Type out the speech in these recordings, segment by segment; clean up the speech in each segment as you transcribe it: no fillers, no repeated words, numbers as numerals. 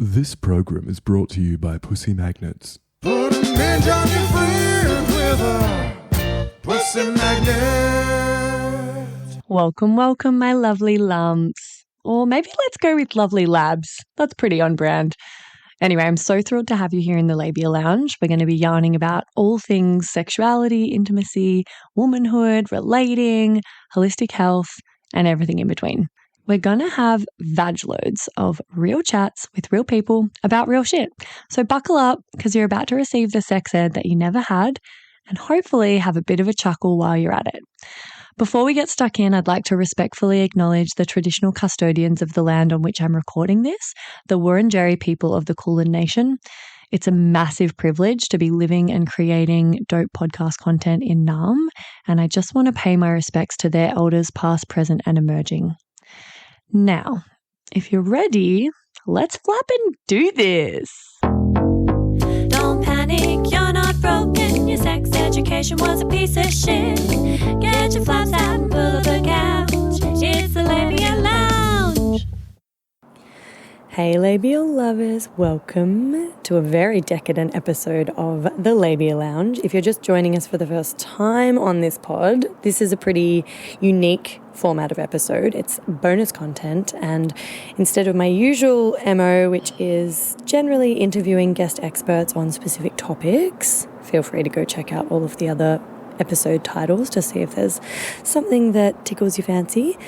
This program is brought to you by Pussy Magnets. Put 'em in Johnny Friends with a pussy magnet. Welcome, welcome, my lovely lumps. Or maybe let's go with lovely labs. That's pretty on brand. Anyway, I'm so thrilled to have you here in the Labia Lounge. We're going to be yarning about all things sexuality, intimacy, womanhood, relating, holistic health, and everything in between. We're going to have vag loads of real chats with real people about real shit. So buckle up because you're about to receive the sex ed that you never had and hopefully have a bit of a chuckle while you're at it. Before we get stuck in, I'd like to respectfully acknowledge the traditional custodians of the land on which I'm recording this, the Wurundjeri people of the Kulin Nation. It's a massive privilege to be living and creating dope podcast content in Naarm, and I just want to pay my respects to their elders past, present, and emerging. Now, if you're ready, let's flap and do this. Don't panic, you're not broken. Your sex education was a piece of shit. Get your flaps out and pull up a couch. It's the Labia Lounge. Hey labial lovers, welcome to a very decadent episode of the Labia Lounge. If you're just joining us for the first time on this pod, this is a pretty unique format of episode. It's bonus content, and instead of my usual MO, which is generally interviewing guest experts on specific topics, feel free to go check out all of the other episode titles to see if there's something that tickles your fancy.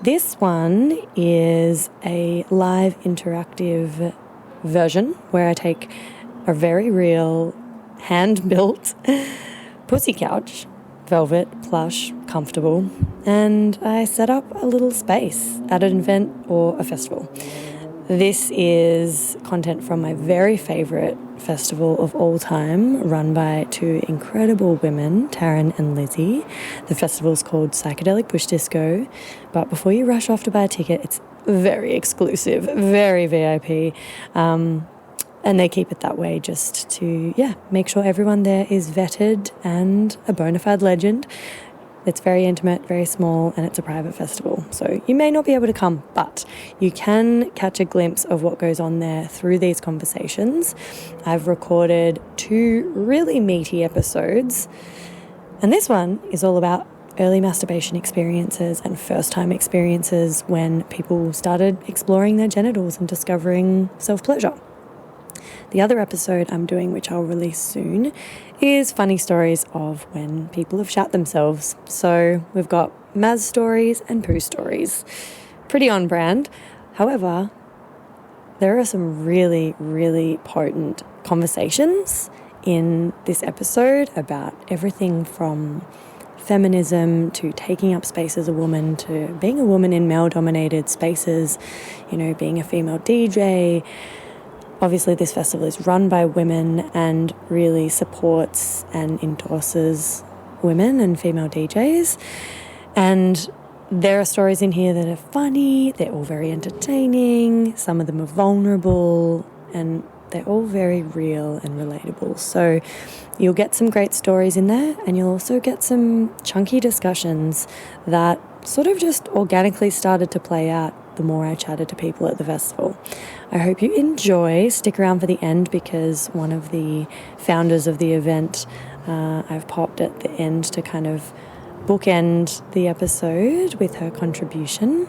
This one is a live interactive version where I take a very real hand-built pussy couch, velvet, plush, comfortable, and I set up a little space at an event or a festival. This is content from my very favourite festival of all time, run by two incredible women, Taryn and Lizzie. The festival is called Psychedelic Bush Disco, but before you rush off to buy a ticket, it's very exclusive, very VIP, and they keep it that way just to, make sure everyone there is vetted and a bona fide legend. It's very intimate, very small, and it's a private festival. So you may not be able to come, but you can catch a glimpse of what goes on there through these conversations. I've recorded 2 really meaty episodes, and this one is all about early masturbation experiences and first-time experiences when people started exploring their genitals and discovering self-pleasure. The other episode I'm doing, which I'll release soon, is funny stories of when people have shat themselves. So we've got Maz stories and poo stories. Pretty on brand. However, there are some really, really potent conversations in this episode about everything from feminism to taking up space as a woman to being a woman in male-dominated spaces, being a female DJ. Obviously, this festival is run by women and really supports and endorses women and female DJs. And there are stories in here that are funny, they're all very entertaining, some of them are vulnerable, and they're all very real and relatable. So you'll get some great stories in there, and you'll also get some chunky discussions that sort of just organically started to play out the more I chatted to people at the festival. I hope you enjoy. Stick around for the end because one of the founders of the event I've popped at the end to kind of bookend the episode with her contribution.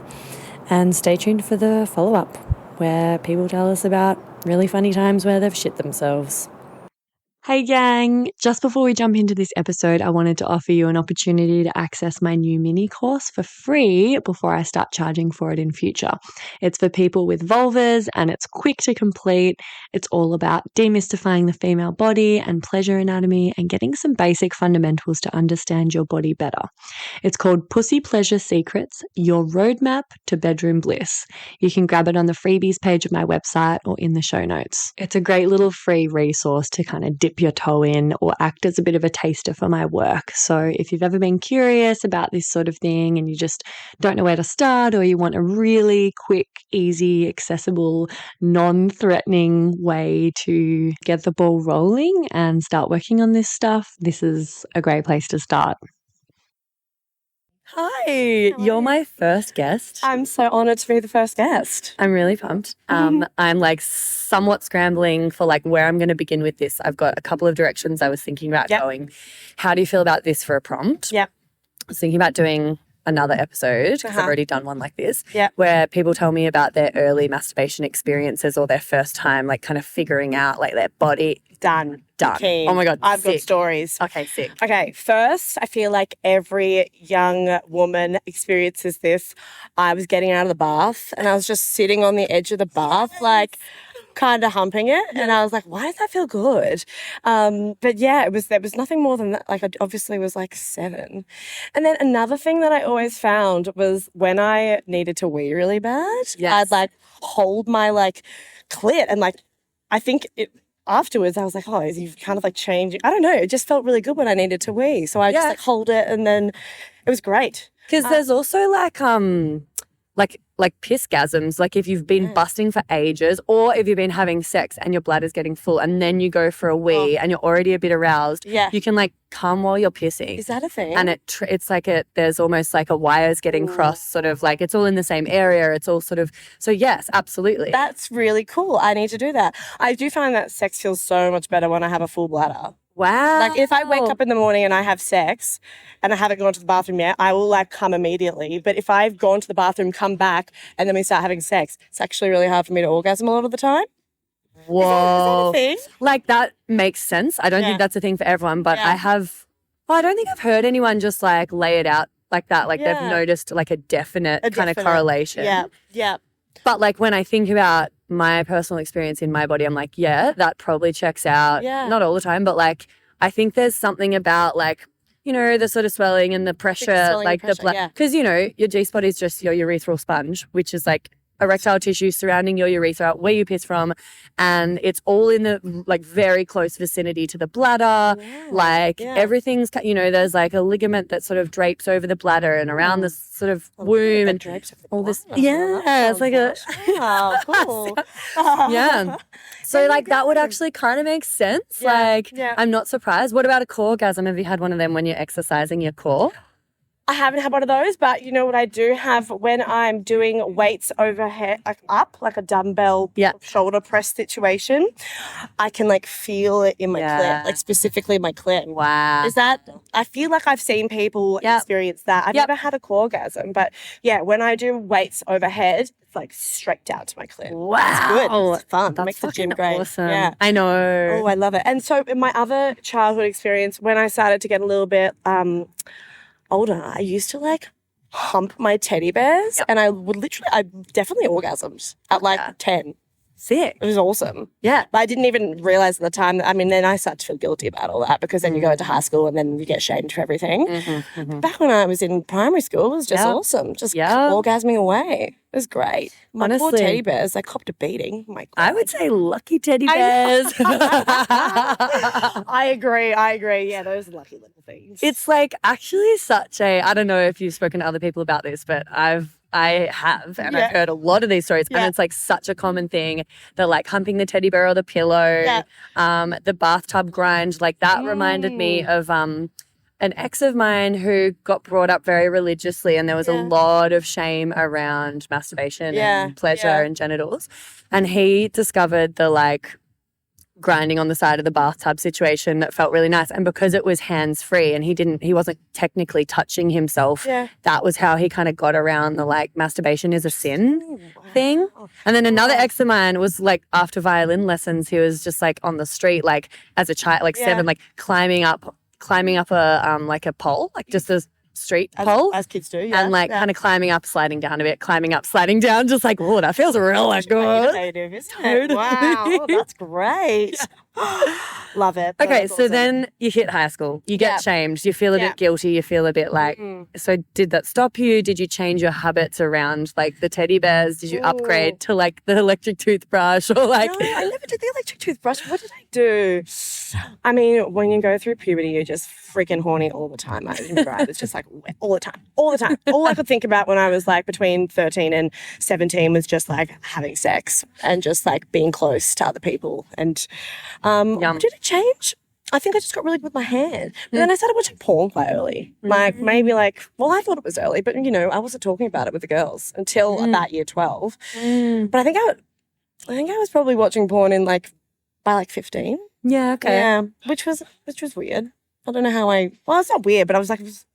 And stay tuned for the follow-up where people tell us about really funny times where they've shit themselves. Hey gang, just before we jump into this episode, I wanted to offer you an opportunity to access my new mini course for free before I start charging for it in future. It's for people with vulvas and it's quick to complete. It's all about demystifying the female body and pleasure anatomy and getting some basic fundamentals to understand your body better. It's called Pussy Pleasure Secrets, Your Roadmap to Bedroom Bliss. You can grab it on the freebies page of my website or in the show notes. It's a great little free resource to kind of dip your toe in or act as a bit of a taster for my work. So if you've ever been curious about this sort of thing and you just don't know where to start, or you want a really quick, easy, accessible, non-threatening way to get the ball rolling and start working on this stuff, this is a great place to start. Hi, you're my first guest. I'm so honoured to be the first guest. I'm really pumped. I'm like somewhat scrambling for like where I'm going to begin with this. I've got a couple of directions I was thinking about going. How do you feel about this for a prompt? Yep. I was thinking about doing another episode because I've already done one like this where people tell me about their early masturbation experiences or their first time like kind of figuring out like their body. Done. Oh my God, I've sick. got stories. Okay, sick. Okay, first, I feel like every young woman experiences this. I was getting out of the bath and I was just sitting on the edge of the bath like kind of humping it and I was like, why does that feel good? But yeah, there was nothing more than that. Like I obviously was like 7. And then another thing that I always found was when I needed to wee really bad, I'd like hold my like clit and like I think afterwards I was like, oh, you've kind of like changed. I don't know. It just felt really good when I needed to wee. So I just like hold it and then it was great. Because there's also like pissgasms, like if you've been busting for ages or if you've been having sex and your bladder's getting full and then you go for a wee and you're already a bit aroused, you can like come while you're pissing. Is that a thing? And it's like there's almost like a wires getting crossed, sort of like it's all in the same area. It's all sort of, so yes, absolutely. That's really cool. I need to do that. I do find that sex feels so much better when I have a full bladder. Wow. Like if I wake up in the morning and I have sex and I haven't gone to the bathroom yet, I will like come immediately. But if I've gone to the bathroom, come back and then we start having sex, it's actually really hard for me to orgasm a lot of the time. Whoa. Is that a thing? Like that makes sense. I don't think that's a thing for everyone, but I don't think I've heard anyone just like lay it out like that. Like they've noticed like a definite kind of correlation. Yeah, yeah. But like when I think about my personal experience in my body, I'm like, yeah, that probably checks out. Yeah. Not all the time, but like I think there's something about like, you know, the sort of swelling and the pressure, like the blood. Because, you know, your G-spot is just your urethral sponge, which is like erectile tissue surrounding your urethra where you piss from, and it's all in the like very close vicinity to the bladder. Everything's, you know, there's like a ligament that sort of drapes over the bladder and around the sort of womb and all this. Yeah, it's like a cool. yeah. So like that would actually kind of make sense. I'm not surprised. What about a core orgasm? Have you had one of them when you're exercising your core? I haven't had one of those, but you know what I do have when I'm doing weights overhead, like up, like a dumbbell shoulder press situation, I can like feel it in my clit, like specifically my clit. Wow. Is that, I feel like I've seen people experience that. I've never had a core orgasm, but yeah, when I do weights overhead, it's like straight down to my clit. Wow. It's good. It's fun. That's makes the gym great. Awesome. Yeah. I know. Oh, I love it. And so in my other childhood experience, when I started to get a little bit older, I used to like hump my teddy bears and I definitely orgasmed at like 10. Sick. It was awesome. Yeah. But I didn't even realize at the time that, I mean, then I started to feel guilty about all that because then you go into high school and then you get shamed for everything. Back when I was in primary school, it was just awesome. Just orgasming away. It was great. My poor teddy bears, they copped a beating. My God. I would say lucky teddy bears. I agree. Yeah, those are lucky little things. It's like actually such a, I don't know if you've spoken to other people about this, but I have, and I've heard a lot of these stories, and it's like such a common thing. The like humping the teddy bear or the pillow, the bathtub grind, like that reminded me of an ex of mine who got brought up very religiously, and there was a lot of shame around masturbation and pleasure and genitals, and he discovered the like grinding on the side of the bathtub situation that felt really nice. And because it was hands-free and he wasn't technically touching himself, that was how he kind of got around the like masturbation is a sin thing. And then another ex of mine was like after violin lessons, he was just like on the street, like as a child, like 7, like climbing up a like a pole, like just a street pole, as kids do, and like kind of climbing up, sliding down a bit, climbing up, sliding down, just like, oh, that feels really good. Meditative, isn't it? Wow, oh, that's great. Love it. Okay, so then you hit high school, you get shamed, you feel a bit guilty, you feel a bit like, so did that stop you? Did you change your habits around like the teddy bears? Did you upgrade to like the electric toothbrush or like? No, I never did the electric toothbrush. What did I do? I mean, when you go through puberty, you're just freaking horny all the time. Right? It's just like all the time. All I could think about when I was like between 13 and 17 was just like having sex and just like being close to other people. And did it change? I think I just got really good with my hand. But then I started watching porn quite early. Like maybe I thought it was early, but I wasn't talking about it with the girls until about year 12. But I think I was probably watching porn by 15. Yeah, okay. Yeah, which was weird. I don't know how it's not weird, but I was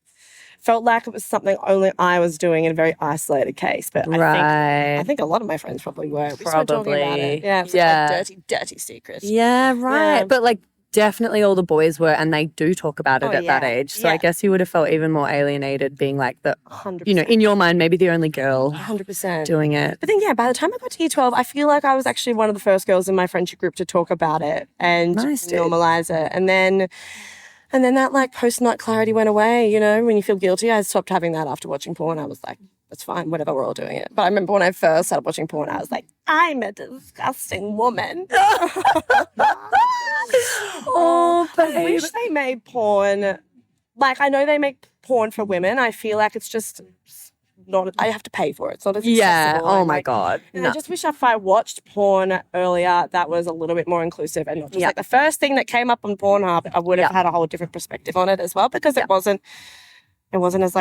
felt like it was something only I was doing in a very isolated case. But I think a lot of my friends probably were. We started talking about it. Yeah, it was like dirty, dirty secret. Yeah, right. Yeah. But definitely all the boys were, and they do talk about it at that age. So I guess you would have felt even more alienated being like 100%. In your mind, maybe the only girl 100% doing it. But then, by the time I got to year 12, I feel like I was actually one of the first girls in my friendship group to talk about it and normalize it. And then that post-nut clarity went away, when you feel guilty. I stopped having that after watching porn. I was like, that's fine, whatever, we're all doing it. But I remember when I first started watching porn, I was like, I'm a disgusting woman. I wish they made porn. I know they make porn for women. I feel like it's just not, I have to pay for it. It's not as accessible. Yeah, oh my God. And I just wish if I watched porn earlier, that was a little bit more inclusive and not just the first thing that came up on Pornhub, I would have had a whole different perspective on it as well, because it wasn't as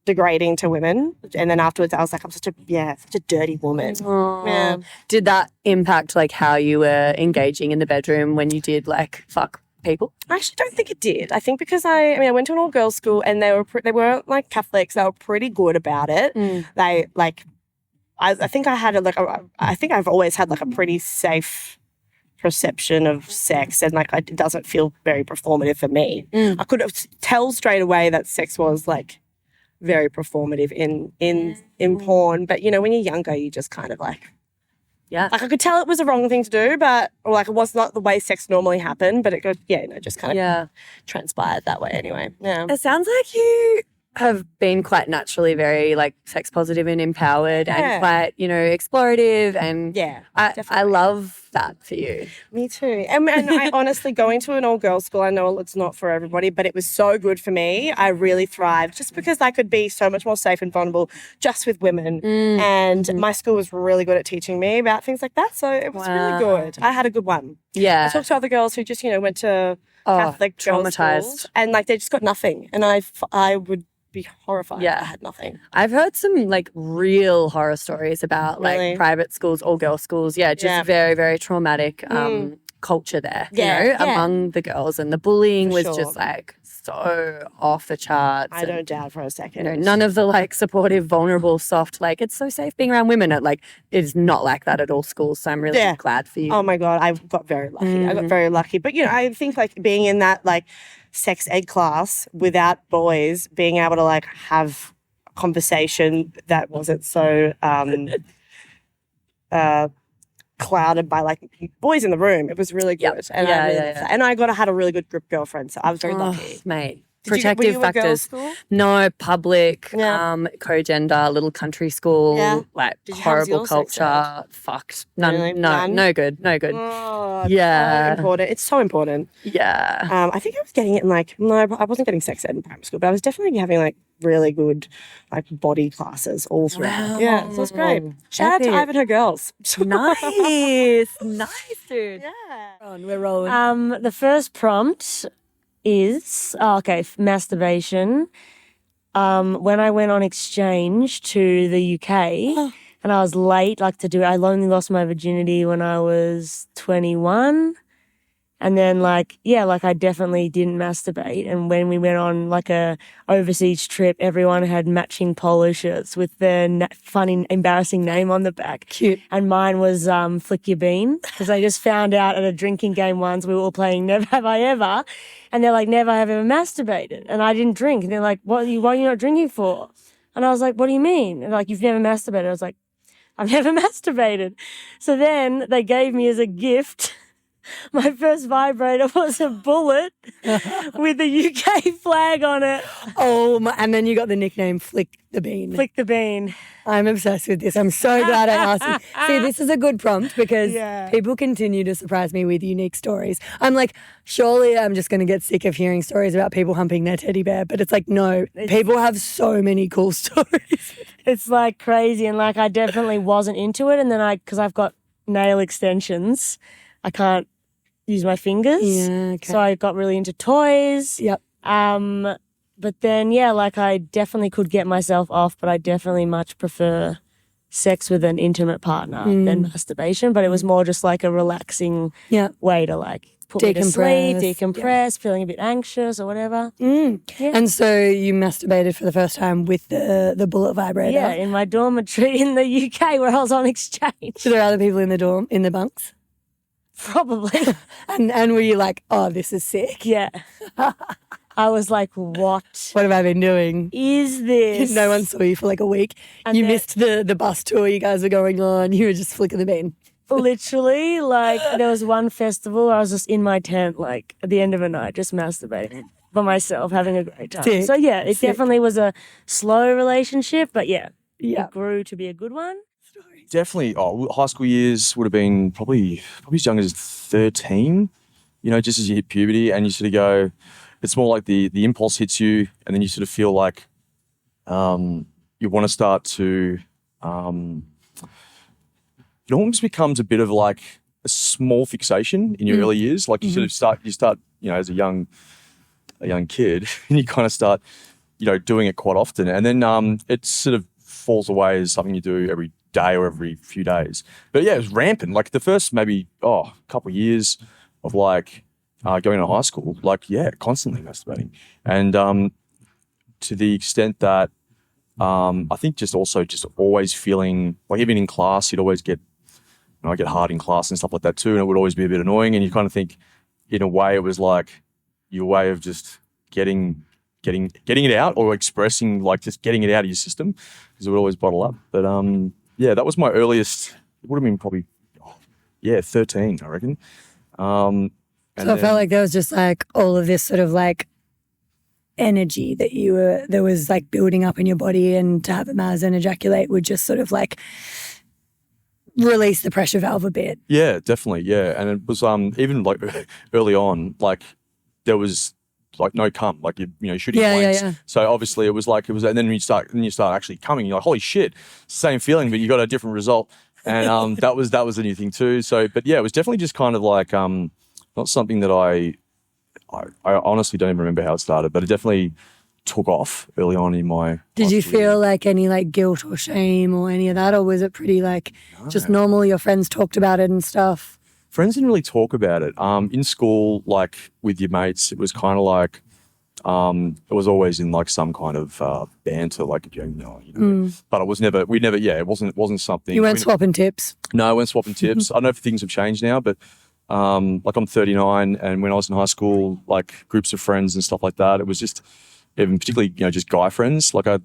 degrading to women. And then afterwards I was like, I'm such a dirty woman. Yeah. Did that impact how you were engaging in the bedroom when you did fuck people? I actually don't think it did. I think because I went to an all-girls school and they weren't Catholics. They were pretty good about it. They I think I had I think I've always had a pretty safe perception of sex, and it doesn't feel very performative for me. I could tell straight away that sex was very performative in porn, but when you're younger, you just kind of yeah. I could tell it was the wrong thing to do, but it was not the way sex normally happened, but it could, just kind of transpired that way anyway. Yeah. It sounds like you have been quite naturally very sex positive and empowered and quite, explorative, and I love that for you. Me too. And I honestly, going to an all-girls school, I know it's not for everybody, but it was so good for me. I really thrived just because I could be so much more safe and vulnerable just with women. And my school was really good at teaching me about things like that. So it was really good. I had a good one. Yeah. I talked to other girls who just, went to Catholic girls' schools, and they just got nothing. And I would be horrified if I had nothing. I've heard some real horror stories about private schools, all girls schools. Yeah, just very, very traumatic culture there, among the girls, and the bullying was just so off the charts. I don't doubt for a second. None of the supportive, vulnerable, soft, it's so safe being around women. It is not like that at all schools. So I'm really glad for you. Oh my God, I got very lucky. I got very lucky. But I think being in that sex ed class without boys, being able to have a conversation that wasn't so clouded by boys in the room. It was really good. And and I had a really good group girlfriend, so I was very lucky. Mate. Were Protective you a girls' factors. school? No, public, co-gender, little country school, Did you have horrible your sex culture. Fucked. None, Really? none. No good. Oh, Yeah. so important. It's so important. Yeah. I think I was getting it in no, I wasn't getting sex ed in primary school, but I was definitely having really good body classes all throughout. Wow. Yeah, so it was great. Shout out to Ivan and her girls. Nice. Nice, dude. Yeah. We're rolling. The first prompt is masturbation. When I went on exchange to the UK and I was late to do it, I only lost my virginity when I was 21. And then I definitely didn't masturbate. And when we went on a overseas trip, everyone had matching polo shirts with their funny, embarrassing name on the back. Cute. And mine was Flick Your Bean, because I just found out at a drinking game once we were all playing Never Have I Ever. And they're like, never have ever masturbated. And I didn't drink. And they're like, why are you not drinking for? And I was like, what do you mean? And they're like, you've never masturbated. I was like, I've never masturbated. So then they gave me as a gift, my first vibrator was a bullet with the UK flag on it. And then you got the nickname Flick the Bean. Flick the Bean. I'm obsessed with this. I'm so glad I asked you. See, this is a good prompt because people continue to surprise me with unique stories. I'm like, surely I'm just going to get sick of hearing stories about people humping their teddy bear. But it's no, people have so many cool stories. It's crazy. And I definitely wasn't into it. And then because I've got nail extensions, I can't use my fingers. Yeah, okay. So I got really into toys. Yep. But then, yeah, like I definitely could get myself off, but I definitely much prefer sex with an intimate partner than masturbation. But it was more just like a relaxing way to like put me to sleep, decompress, feeling a bit anxious or whatever. Yeah. And so you masturbated for the first time with the bullet vibrator? Yeah, in my dormitory in the UK were on exchange. Were there other people in the dorm, in the bunks? Probably. And were you like, oh, this is sick? Yeah. I was like, what? What have I been doing? Is this? No one saw you for like a week. And you then- missed the bus tour you guys were going on. You were just flicking the bean. Literally, like there was one festival where I was just in my tent, like at the end of a night, just masturbating by myself, having a great time. Sick. So yeah, it definitely was a slow relationship, but yeah, Yeah. it grew to be a good one. Definitely. High school years would have been probably as young as 13. You know, just as you hit puberty, and you sort of go. It's more like the impulse hits you, and then you sort of feel like you want to start to. It almost becomes a bit of like a small fixation in your early years. Like you sort of start, you know, as a young kid, and you kind of start, you know, doing it quite often, and then it sort of falls away as something you do every day or every few days. But yeah, it was rampant. Like the first maybe couple of years of like going to high school, like constantly masturbating, and to the extent that I think just always feeling like even in class, you'd always get. I get hard in class and stuff like that too, and it would always be a bit annoying. And you kind of think, in a way, it was like your way of just getting it out or expressing, like just getting it out of your system, because it would always bottle up. But that was my earliest. It would have been probably 13, I reckon. So I felt like there was just like all of this sort of like energy that was like building up in your body, and to have a Maz and ejaculate would just sort of like release the pressure valve a bit. Yeah, definitely. Yeah. And it was even like early on, like there was like no cum, like you know, shooting blanks. Yeah. So obviously it was, and then you start actually coming, you're like, holy shit, same feeling, but you got a different result. And that was a new thing too. So, but yeah, it was definitely just kind of like not something that I honestly don't even remember how it started, but it definitely took off early on in my. Did you feel like any like guilt or shame or any of that, or was it pretty like just normal? Your friends talked about it and stuff. Friends didn't really talk about it. In school, like with your mates, it was kind of like it was always in like some kind of banter, like you know. But it was never. It wasn't something. You weren't swapping tips. No, I weren't swapping tips. I don't know if things have changed now, but like I'm 39, and when I was in high school, like groups of friends and stuff like that, it was just. Even particularly, you know, just guy friends. Like I,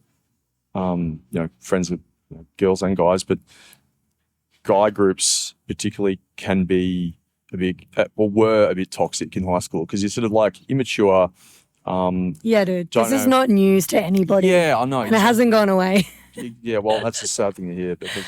you know, friends with girls and guys, but guy groups particularly can be were a bit toxic in high school, because you're sort of like immature. Yeah, dude. This is not news to anybody. Yeah, I know. And it hasn't gone away. Yeah, well, that's a sad thing to hear, because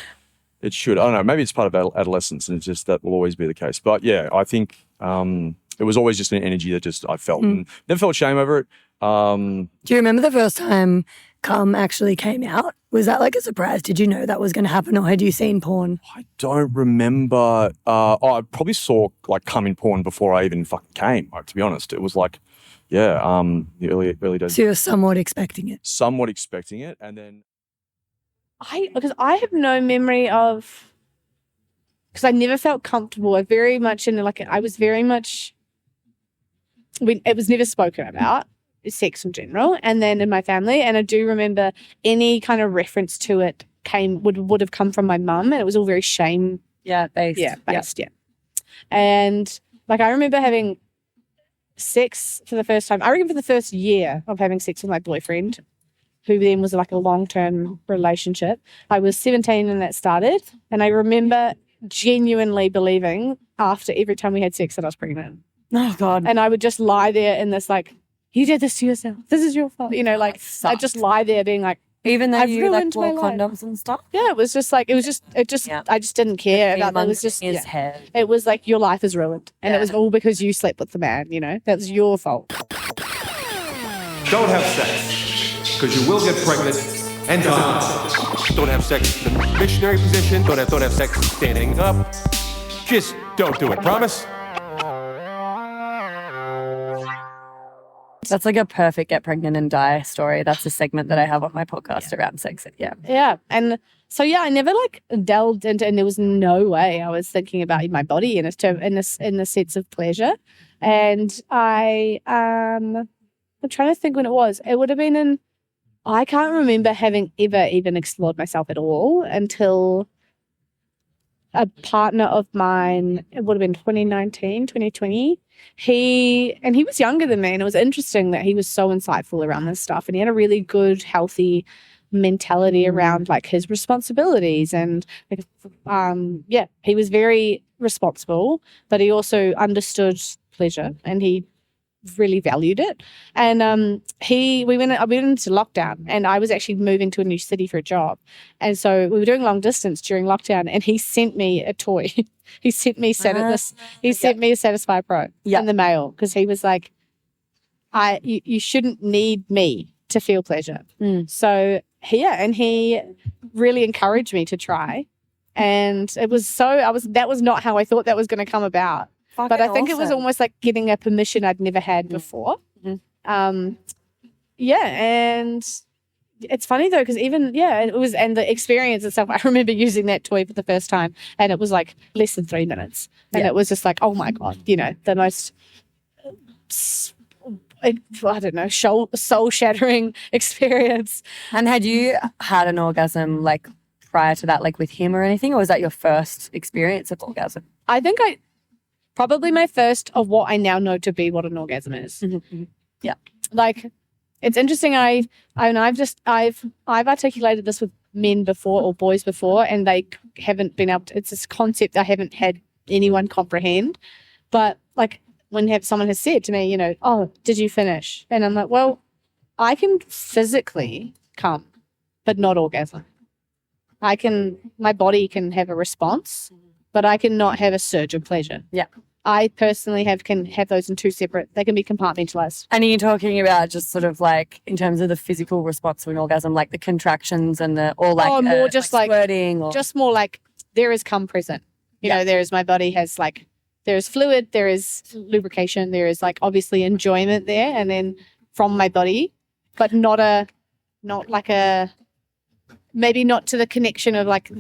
it should. I don't know. Maybe it's part of adolescence, and it's just that will always be the case. But yeah, I think it was always just an energy that just I felt, and never felt shame over it. Do you remember the first time cum actually came out? Was that like a surprise? Did you know that was going to happen, or had you seen porn? I don't remember. I probably saw like cum in porn before I even fucking came. Like, to be honest, it was like, the early days. So you were somewhat expecting it. And then because I have no memory of, because I never felt comfortable. I very much it was never spoken about. Sex in general, and then in my family, and I do remember any kind of reference to it would have come from my mum, and it was all very shame based. And like I remember having sex for the first time. I reckon for the first year of having sex with my boyfriend, who then was like a long-term relationship. I was 17 when that started, and I remember genuinely believing after every time we had sex that I was pregnant. Oh God! And I would just lie there in this like, you did this to yourself. This is your fault. You know, like I'd just lie there being like, even though I've you like ruined wore my life. condoms and stuff. Yeah, it was just like I just didn't care about that. It was just it was like your life is ruined, and it was all because you slept with the man. You know, that was your fault. Don't have sex, because you will get pregnant and die. Don't have sex in the missionary position. Don't have sex standing up. Just don't do it. Promise? That's like a perfect get pregnant and die story. That's a segment that I have on my podcast around sex. Yeah. Yeah. And so, I never like delved into, and there was no way I was thinking about my body in the sense of pleasure. And I'm trying to think when it was. It would have been I can't remember having ever even explored myself at all until a partner of mine, it would have been 2019, 2020. He was younger than me, and it was interesting that he was so insightful around this stuff, and he had a really good, healthy mentality around like his responsibilities, and he was very responsible, but he also understood pleasure, and he really valued it. And we went into lockdown, and I was actually moving to a new city for a job, and so we were doing long distance during lockdown, and he sent me a toy. He sent me sent me a Satisfy Pro in the mail, because he was like, you shouldn't need me to feel pleasure. So he really encouraged me to try, and that was not how I thought that was going to come about. But I think it was almost like getting a permission I'd never had before. And it's funny though, because and the experience itself, I remember using that toy for the first time, and it was like less than 3 minutes. And it was just like, oh my God, the most, I don't know, soul shattering experience. And had you had an orgasm like prior to that, like with him or anything, or was that your first experience of orgasm? I think probably my first of what I now know to be what an orgasm is. Yeah. Like, it's interesting. I've articulated this with men before or boys before, and they haven't been able to, it's this concept I haven't had anyone comprehend. But like when someone has said to me, oh, did you finish? And I'm like, well, I can physically come, but not orgasm. My body can have a response, but I cannot have a surge of pleasure. Yeah. I personally can have those in two separate, they can be compartmentalized. And are you talking about just sort of like in terms of the physical response to an orgasm, like the contractions and more just like squirting, or just more like there is cum present. There is, my body has like, there is fluid, there is lubrication, there is like obviously enjoyment there, and then from my body, but maybe not to the connection of like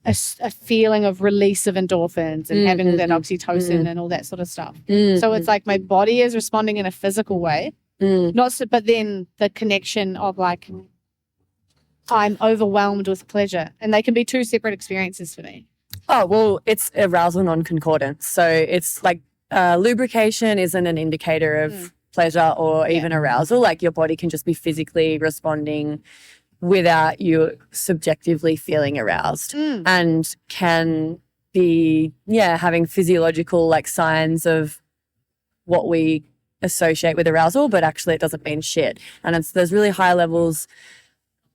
a feeling of release of endorphins and having that oxytocin and all that sort of stuff. So it's like my body is responding in a physical way, but then the connection of like I'm overwhelmed with pleasure, and they can be two separate experiences for me. Oh, well, it's arousal non-concordance. So it's like lubrication isn't an indicator of pleasure or even arousal. Like your body can just be physically responding without you subjectively feeling aroused, and can be, having physiological like signs of what we associate with arousal, but actually it doesn't mean shit. And there's really high levels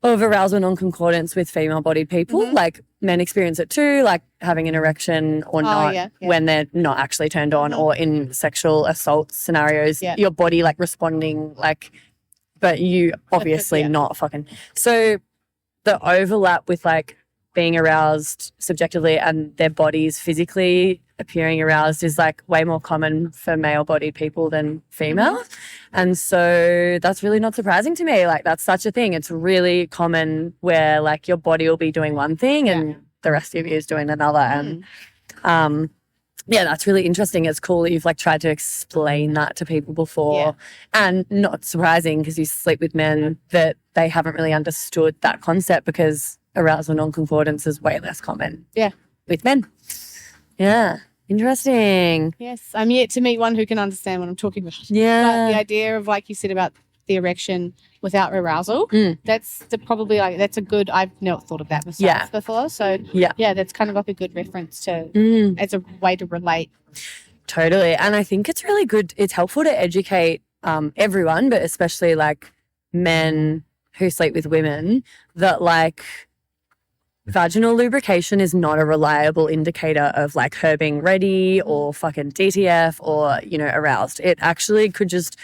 of arousal non-concordance with female-bodied people. Like men experience it too, like having an erection or not when they're not actually turned on, or in sexual assault scenarios, your body like responding like, but you obviously not fucking. So the overlap with like being aroused subjectively and their bodies physically appearing aroused is like way more common for male-bodied people than female. And so that's really not surprising to me. Like that's such a thing. It's really common where like your body will be doing one thing and the rest of you is doing another. And that's really interesting. It's cool that you've like tried to explain that to people before, and not surprising because you sleep with men that they haven't really understood that concept, because arousal non-concordance is way less common with men. Yeah. Interesting. Yes. I'm yet to meet one who can understand what I'm talking about. Yeah. But the idea of, like you said, about the erection without arousal, that's a good, I've not thought of that myself before. So that's kind of like a good reference to, as a way to relate. Totally. And I think it's really good. It's helpful to educate everyone, but especially like men who sleep with women, that like vaginal lubrication is not a reliable indicator of like her being ready or fucking DTF or, aroused. It actually could just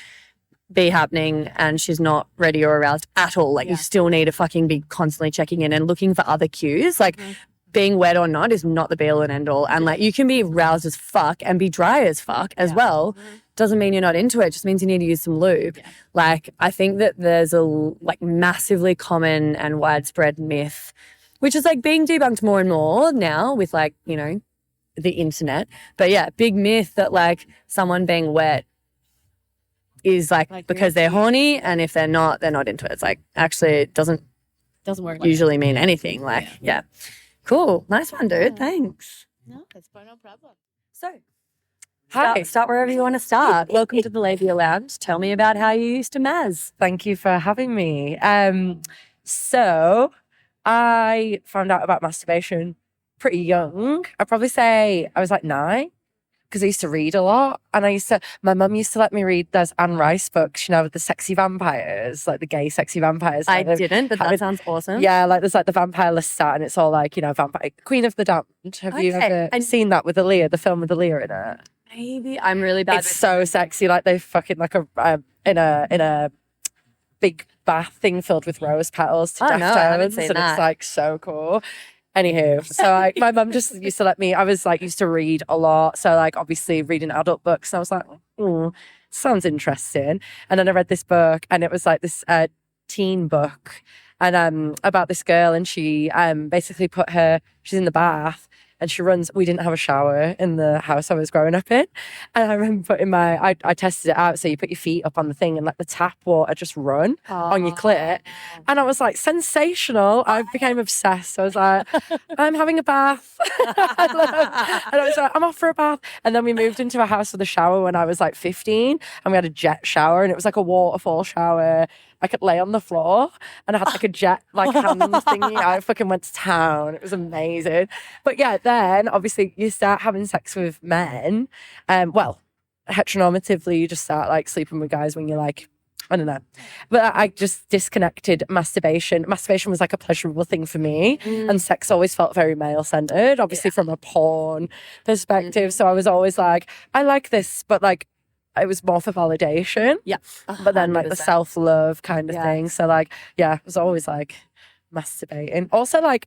be happening and she's not ready or aroused at all. Like you still need to fucking be constantly checking in and looking for other cues. Like being wet or not is not the be all and end all. And like you can be roused as fuck and be dry as fuck as well. Doesn't mean you're not into it. Just means you need to use some lube. Yeah. Like I think that there's a like massively common and widespread myth, which is like being debunked more and more now with like, you know, the internet. But yeah, big myth that like someone being wet is like because they're horny, and if they're not into it. It's like actually it doesn't work. Usually mean anything. Like yeah. Cool. Nice one, dude. Thanks. No, that's fine, no problem. So start wherever you want to start. Welcome to the Labia Lounge. Tell me about how you used to Maz. Thank you for having me. So I found out about masturbation pretty young. I'd probably say I was like 9 because I used to read a lot. And my mum used to let me read those Anne Rice books, you know, with the sexy vampires, like the gay sexy vampires. I didn't, but that sounds awesome. Yeah, like there's like the vampire Lestat, and it's all like, you know, vampire Queen of the Damned. Have you ever seen that with Aaliyah, the film with Aaliyah in it? Maybe. I'm really bad. It's so sexy. Like they fucking like in a big bath thing filled with rose petals to Deftones, and it's like so cool. Anywho, so my mum just used to let me. I was like used to read a lot, so like obviously reading adult books. And I was like, sounds interesting. And then I read this book, and it was like this teen book, and about this girl, and she basically she's in the bath. And she runs, we didn't have a shower in the house I was growing up in. And I remember putting I tested it out. So you put your feet up on the thing and let the tap water just run on your clit. And I was like, sensational. I became obsessed. I was like, I'm having a bath. And I was like, I'm off for a bath. And then we moved into a house with a shower when I was like 15. And we had a jet shower, and it was like a waterfall shower. I could lay on the floor, and I had like a jet like hand thingy. I fucking went to town. It was amazing. But yeah, then obviously you start having sex with men. Well, heteronormatively, you just start like sleeping with guys when you're like, I don't know. But I just disconnected masturbation. Masturbation was like a pleasurable thing for me, and sex always felt very male-centered, obviously from a porn perspective. So I was always like, I like this, but like, it was more for validation. Yeah. 100%. But then like the self-love kind of thing. So like, yeah, it was always like masturbating. Also like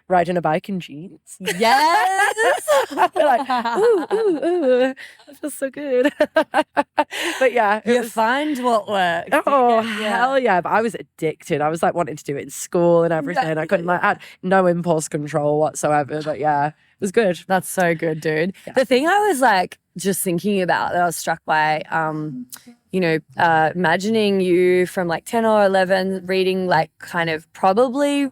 riding a bike in jeans. Yes. Like, ooh, that feels so good. But yeah. You find what works. Oh, hell yeah. But I was addicted. I was like wanting to do it in school and everything. I couldn't I had no impulse control whatsoever. But yeah, it was good. That's so good, dude. Yeah. The thing I was like, just thinking about that I was struck by, imagining you from like 10 or 11 reading like kind of probably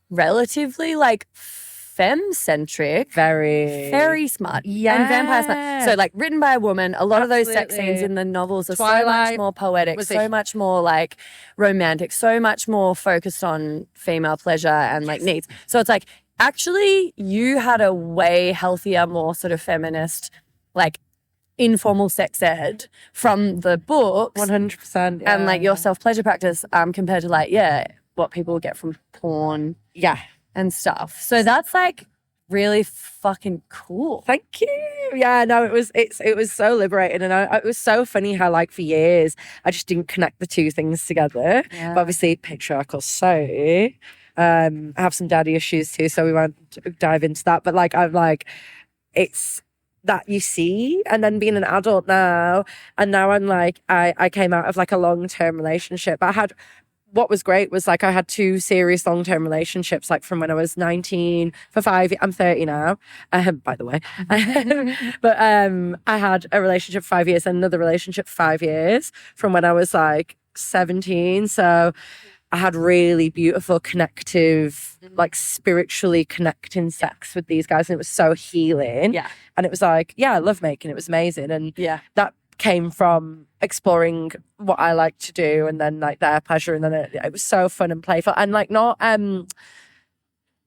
relatively like femme-centric. Very smart. Yeah. And vampire smart. So like written by a woman, a lot of those sex scenes in the novels are so much more poetic, so much more like romantic, so much more focused on female pleasure and like needs. So it's like, actually, you had a way healthier, more sort of feminist, like informal sex ed from the books. 100%. Yeah. And like your self-pleasure practice compared to like, what people get from porn. Yeah. And stuff. So that's like really fucking cool. Thank you. Yeah, no, it was so liberating, and it was so funny how like for years I just didn't connect the two things together. Yeah. But obviously patriarchal society. I have some daddy issues too, so we won't dive into that. But like, I'm like, it's that you see, and then being an adult now, and now I'm like, I came out of like a long-term relationship. What was great was like I had 2 serious long-term relationships, like from when I was 19 for 5 years. I'm 30 now, by the way. But I had a relationship for 5 years and another relationship for 5 years from when I was like 17. So I had really beautiful, connective, like spiritually connecting sex with these guys. And it was so healing. Yeah. And it was like, I love making. It was amazing. And that came from exploring what I like to do and then like their pleasure. And then it was so fun and playful. And like not,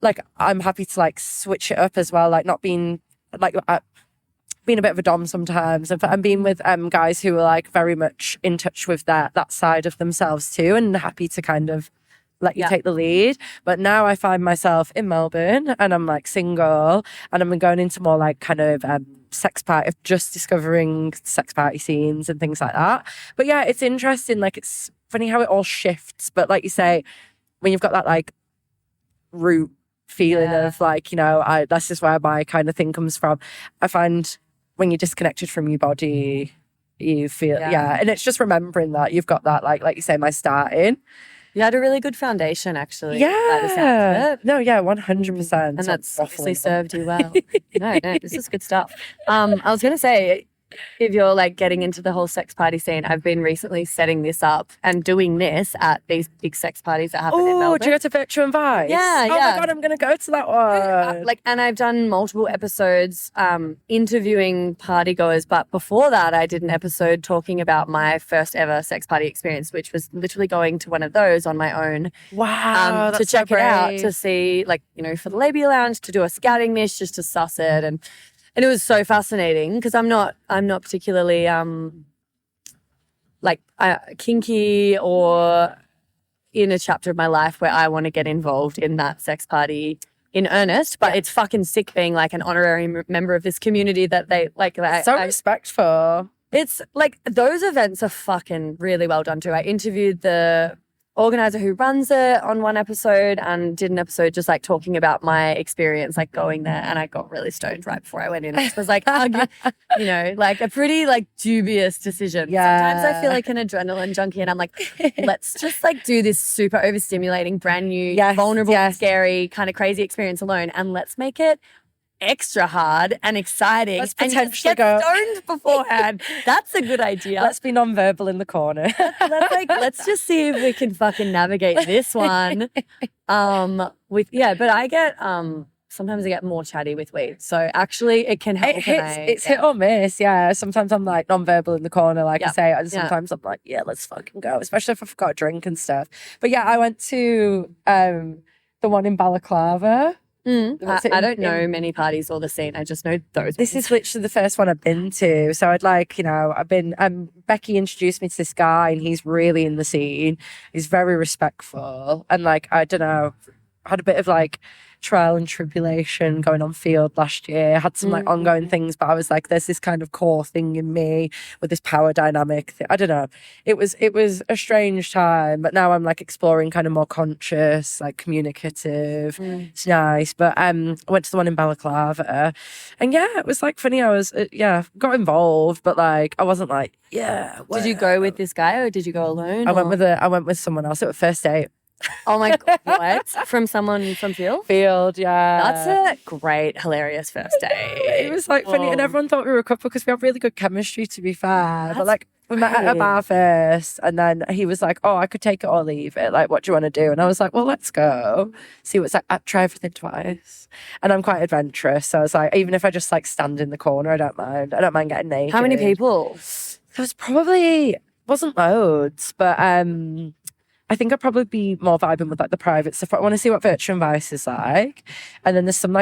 like I'm happy to like switch it up as well. Like not being like, being a bit of a dom sometimes, and being with guys who are like very much in touch with that side of themselves too, and happy to kind of let you take the lead. But now I find myself in Melbourne and I'm like single, and I'm going into more like kind of sex party, just discovering sex party scenes and things like that. But yeah, it's interesting. Like it's funny how it all shifts. But like you say, when you've got that like root feeling of like, you know, this is where my kind of thing comes from. I find when you're disconnected from your body, you feel, and it's just remembering that you've got that, like you say, my starting. You had a really good foundation, actually. Yeah. No, 100%. And that's obviously served you well. No, this is good stuff. I was going to say, if you're like getting into the whole sex party scene, I've been recently setting this up and doing this at these big sex parties that happen in Melbourne. Oh, do you go to Virtue and Vice? Yeah, Oh my God, I'm going to go to that one. And I've done multiple episodes interviewing partygoers, but before that I did an episode talking about my first ever sex party experience, which was literally going to one of those on my own. Wow, to check it out, to see, like, you know, for the Labia Lounge, to do a scouting miss just to suss it. And it was so fascinating because I'm not particularly kinky or in a chapter of my life where I want to get involved in that sex party in earnest. But it's fucking sick being like an honorary member of this community that they like. Respectful. It's like those events are fucking really well done too. I interviewed the organizer who runs it on one episode and did an episode just like talking about my experience like going there, and I got really stoned right before I went in. It was like you know, like a pretty like dubious decision. Sometimes I feel like an adrenaline junkie and I'm like, let's just like do this super overstimulating, brand new, vulnerable, scary, kind of crazy experience alone, and let's make it extra hard and exciting. Let's and potentially get stoned beforehand. That's a good idea. Let's be non-verbal in the corner. Let's just see if we can fucking navigate this one. But I get sometimes I get more chatty with weed, so actually it can help. It's hit or miss. Yeah, sometimes I'm like non-verbal in the corner, like I say, and sometimes I'm like, let's fucking go, especially if I've got a drink and stuff. But I went to the one in Balaclava. I don't know many parties or the scene. I just know those. This is literally the first one I've been to. So Becky introduced me to this guy, and he's really in the scene. He's very respectful. And I don't know, had a bit of trial and tribulation going on field last year. Had some ongoing things, but I was like, there's this kind of core thing in me with this power dynamic. I don't know. It was a strange time, but now I'm exploring kind of more conscious, communicative. It's nice. But I went to the one in Balaclava, and it was funny. I was got involved, but I wasn't Did you go with this guy or did you go alone? I went with someone else. It was first date. Oh my God, what? From someone from Field? Field, yeah. That's a great, hilarious first date. It was funny, and everyone thought we were a couple because we have really good chemistry, to be fair. But we met at a bar first, and then he was like, oh, I could take it or leave it. What do you want to do? And I was like, well, let's go. See what's try everything twice. And I'm quite adventurous, so I was like, even if I just stand in the corner, I don't mind. I don't mind getting naked. How many people? There was probably, wasn't loads, but I think I'd probably be more vibing with the private stuff. I want to see what Virtue and Vice is like. And then there's some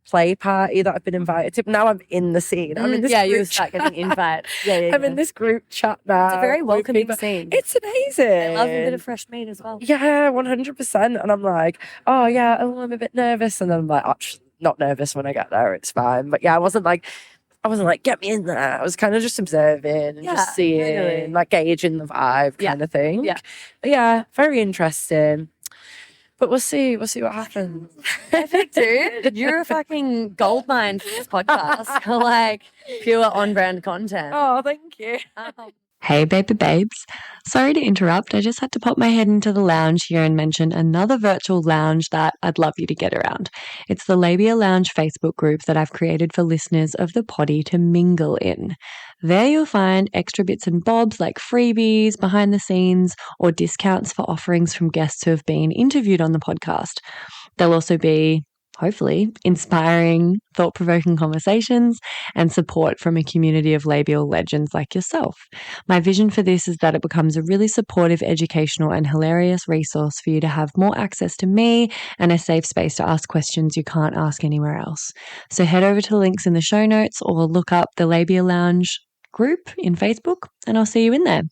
play party that I've been invited to. Now I'm in the scene. I'm in this you start getting invites. I'm in this group chat now. It's a very welcoming scene. It's amazing. I love a bit of fresh meat as well. Yeah, 100%. And I'm like, I'm a bit nervous. And then I'm like, actually not nervous when I get there. It's fine. But I wasn't get me in there. I was kind of just observing and just seeing, gauging the vibe kind of thing. Yeah, very interesting. But we'll see what happens. Perfect, dude. You're a fucking goldmine for this podcast. You're pure on-brand content. Oh, thank you. Hey, baby babes. Sorry to interrupt. I just had to pop my head into the lounge here and mention another virtual lounge that I'd love you to get around. It's the Labia Lounge Facebook group that I've created for listeners of the potty to mingle in. There you'll find extra bits and bobs like freebies, behind the scenes, or discounts for offerings from guests who have been interviewed on the podcast. There'll also be, hopefully, inspiring, thought-provoking conversations and support from a community of labial legends like yourself. My vision for this is that it becomes a really supportive, educational and hilarious resource for you to have more access to me and a safe space to ask questions you can't ask anywhere else. So head over to the links in the show notes or look up the Labia Lounge group in Facebook and I'll see you in there.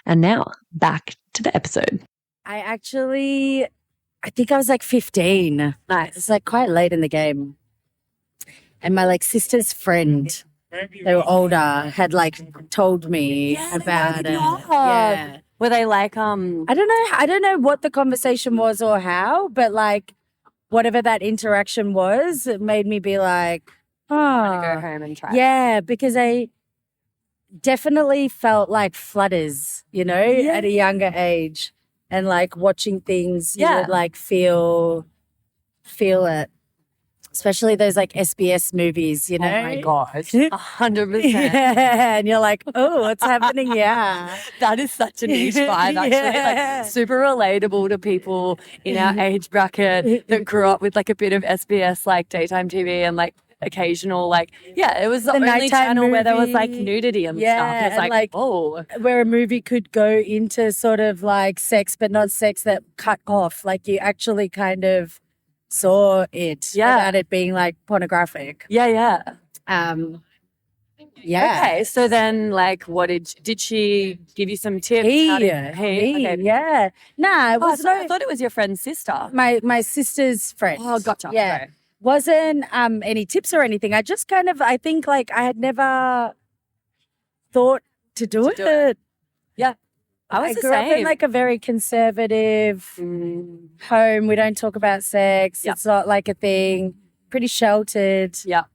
And now, back to the episode. I think I was 15. Nice. It's quite late in the game. And my sister's friend, they were older, had told me about it. Yeah. Were they I don't know what the conversation was or how, but whatever that interaction was, it made me be like, Go home and try. yeah, because I definitely felt like flutters, at a younger age, and like watching things, you would like feel it. Especially those like SBS movies, Oh my God. 100%. Yeah, and you're like, oh, what's happening? Yeah. That is such a niche vibe, actually. Yeah. Like, super relatable to people in our age bracket that grew up with like a bit of SBS, like daytime TV and like occasional, like, it was the only nighttime channel where there was movie. like nudity and stuff. Yeah, It was and, like, oh. Where a movie could go into sort of like sex, but not sex that cut off. Like you actually kind of saw it without it being like pornographic. Yeah. Yeah. Okay, so then like what did she give you some tips? Okay. Yeah. Nah, it was I thought it was your friend's sister. my sister's friend. Oh, gotcha. Yeah. Okay. Wasn't any tips or anything. I just kind of, I think like I had never thought to do it. Yeah. I was the grew up in same. like a very conservative home. We don't talk about sex. Yep. It's not like a thing. Pretty sheltered. Yeah.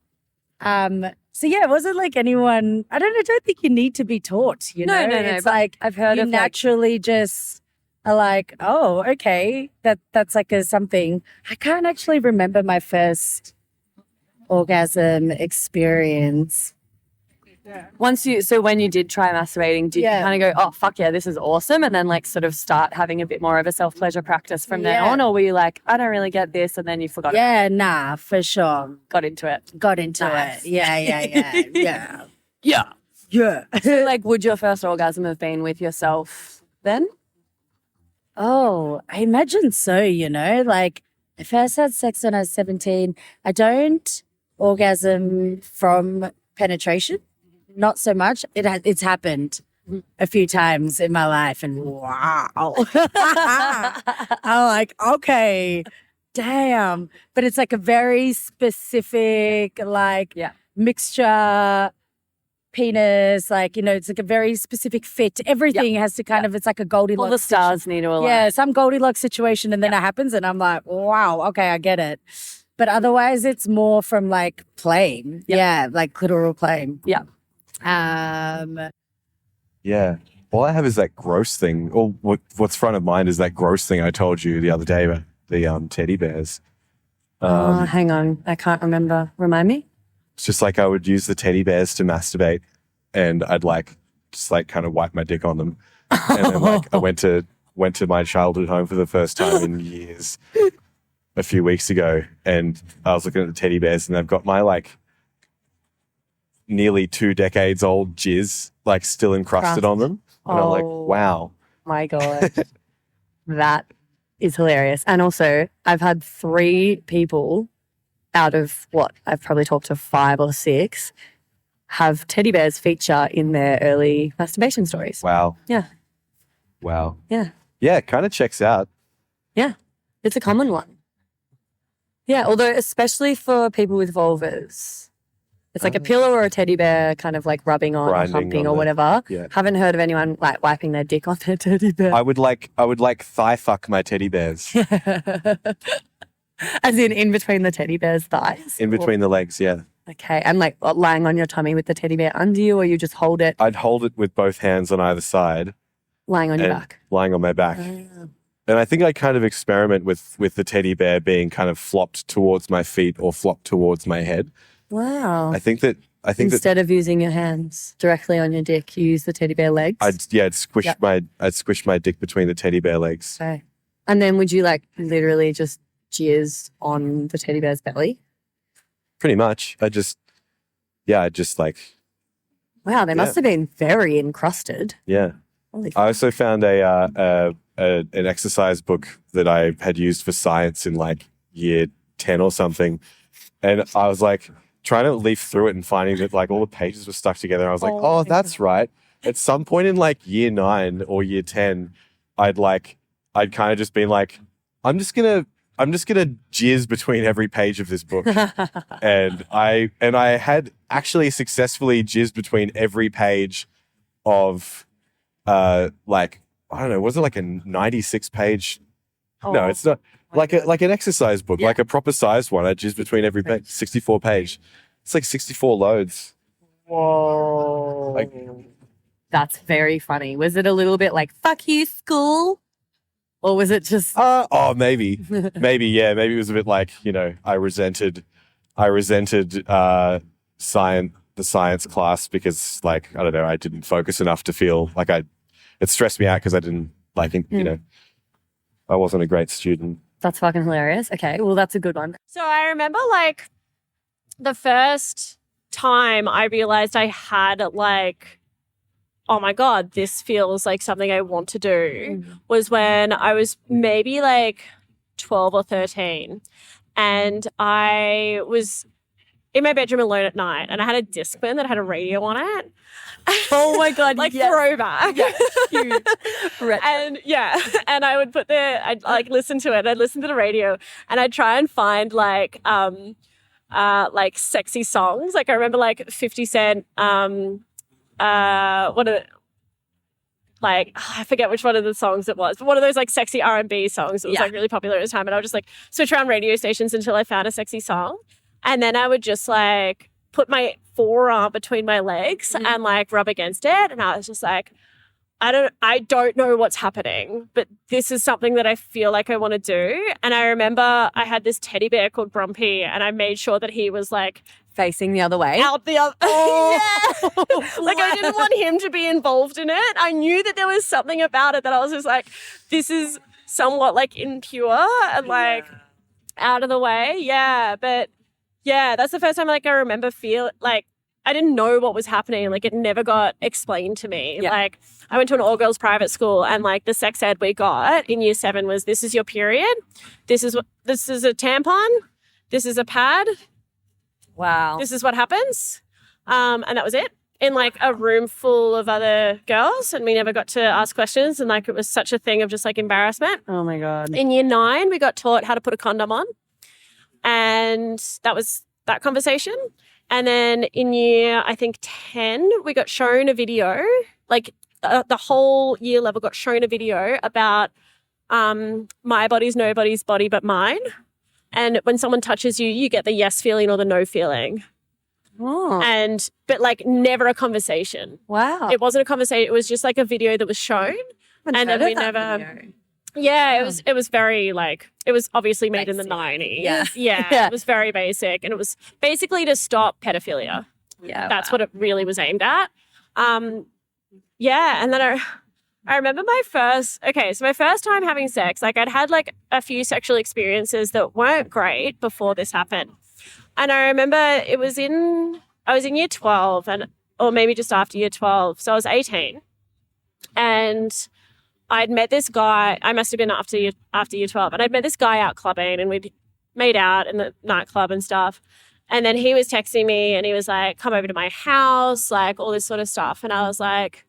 So yeah, it wasn't like anyone. I don't think you need to be taught. You know, No. It's but like I've heard you of naturally just are like, oh, okay, that's like a something. I can't actually remember my first orgasm experience. when you did try masturbating, did you kind of go, oh, fuck yeah, this is awesome, and then like sort of start having a bit more of a self-pleasure practice from then on, or were you like, I don't really get this, and then you forgot Yeah, nah, for sure. got into it? It. Yeah. Yeah. So like, would your first orgasm have been with yourself then? Oh, I imagine so, like I first had sex when I was 17. I don't orgasm from penetration. Not so much. It's happened a few times in my life, and wow. I'm like, okay, damn. But it's like a very specific, like mixture penis, like, it's like a very specific fit. Everything has to kind of, it's like a Goldilocks. All the stars need to align. Yeah, some Goldilocks situation, and then it happens, and I'm like, wow, okay, I get it. But otherwise, it's more from like playing. Yeah, like clitoral playing. Yeah. Yeah. All I have is that gross thing. Or what's front of mind is that gross thing I told you the other day about the teddy bears. Hang on. I can't remember. Remind me? It's just like I would use the teddy bears to masturbate, and I'd like just like kind of wipe my dick on them. And then like I went to my childhood home for the first time in years a few weeks ago, and I was looking at the teddy bears, and they've got my like nearly 2 decades old jizz like still encrusted on them. And I'm like, wow. My God. That is hilarious. And also, I've had 3 people out of I've probably talked to 5 or 6 have teddy bears feature in their early masturbation stories. Wow. Yeah. Wow. Yeah. Yeah, it kind of checks out. Yeah. It's a common one. Yeah, although especially for people with vulvas. It's like a pillow or a teddy bear kind of like rubbing on or Grinding humping on or whatever. Yeah. Haven't heard of anyone like wiping their dick on their teddy bear. I would like thigh fuck my teddy bears. As in between the teddy bear's thighs? In between the legs, yeah. Okay. And like lying on your tummy with the teddy bear under you, or you just hold it I'd hold it with both hands on either side. lying on your and back? Lying on my back. And I think I kind of experiment with the teddy bear being kind of flopped towards my feet or flopped towards my head. Wow. I think that Instead of using your hands directly on your dick, you use the teddy bear legs? I'd squish my dick between the teddy bear legs. Okay. And then would you like literally just jizz on the teddy bear's belly? Pretty much. I just like, Wow, they must have been very encrusted. yeah. Holy I also found an exercise book that I had used for science in like year 10 or something. And I was like trying to leaf through it and finding that like all the pages were stuck together. I was like, oh, that's right. At some point in like year 9 or year 10, I'd kind of just been like, I'm just gonna jizz between every page of this book. and I had actually successfully jizzed between every page of like, I don't know, was it like a 96 page No, it's not like an exercise book, like a proper sized one. I just between every page, 64 page. It's like 64 loads. Whoa. That's very funny. Was it a little bit like, fuck you, school? Or was it just... maybe. Maybe, yeah. Maybe it was a bit like, I resented the science class because, like, I don't know, I didn't focus enough to feel like it stressed me out because I didn't, like, I wasn't a great student. That's fucking hilarious. Okay, well, that's a good one. So I remember, like, the first time I realized I had, like, oh my God, this feels like something I want to do was when I was maybe like 12 or 13 and I was in my bedroom alone at night and I had a Discman that had a radio on it. Oh my God. Like throwback. Yeah, huge. And and I would I'd like listen to it. I'd listen to the radio and I'd try and find like sexy songs. Like I remember like 50 Cent, I forget which one of the songs it was, but one of those like sexy R&B songs that was like really popular at the time. And I would just like switch around radio stations until I found a sexy song. And then I would just like put my forearm between my legs and like rub against it. And I was just like, I don't know what's happening, but this is something that I feel like I want to do. And I remember I had this teddy bear called Brumpy and I made sure that he was like facing the other way. Out the other. Oh. Like I didn't want him to be involved in it. I knew that there was something about it that I was just like, this is somewhat like impure and like out of the way. Yeah. But yeah, that's the first time like I remember like I didn't know what was happening. Like it never got explained to me. Yeah. Like I went to an all-girls private school and like the sex ed we got in year 7 was this is your period. This is a tampon. This is a pad. Wow. This is what happens. And that was it in like a room full of other girls and we never got to ask questions and like it was such a thing of just like embarrassment. Oh my God. In year 9, we got taught how to put a condom on and that was that conversation. And then in year, I think 10, we got shown a video, like the whole year level got shown a video about my body's nobody's body but mine. And when someone touches you, you get the yes feeling or the no feeling. Oh. But like never a conversation. Wow. It wasn't a conversation. It was just like a video that was shown. And then we never. Video. Yeah, it was very like, it was obviously made in the 90s. Yeah. It was very basic. And it was basically to stop pedophilia. Yeah. That's what it really was aimed at. And then I remember my first time having sex, like I'd had like a few sexual experiences that weren't great before this happened. And I remember I was in year 12 or maybe just after year 12. So I was 18 and I'd met this guy, I must have been after year 12, and I'd met this guy out clubbing and we'd made out in the nightclub and stuff. And then he was texting me and he was like, come over to my house, like all this sort of stuff. And I was like,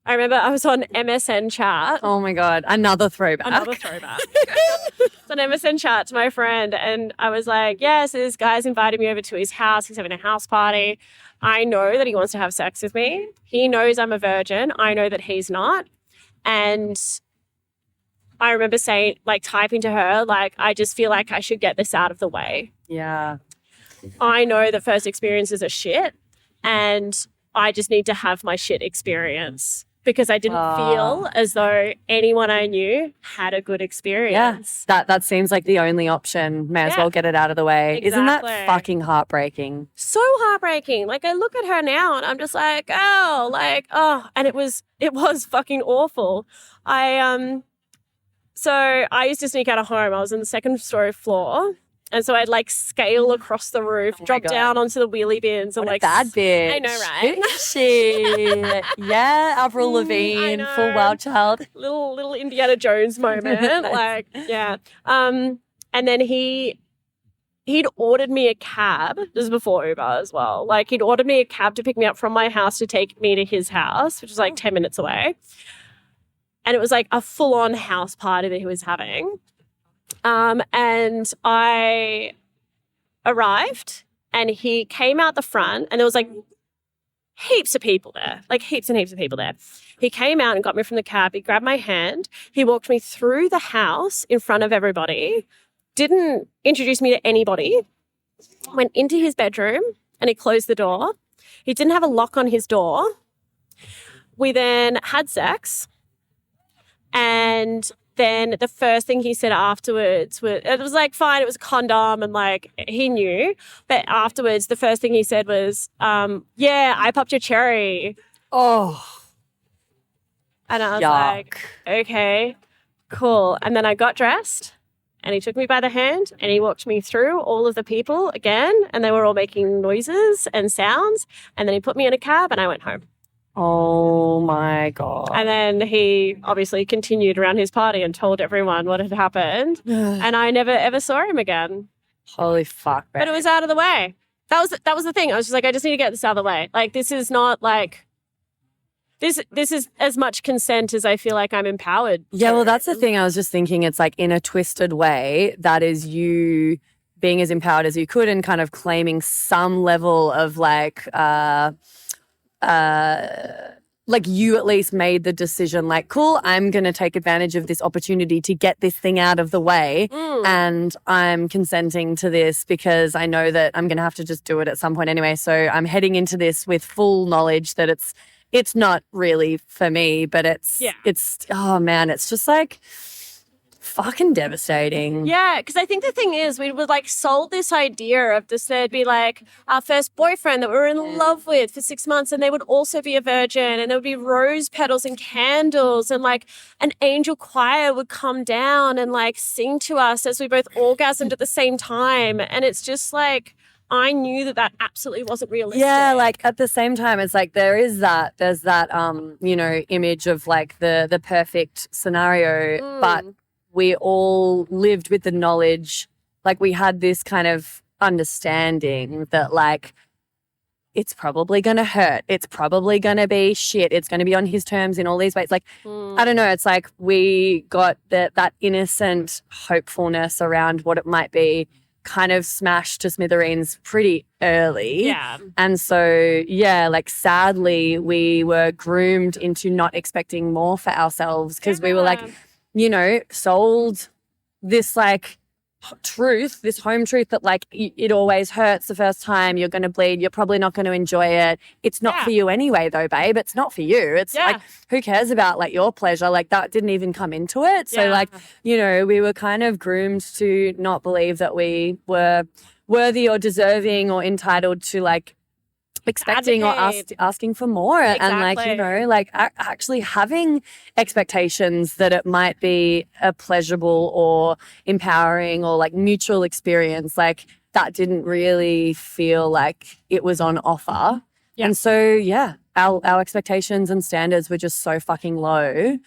I remember I was on MSN chat. Oh my God, another throwback. It's on MSN chat to my friend and I was like, yes, this guy's invited me over to his house. He's having a house party. I know that he wants to have sex with me. He knows I'm a virgin. I know that he's not. And I remember saying, like, typing to her, like, I just feel like I should get this out of the way. Yeah. I know that first experiences are shit and I just need to have my shit experience because I didn't feel as though anyone I knew had a good experience. Yeah. That seems like the only option. May as well get it out of the way. Exactly. Isn't that fucking heartbreaking? So heartbreaking. Like I look at her now and I'm just like, and it was fucking awful. So I used to sneak out of home. I was on the second story floor. And so I'd like scale across the roof, drop down onto the wheelie bins. And what like, a bad bitch. I know, right? She, yeah, Avril Lavigne, full wild child. Little Indiana Jones moment. Like, yeah. And then he'd ordered me a cab. This is before Uber as well. Like he'd ordered me a cab to pick me up from my house to take me to his house, which was like 10 minutes away. And it was like a full-on house party that he was having. And I arrived and he came out the front and there was like heaps of people there, like heaps and heaps of people there. He came out and got me from the cab. He grabbed my hand. He walked me through the house in front of everybody, didn't introduce me to anybody, went into his bedroom and he closed the door. He didn't have a lock on his door. We then had sex, and then the first thing he said afterwards was, it was like, fine, it was a condom and like he knew. But afterwards, the first thing he said was, yeah, I popped your cherry. Oh. And I was like, okay, cool. And then I got dressed and he took me by the hand and he walked me through all of the people again, and they were all making noises and sounds. And then he put me in a cab and I went home. Oh my God. And then he obviously continued around his party and told everyone what had happened. And I never ever saw him again. Holy fuck, man. But it was out of the way. That was the thing. I was just like, I just need to get this out of the way. Like, this is not like this is as much consent as I feel like I'm empowered. Yeah, well, that's the thing. I was just thinking, it's like in a twisted way, that is you being as empowered as you could and kind of claiming some level of like you at least made the decision, like, cool, I'm going to take advantage of this opportunity to get this thing out of the way. And I'm consenting to this because I know that I'm going to have to just do it at some point anyway. So I'm heading into this with full knowledge that it's not really for me, but it's, oh man, it's just like fucking devastating. Yeah, because I think the thing is, we would like sold this idea of this, there'd be like our first boyfriend that we were in love with for 6 months, and they would also be a virgin, and there would be rose petals and candles, and like an angel choir would come down and like sing to us as we both orgasmed at the same time. And it's just like, I knew that absolutely wasn't realistic. Yeah, like at the same time, it's like there's that image of like the perfect scenario, but we all lived with the knowledge, like we had this kind of understanding that like it's probably going to hurt. It's probably going to be shit. It's going to be on his terms in all these ways. Like, I don't know. It's like we got that innocent hopefulness around what it might be kind of smashed to smithereens pretty early. Yeah. And so, yeah, like sadly, we were groomed into not expecting more for ourselves because we were like, sold this like truth, this home truth that like it always hurts the first time, you're going to bleed, you're probably not going to enjoy it. It's not for you anyway though, babe. It's not for you. It's like, who cares about like your pleasure? Like that didn't even come into it. So like, we were kind of groomed to not believe that we were worthy or deserving or entitled to like expecting or asking for more. Exactly. And like, actually having expectations that it might be a pleasurable or empowering or like mutual experience, like that didn't really feel like it was on offer. Yeah. And so, our expectations and standards were just so fucking low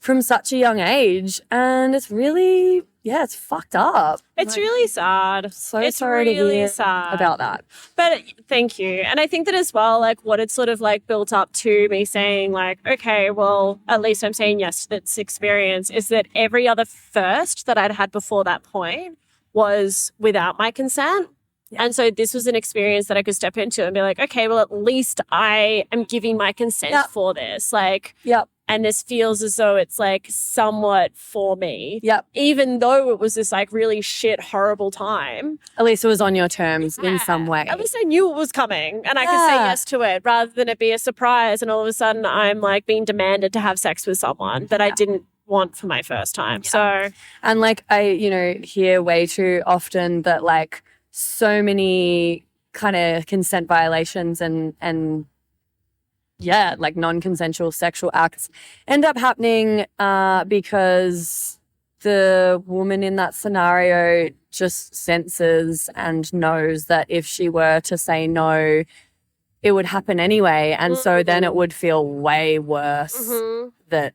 from such a young age. And it's really, it's fucked up. It's really sad. It's sorry really to hear sad about that. But thank you. And I think that as well, like what had sort of like built up to me saying like, okay, well, at least I'm saying yes to this experience, is that every other first that I'd had before that point was without my consent. And so this was an experience that I could step into and be like, okay, well, at least I am giving my consent for this. Like, and this feels as though it's like somewhat for me. Even though it was this like really shit, horrible time. At least it was on your terms in some way. At least I knew it was coming and I could say yes to it rather than it be a surprise. And all of a sudden I'm like being demanded to have sex with someone that I didn't want for my first time. So, and like I, hear way too often that like so many kind of consent violations and like non-consensual sexual acts end up happening because the woman in that scenario just senses and knows that if she were to say no, it would happen anyway. And so then it would feel way worse that,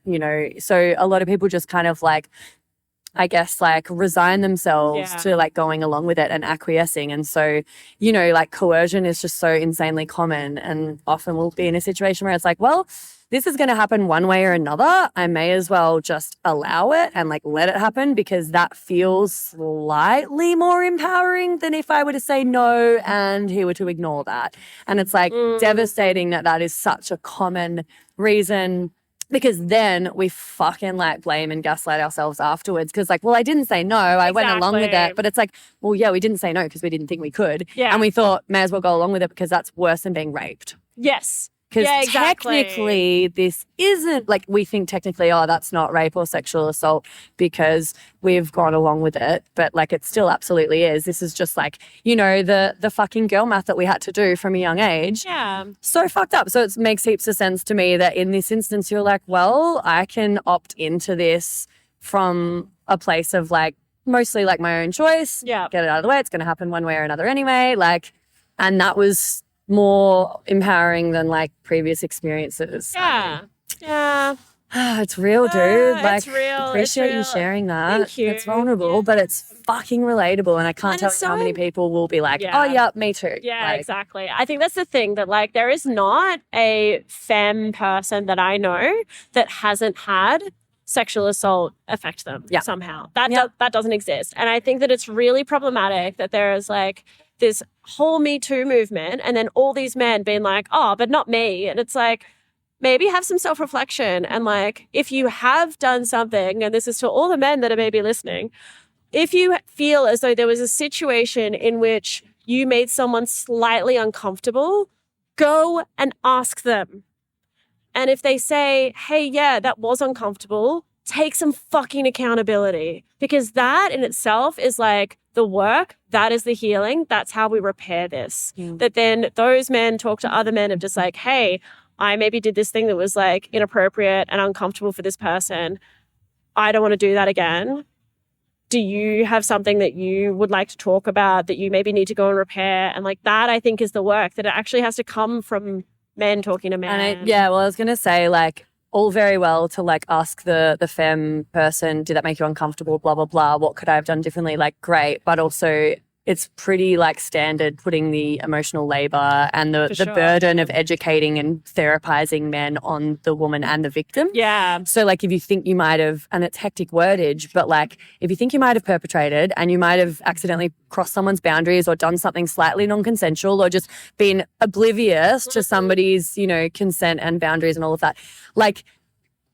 so a lot of people just kind of like, I guess, like resign themselves to like going along with it and acquiescing. And so, like coercion is just so insanely common, and often we'll be in a situation where it's like, well, this is going to happen one way or another. I may as well just allow it and like let it happen, because that feels slightly more empowering than if I were to say no and he were to ignore that. And it's like devastating that is such a common reason, because then we fucking like blame and gaslight ourselves afterwards, because like, well, I didn't say no, I went along with it. But it's like, well, yeah, we didn't say no because we didn't think we could. Yeah. And we thought, may as well go along with it because that's worse than being raped. Yes. Because technically this isn't like, we think technically, oh, that's not rape or sexual assault because we've gone along with it. But like, it still absolutely is. This is just like, you know, the fucking girl math that we had to do from a young age. Yeah. So fucked up. So it makes heaps of sense to me that in this instance, you're like, well, I can opt into this from a place of like, mostly like my own choice. Yeah. Get it out of the way. It's going to happen one way or another anyway. Like, and that was more empowering than like previous experiences. Yeah. Yeah. It's real, dude. Like, it's real. appreciate It's you real. sharing that. Thank you. It's vulnerable, but it's fucking relatable. And I can't tell you how many people will be like, oh, yeah, me too. Yeah, like, exactly. I think that's the thing, that like there is not a femme person that I know that hasn't had sexual assault affect them somehow. That doesn't exist. And I think that it's really problematic that there is like this whole Me Too movement and then all these men being like, oh, but not me. And it's like, maybe have some self-reflection. And like, if you have done something, and this is to all the men that are maybe listening, if you feel as though there was a situation in which you made someone slightly uncomfortable, go and ask them. And if they say, hey, yeah, that was uncomfortable, take some fucking accountability, because that in itself is like the work. That is the healing. That's how we repair this. That then those men talk to other men of just like, hey, I maybe did this thing that was like inappropriate and uncomfortable for this person. I don't want to do that again. Do you have something that you would like to talk about that you maybe need to go and repair? And like that, I think, is the work, that it actually has to come from men talking to men. And I was going to say, like, all very well to like ask the femme person, did that make you uncomfortable, blah, blah, blah. What could I have done differently? Like, great. But also it's pretty like standard putting the emotional labor and the burden of educating and therapizing men on the woman and the victim. Yeah. So like if you think you might have, and it's hectic wordage, but like if you think you might have perpetrated and you might have accidentally crossed someone's boundaries or done something slightly non-consensual or just been oblivious to somebody's, you know, consent and boundaries and all of that, like,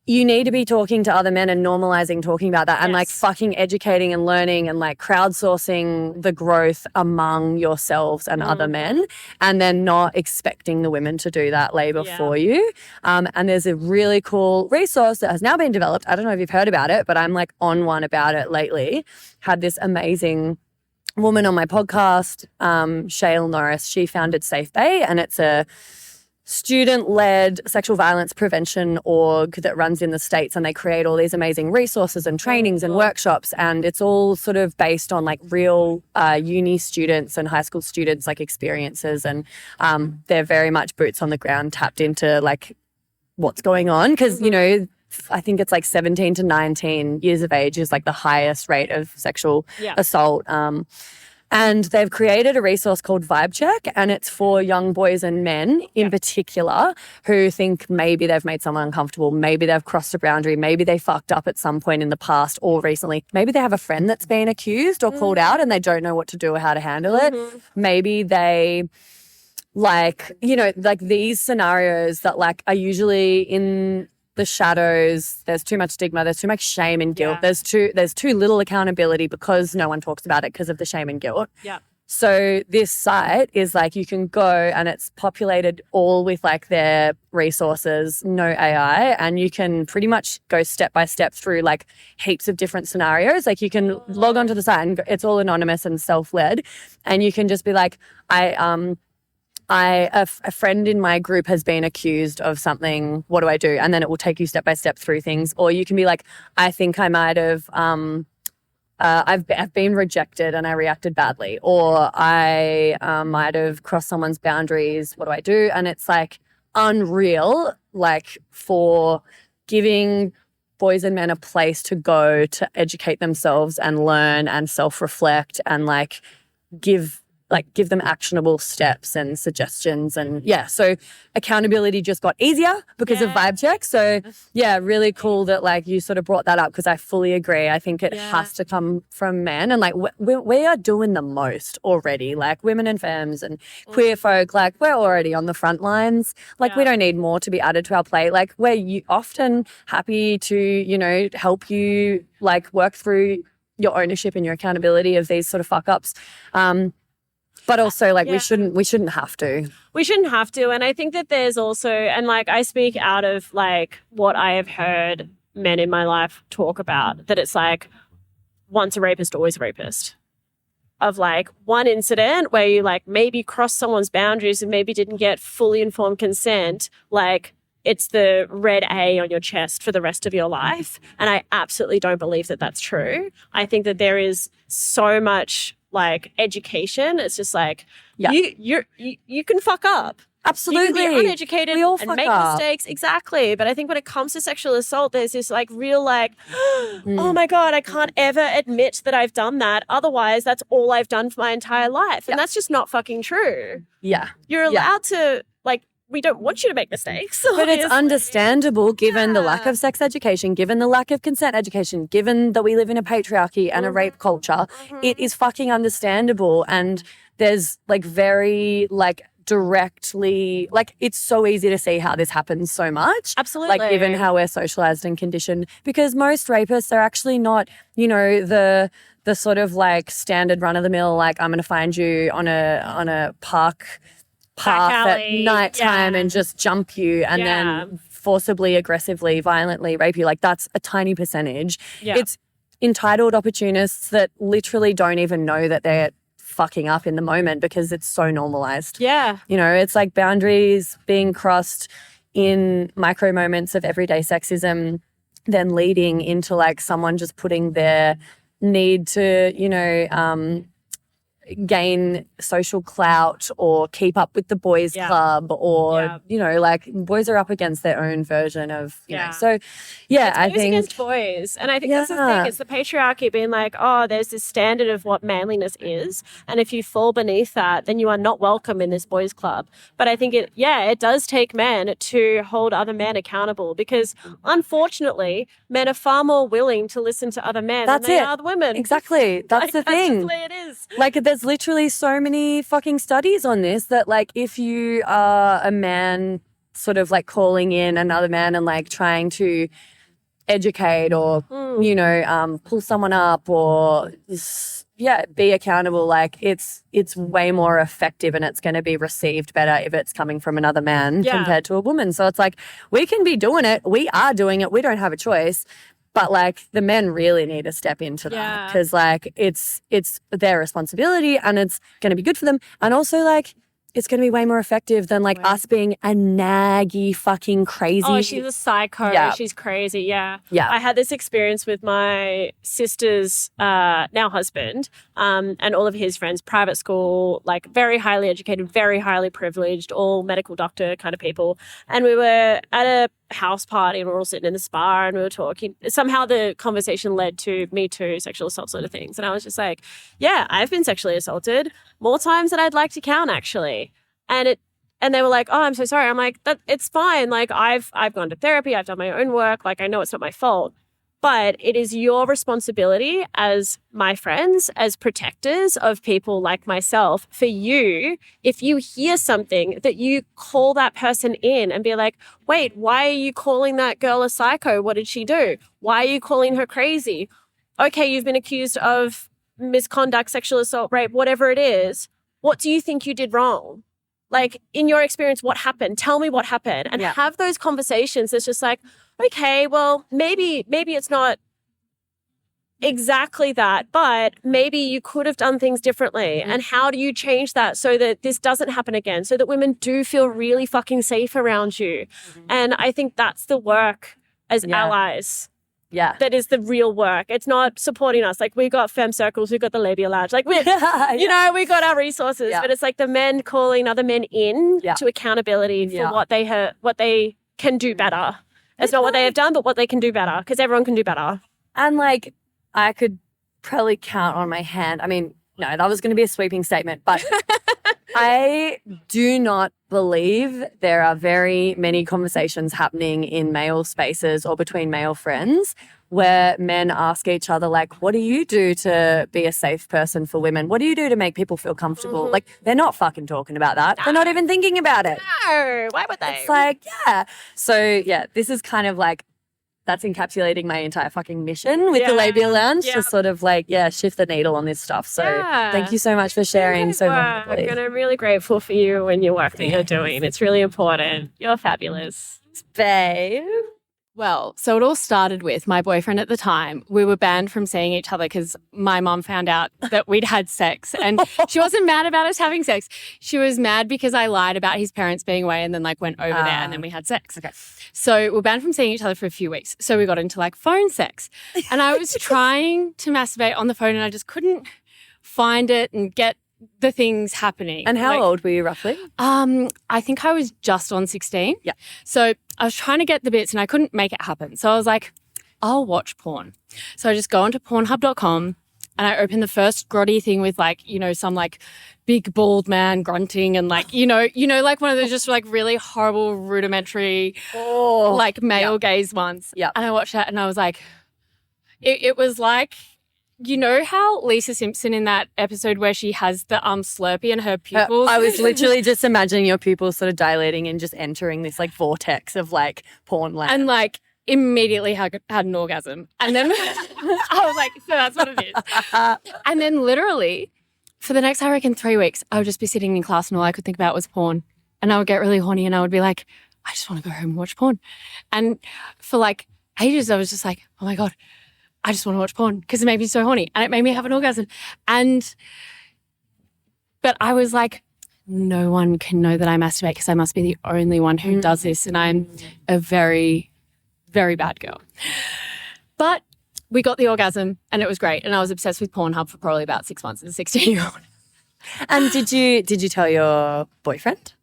you need to be talking to other men and normalizing talking about that and like fucking educating and learning and like crowdsourcing the growth among yourselves and other men, and then not expecting the women to do that labor for you. And there's a really cool resource that has now been developed. I don't know if you've heard about it, but I'm like on one about it lately. Had this amazing woman on my podcast, Shale Norris. She founded Safe Bay, and it's a student-led sexual violence prevention org that runs in the States, and they create all these amazing resources and trainings and workshops, and it's all sort of based on like real uni students and high school students like experiences, and they're very much boots on the ground, tapped into like what's going on, because you know, I think it's like 17 to 19 years of age is like the highest rate of sexual assault. And they've created a resource called Vibe Check, and it's for young boys and men in particular who think maybe they've made someone uncomfortable, maybe they've crossed a boundary, maybe they fucked up at some point in the past or recently. Maybe they have a friend that's been accused or called out and they don't know what to do or how to handle it. Maybe they like, you know, like these scenarios that like are usually in the shadows. There's too much stigma, there's too much shame and guilt, there's too little accountability because no one talks about it because of the shame and guilt. So this site is like, you can go and it's populated all with like their resources, no AI, and you can pretty much go step by step through like heaps of different scenarios. Like you can log onto the site and it's all anonymous and self-led, and you can just be like, a friend in my group has been accused of something. What do I do? And then it will take you step by step through things. Or you can be like, I think I might have, I've been rejected and I reacted badly. Or I might have crossed someone's boundaries. What do I do? And it's like unreal, like for giving boys and men a place to go to educate themselves and learn and self-reflect and like give like give them actionable steps and suggestions. And yeah, so accountability just got easier because of vibe check. So yeah, really cool that like you sort of brought that up, because I fully agree. I think it has to come from men, and like we are doing the most already, like women and femmes and queer folk, like we're already on the front lines. Like we don't need more to be added to our plate. Like we're often happy to, you know, help you like work through your ownership and your accountability of these sort of fuck ups. But also, like, we shouldn't have to. We shouldn't have to. And I think that there's also, and like, I speak out of like what I have heard men in my life talk about, that it's like, once a rapist, always a rapist. Of like one incident where you like maybe crossed someone's boundaries and maybe didn't get fully informed consent, like it's the red A on your chest for the rest of your life. And I absolutely don't believe that that's true. I think that there is so much like education. It's just like you can fuck up. Absolutely. You can be uneducated we all and fuck make up. mistakes. Exactly. But I think when it comes to sexual assault, there's this like real like, oh my God, I can't ever admit that I've done that. Otherwise, that's all I've done for my entire life. And that's just not fucking true. Yeah. You're allowed to like, we don't want you to make mistakes. But it's obviously. understandable given the lack of sex education, given the lack of consent education, given that we live in a patriarchy and a rape culture. It is fucking understandable. And there's like very like directly, like it's so easy to see how this happens so much. Absolutely. Like given how we're socialized and conditioned, because most rapists are actually not, you know, the sort of like standard run of the mill, like I'm going to find you on a path at nighttime and just jump you and then forcibly, aggressively, violently rape you. Like that's a tiny percentage. Yeah. It's entitled opportunists that literally don't even know that they're fucking up in the moment because it's so normalized. Yeah. You know, it's like boundaries being crossed in micro moments of everyday sexism, then leading into like someone just putting their need to, you know, gain social clout or keep up with the boys club or, you know, like boys are up against their own version of, you know. So, yeah, I It's think. against boys. And I think that's the thing. It's the patriarchy being like, oh, there's this standard of what manliness is. And if you fall beneath that, then you are not welcome in this boys club. But I think it does take men to hold other men accountable, because unfortunately, men are far more willing to listen to other men than they are the women. Exactly. That's the thing. That's the way it is. Like, there's literally so many fucking studies on this that, like, if you are a man sort of, like, calling in another man and, like, trying to educate or, you know, pull someone up or, be accountable, like, it's way more effective and it's going to be received better if it's coming from another man compared to a woman. So it's like, we can be doing it. We are doing it. We don't have a choice. But, like, the men really need to step into that because, like, it's their responsibility and it's going to be good for them. And also, like, it's going to be way more effective than, like, us being a naggy fucking crazy. Oh, she's a psycho. Yeah. She's crazy. Yeah. Yeah. I had this experience with my sister's now husband and all of his friends, private school, like very highly educated, very highly privileged, all medical doctor kind of people. And we were at a house party and we were all sitting in the spa and we were talking. Somehow the conversation led to Me Too, sexual assault sort of things. And I was just like, yeah, I've been sexually assaulted more times than I'd like to count, actually. And they were like, oh, I'm so sorry. I'm like, it's fine. Like, I've gone to therapy. I've done my own work. Like, I know it's not my fault. But it is your responsibility as my friends, as protectors of people like myself, for you, if you hear something, that you call that person in and be like, wait, why are you calling that girl a psycho? What did she do? Why are you calling her crazy? Okay, you've been accused of misconduct, sexual assault, rape, whatever it is. What do you think you did wrong? Like, in your experience, what happened? Tell me what happened. And have those conversations. It's just like, okay, well, maybe it's not exactly that, but maybe you could have done things differently. And how do you change that so that this doesn't happen again, so that women do feel really fucking safe around you? And I think that's the work as allies. Yeah. That is the real work. It's not supporting us. Like, we got femme circles, we got the Labia Lounge. Like, you know, we got our resources, but it's like the men calling other men in to accountability for what they can do better. It's not what they have done, but what they can do better, because everyone can do better. And, like, I could probably count on my hand. I mean, No, that was going to be a sweeping statement, but I do not believe there are very many conversations happening in male spaces or between male friends where men ask each other, like, what do you do to be a safe person for women? What do you do to make people feel comfortable? Like, they're not fucking talking about that. They're not even thinking about it. No, why would they? It's like, yeah. So, yeah, this is kind of like, that's encapsulating my entire fucking mission with the Labia Lounge to sort of like, shift the needle on this stuff. So thank you so much for sharing so vulnerably. And I'm really grateful for you and your work that you're doing. It's really important. You're fabulous. Babe. Well, so it all started with my boyfriend at the time. We were banned from seeing each other because my mom found out that we'd had sex. And she wasn't mad about us having sex. She was mad because I lied about his parents being away and then like went over there and then we had sex. Okay. So we're banned from seeing each other for a few weeks. So we got into like phone sex. And I was trying to masturbate on the phone and I just couldn't find it and get the things happening. And how old were you roughly? I think I was just on 16. Yeah. So I was trying to get the bits and I couldn't make it happen. So I was like, I'll watch porn. So I just go onto pornhub.com and I open the first grotty thing with like, you know, some like big bald man grunting and like, you know, like one of those just like really horrible rudimentary like male gaze ones. Yeah. And I watched that and I was like, it was like, you know how Lisa Simpson in that episode where she has the Slurpee and her pupils? I was literally just imagining your pupils sort of dilating and just entering this like vortex of like porn land. And like immediately had an orgasm. And then I was like, so that's what it is. And then literally for the next, I reckon 3 weeks, I would just be sitting in class and all I could think about was porn. And I would get really horny and I would be like, I just want to go home and watch porn. And for like ages, I was just like, oh my God, I just want to watch porn because it made me so horny and it made me have an orgasm. But I was like, no one can know that I masturbate because I must be the only one who does this and I'm a very, very bad girl. But we got the orgasm and it was great and I was obsessed with Pornhub for probably about 6 months as a 16-year-old. And did you tell your boyfriend?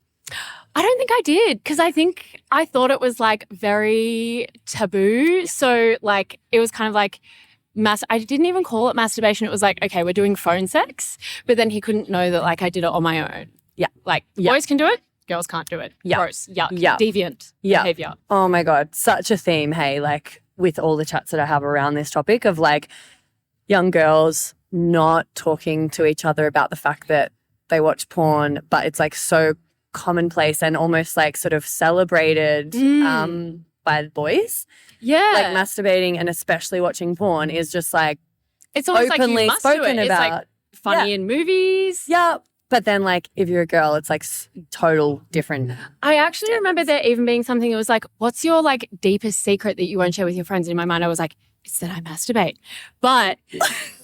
I don't think I did because I thought it was like very taboo. So like it was kind of like I didn't even call it masturbation. It was like, okay, we're doing phone sex. But then he couldn't know that like I did it on my own. Yeah. Like boys can do it. Girls can't do it. Yeah. Gross. Yuck. Yeah. Deviant behavior. Oh my God. Such a theme. Hey, like with all the chats that I have around this topic of like young girls not talking to each other about the fact that they watch porn, but it's like so commonplace and almost like sort of celebrated by the boys. Yeah. Like masturbating and especially watching porn is just like it's almost openly like you must spoken do it. about. It's like funny in movies. Yeah. But then like if you're a girl, it's like total different. I actually remember there even being something that was like, what's your like deepest secret that you won't share with your friends? And in my mind, I was like, it's that I masturbate. But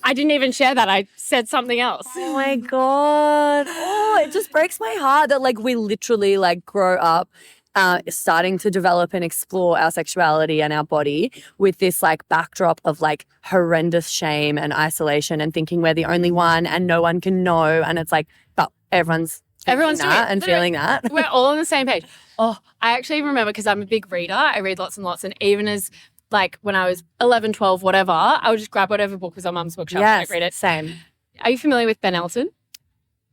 I didn't even share that. I said something else. Oh my God. Oh, it just breaks my heart that like we literally like grow up starting to develop and explore our sexuality and our body with this like backdrop of like horrendous shame and isolation and thinking we're the only one and no one can know. And it's like, but everyone's doing that and feeling that. We're all on the same page. Oh, I actually remember because I'm a big reader. I read lots and lots. And even as like when I was 11, 12, whatever, I would just grab whatever book was on Mum's bookshelf and I'd read it. Same. Are you familiar with Ben Elton?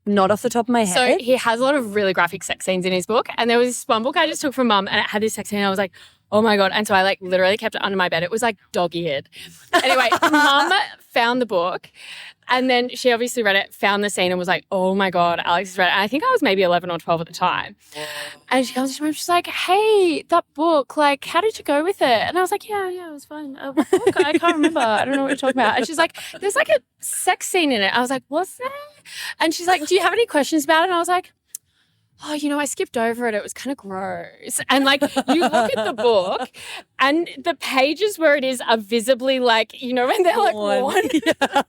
Not off the top of my head. So he has a lot of really graphic sex scenes in his book. And there was this one book I just took from Mum and it had this sex scene and I was like, oh my God. And so I like literally kept it under my bed. It was like dog-eared. Anyway, Mum found the book and then she obviously read it, found the scene and was like, oh my God, Alex has read it. And I think I was maybe 11 or 12 at the time. And she comes to me, she's like, hey, that book, like, how did you go with it? And I was like, yeah, it was fine. What book? I can't remember. I don't know what you're talking about. And she's like, there's like a sex scene in it. I was like, what's that? And she's like, do you have any questions about it? And I was like, oh, I skipped over it. It was kind of gross. And like you look at the book and the pages where it is are visibly like, when they're like worn. Yeah.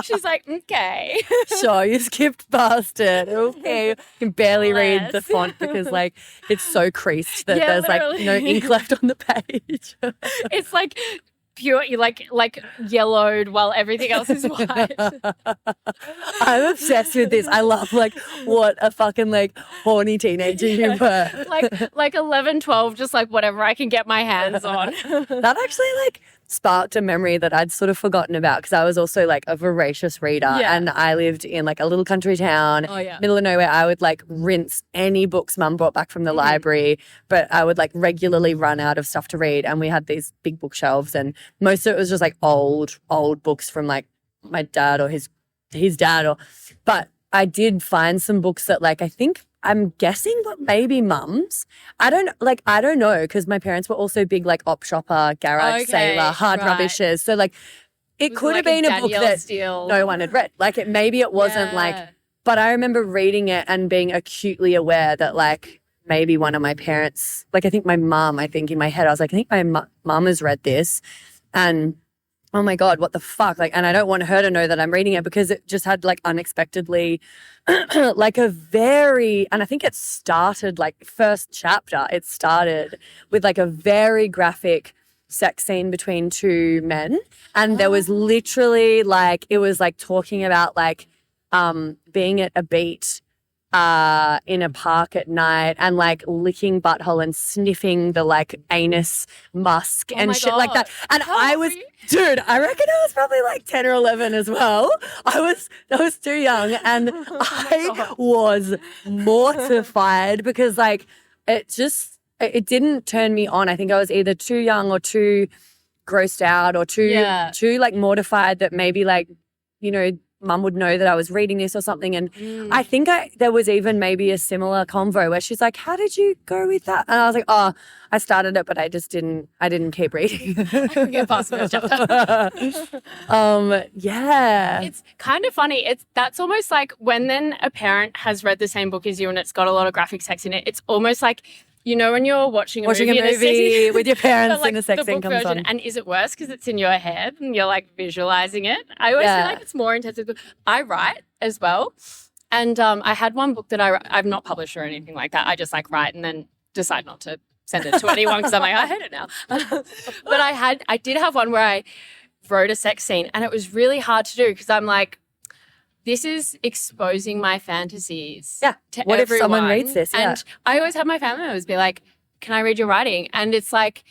She's like, okay. Sure, you skipped past it. Okay. You can barely read the font because like it's so creased that there's literally like no ink left on the page. It's like pure, you like yellowed while everything else is white. I'm obsessed with this. I love like what a fucking like horny teenager you were. like 11, 12, just like whatever I can get my hands on. That actually like sparked a memory that I'd sort of forgotten about because I was also like a voracious reader and I lived in like a little country town, middle of nowhere. I would like rinse any books Mum brought back from the library, but I would like regularly run out of stuff to read. And we had these big bookshelves and most of it was just like old books from like my dad or his dad but I did find some books that like I'm guessing but maybe Mum's. I don't know because my parents were also big like op shopper, garage sailor, hard rubbishers. So like it could have been a book that no one had read. Like maybe it wasn't like, but I remember reading it and being acutely aware that like maybe one of my parents, like I think my mum, in my head I was like, I think my mum has read this and oh my God, what the fuck? Like, and I don't want her to know that I'm reading it because it just had like unexpectedly like and I think it started like first chapter, it started with like a very graphic sex scene between two men. And there was literally like, it was like talking about like being at a beat in a park at night and like licking butthole and sniffing the like anus musk and shit like that. And I was, dude, I reckon I was probably like 10 or 11 as well. I was too young and I was mortified because like it didn't turn me on. I think I was either too young or too grossed out or too like mortified that maybe like, you know, Mum would know that I was reading this or something. And I think there was even maybe a similar convo where she's like, how did you go with that? And I was like, oh, I started it, but I didn't keep reading. I could get past the first chapter. Yeah. It's kind of funny. That's almost like when then a parent has read the same book as you and it's got a lot of graphic sex in it, it's almost like, you know, when you're watching a movie with your parents and a sex scene comes on. And is it worse because it's in your head and you're like visualizing it? I always feel like it's more intense. I write as well. And I had one book that I've not published or anything like that. I just like write and then decide not to send it to anyone because I'm like, I hate it now. But I did have one where I wrote a sex scene and it was really hard to do because I'm like, this is exposing my fantasies to what everyone. if someone reads this? Yeah. And I always have my family members be like, can I read your writing? And it's like,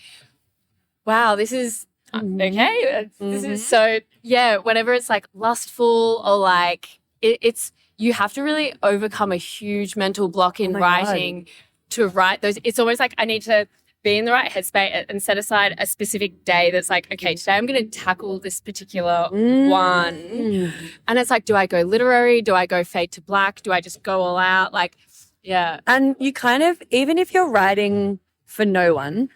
wow, this is okay. This is so, whenever it's like lustful or like it's, you have to really overcome a huge mental block in writing to write those. It's almost like I need to be in the right headspace and set aside a specific day that's like, okay, today I'm going to tackle this particular one. And it's like, do I go literary? Do I go fade to black? Do I just go all out? Like, yeah. And you kind of, even if you're writing for no one,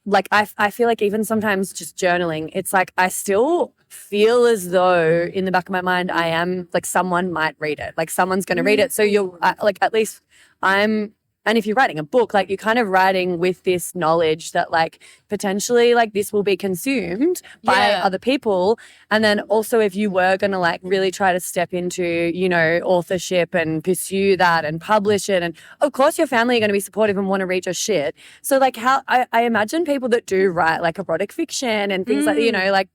like I feel like even sometimes just journaling, it's like I still feel as though in the back of my mind I am like someone might read it. Like someone's going to read it. So you're like, at least and if you're writing a book, like you're kind of writing with this knowledge that like potentially like this will be consumed by other people. And then also if you were going to like really try to step into, you know, authorship and pursue that and publish it. And of course your family are going to be supportive and want to read your shit. So like how I imagine people that do write like erotic fiction and things like, you know, like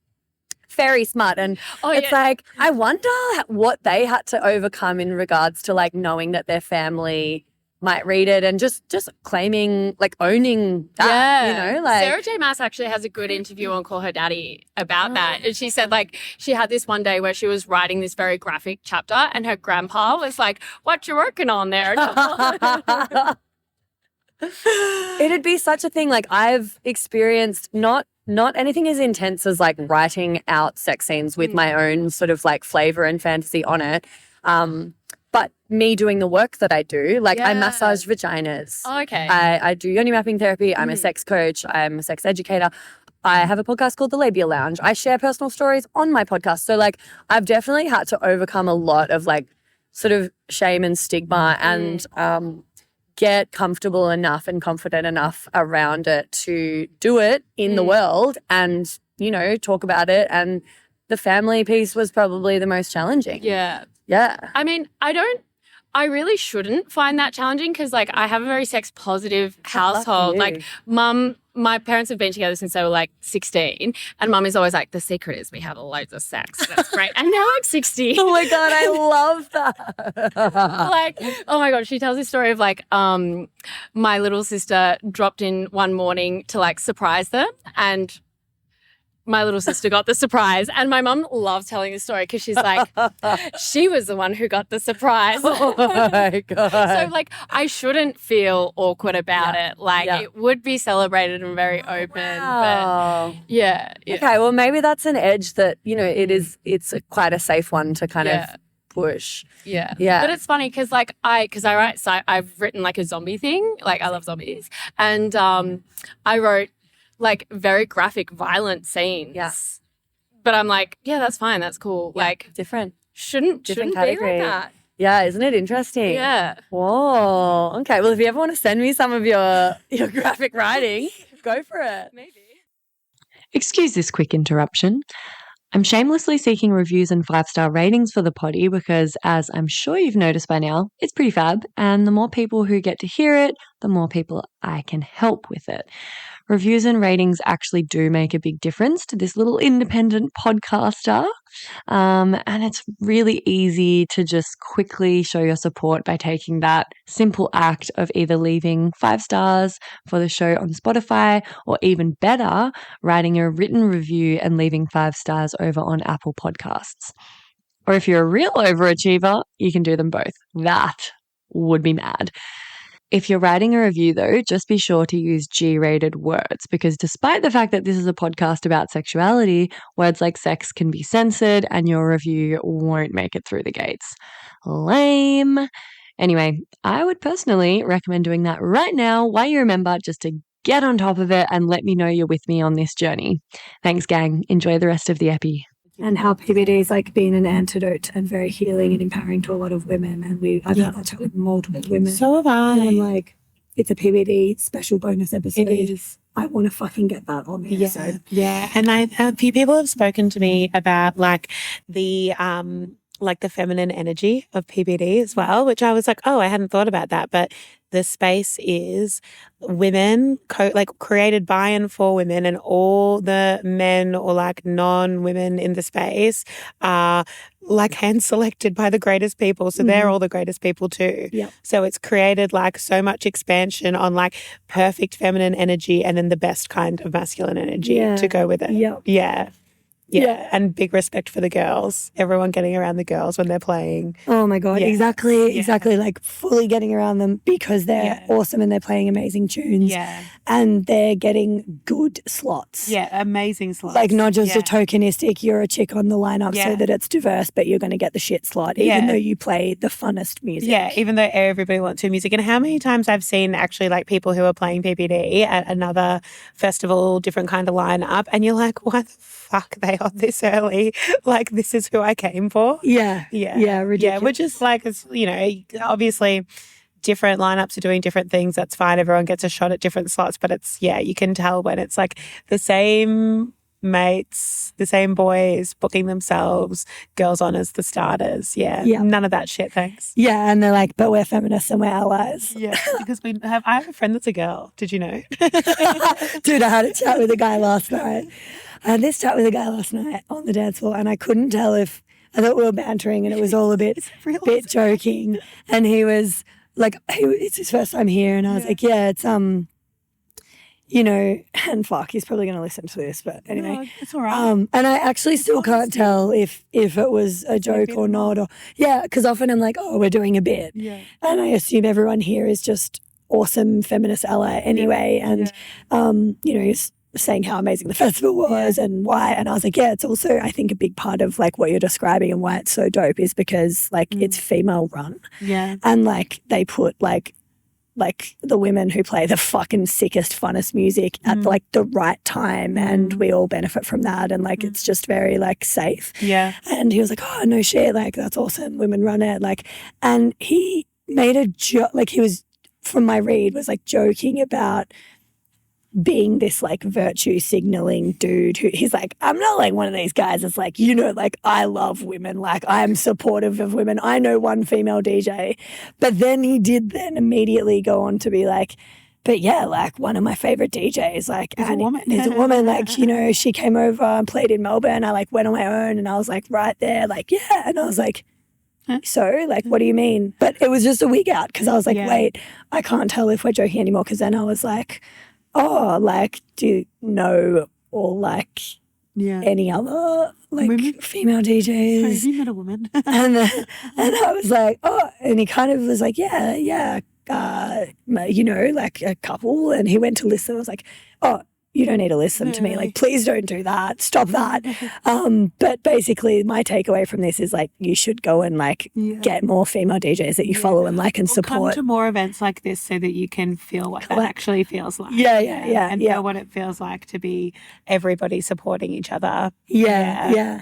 very smart. And it's like, I wonder what they had to overcome in regards to like knowing that their family might read it and just claiming, like owning that, you know, like. Sarah J. Maas actually has a good interview on Call Her Daddy about that. And she said like she had this one day where she was writing this very graphic chapter and her grandpa was like, what you working on there? It'd be such a thing. Like I've experienced not anything as intense as like writing out sex scenes with my own sort of like flavor and fantasy on it. But me doing the work that I do, like I massage vaginas. Oh, okay. I do yoni mapping therapy. I'm a sex coach. I'm a sex educator. I have a podcast called The Labia Lounge. I share personal stories on my podcast. So like I've definitely had to overcome a lot of like sort of shame and stigma and get comfortable enough and confident enough around it to do it in the world and, you know, talk about it. And the family piece was probably the most challenging. Yeah. Yeah. I mean, I really shouldn't find that challenging because, like, I have a very sex positive household. Like, my parents have been together since they were like 16, and Mum is always like, the secret is we have loads of sex. That's great. And now I'm 60. Oh my God, I love that. Like, oh my God, she tells this story of like, my little sister dropped in one morning to like surprise them, and my little sister got the surprise. And my mum loves telling this story because she's like, she was the one who got the surprise. Oh my God. So like, I shouldn't feel awkward about it. Like it would be celebrated and very open. Wow. But yeah. Okay, well, maybe that's an edge that, it's quite a safe one to kind of push. Yeah. Yeah. But it's funny because like I've written like a zombie thing. Like I love zombies. And I wrote like very graphic, violent scenes. Yes. But I'm like, yeah, that's fine. That's cool. Yeah, like different shouldn't category. be like that. Yeah, isn't it interesting? Yeah. Whoa. Okay. Well, if you ever want to send me some of your graphic writing, go for it. Maybe. Excuse this quick interruption. I'm shamelessly seeking reviews and 5-star ratings for the potty because, as I'm sure you've noticed by now, it's pretty fab, and the more people who get to hear it, the more people I can help with it. Reviews and ratings actually do make a big difference to this little independent podcaster. And it's really easy to just quickly show your support by taking that simple act of either leaving 5 stars for the show on Spotify, or even better, writing a written review and leaving 5 stars over on Apple Podcasts. Or if you're a real overachiever, you can do them both. That would be mad. If you're writing a review, though, just be sure to use G-rated words, because despite the fact that this is a podcast about sexuality, words like sex can be censored and your review won't make it through the gates. Lame. Anyway, I would personally recommend doing that right now while you remember, just to get on top of it and let me know you're with me on this journey. Thanks, gang. Enjoy the rest of the epi. And how PBD is like being an antidote and very healing and empowering to a lot of women. And I've had that chat with multiple women. So have I. And I'm like, it's a PBD special bonus episode. It is. I want to fucking get that on the episode. Yeah. And a few people have spoken to me about like the feminine energy of PBD as well, which I was like, oh, I hadn't thought about that. But the space is women, created by and for women, and all the men or like non-women in the space are like hand selected by the greatest people. So they're all the greatest people too. Yeah. So it's created like so much expansion on like perfect feminine energy and then the best kind of masculine energy to go with it. Yeah. Yeah, and big respect for the girls. Everyone getting around the girls when they're playing. Oh my God, exactly. Like fully getting around them because they're awesome and they're playing amazing tunes. Yeah. And they're getting good slots. Yeah, amazing slots. Like not just a tokenistic, you're a chick on the lineup so that it's diverse, but you're going to get the shit slot even though you play the funnest music. Yeah, even though everybody wants to music. And how many times I've seen actually like people who are playing PPD at another festival, different kind of lineup, and you're like, why the fuck they on this early? Like, this is who I came for. Yeah, ridiculous. Yeah, which is like, it's, obviously different lineups are doing different things. That's fine. Everyone gets a shot at different slots, but it's, you can tell when it's like the same mates, the same boys booking themselves, girls on as the starters. Yeah. None of that shit, thanks. Yeah, and they're like, but we're feminists and we're allies. Yeah, because I have a friend that's a girl. Did you know? Dude, I had a chat with a guy last night. I had this chat with a guy last night on the dance floor, and I couldn't tell if I thought we were bantering and it was all a bit joking. And he was like, it's his first time here, and I was like, yeah, it's and fuck, he's probably going to listen to this, but anyway, no, it's all right. And I actually still can't tell if it was a joke or not, or because often I'm like, oh, we're doing a bit, and I assume everyone here is just awesome feminist ally anyway, and he's saying how amazing the festival was and why, and I was like, it's also, I think, a big part of like what you're describing and why it's so dope is because like it's female run, and like they put like the women who play the fucking sickest, funnest music at like the right time, and we all benefit from that, and like it's just very like safe. Yeah. And he was like, oh no shit, like that's awesome, women run it, like, and he made a joke, like he was, from my read, was like joking about being this like virtue signaling dude who he's like, I'm not like one of these guys that's like, like I love women, like I'm supportive of women. I know one female DJ. But then he did then immediately go on to be like, but yeah, like one of my favorite DJs, like is a woman, like, she came over and played in Melbourne. I like went on my own and I was like right there, like, yeah. And I was like, so like, what do you mean? But it was just a wig out because I was like, wait, I can't tell if we're joking anymore. Because then I was like, oh, like, do you know, or like, any other female DJs. Sorry, have you met a woman? and I was like, oh, and he kind of was like, yeah, like a couple. And he went to listen. I was like, oh, you don't need to listen to me. Like, please don't do that. Stop that. But basically, my takeaway from this is like, you should go and get more female DJs that you follow and like and support. Come to more events like this so that you can feel what that actually feels like. And feel what it feels like to be everybody supporting each other. Yeah.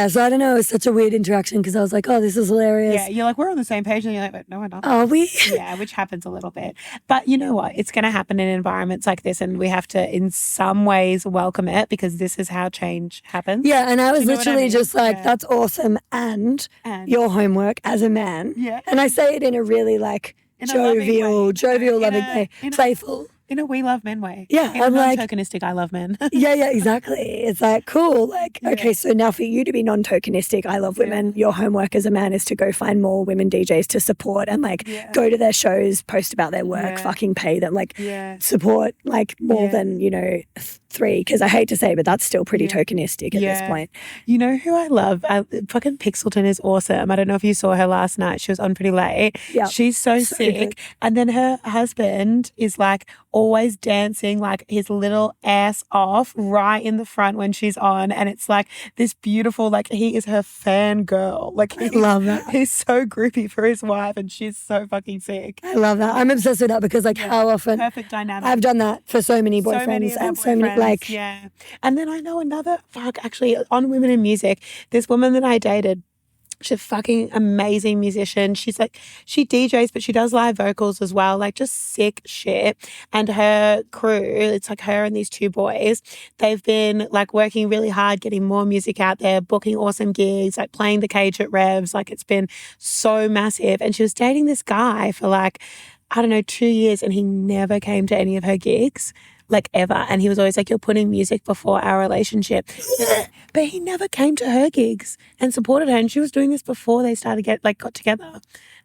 So I don't know. It was such a weird interaction because I was like, oh, this is hilarious. Yeah, you're like, we're on the same page. And you're like, but no, we're not. Are we? Yeah, which happens a little bit. But you know what? It's going to happen in environments like this, and we have to, in some ways, welcome it because this is how change happens. Yeah, and I was literally just like, that's awesome. And your homework as a man. Yeah. And I say it in a really jovial, loving way, playful. In a we love men way. Yeah. In a non-tokenistic I love men. yeah, exactly. It's like, cool. Okay, so now for you to be non-tokenistic, I love women, your homework as a man is to go find more women DJs to support and go to their shows, post about their work, fucking pay them, support more than, 3, because I hate to say, but that's still pretty tokenistic at this point. You know who I love? Fucking Pixelton is awesome. I don't know if you saw her last night. She was on pretty late. Yeah. She's so sick. Good. And then her husband is always dancing his little ass off right in the front when she's on. And it's this beautiful, he is her fangirl. I love that. He's so groupie for his wife and she's so fucking sick. I love that. I'm obsessed with that because how often perfect dynamic. I've done that for so many boyfriends and so many yeah. And then I know another actually on Women in Music, this woman that I dated, she's a fucking amazing musician. She's she DJs, but she does live vocals as well, just sick shit. And her crew, it's her and these 2 boys, they've been working really hard, getting more music out there, booking awesome gigs, playing the cage at Revs. It's been so massive. And she was dating this guy for 2 years and he never came to any of her gigs. Ever. And he was always you're putting music before our relationship. But he never came to her gigs and supported her. And she was doing this before they started got together.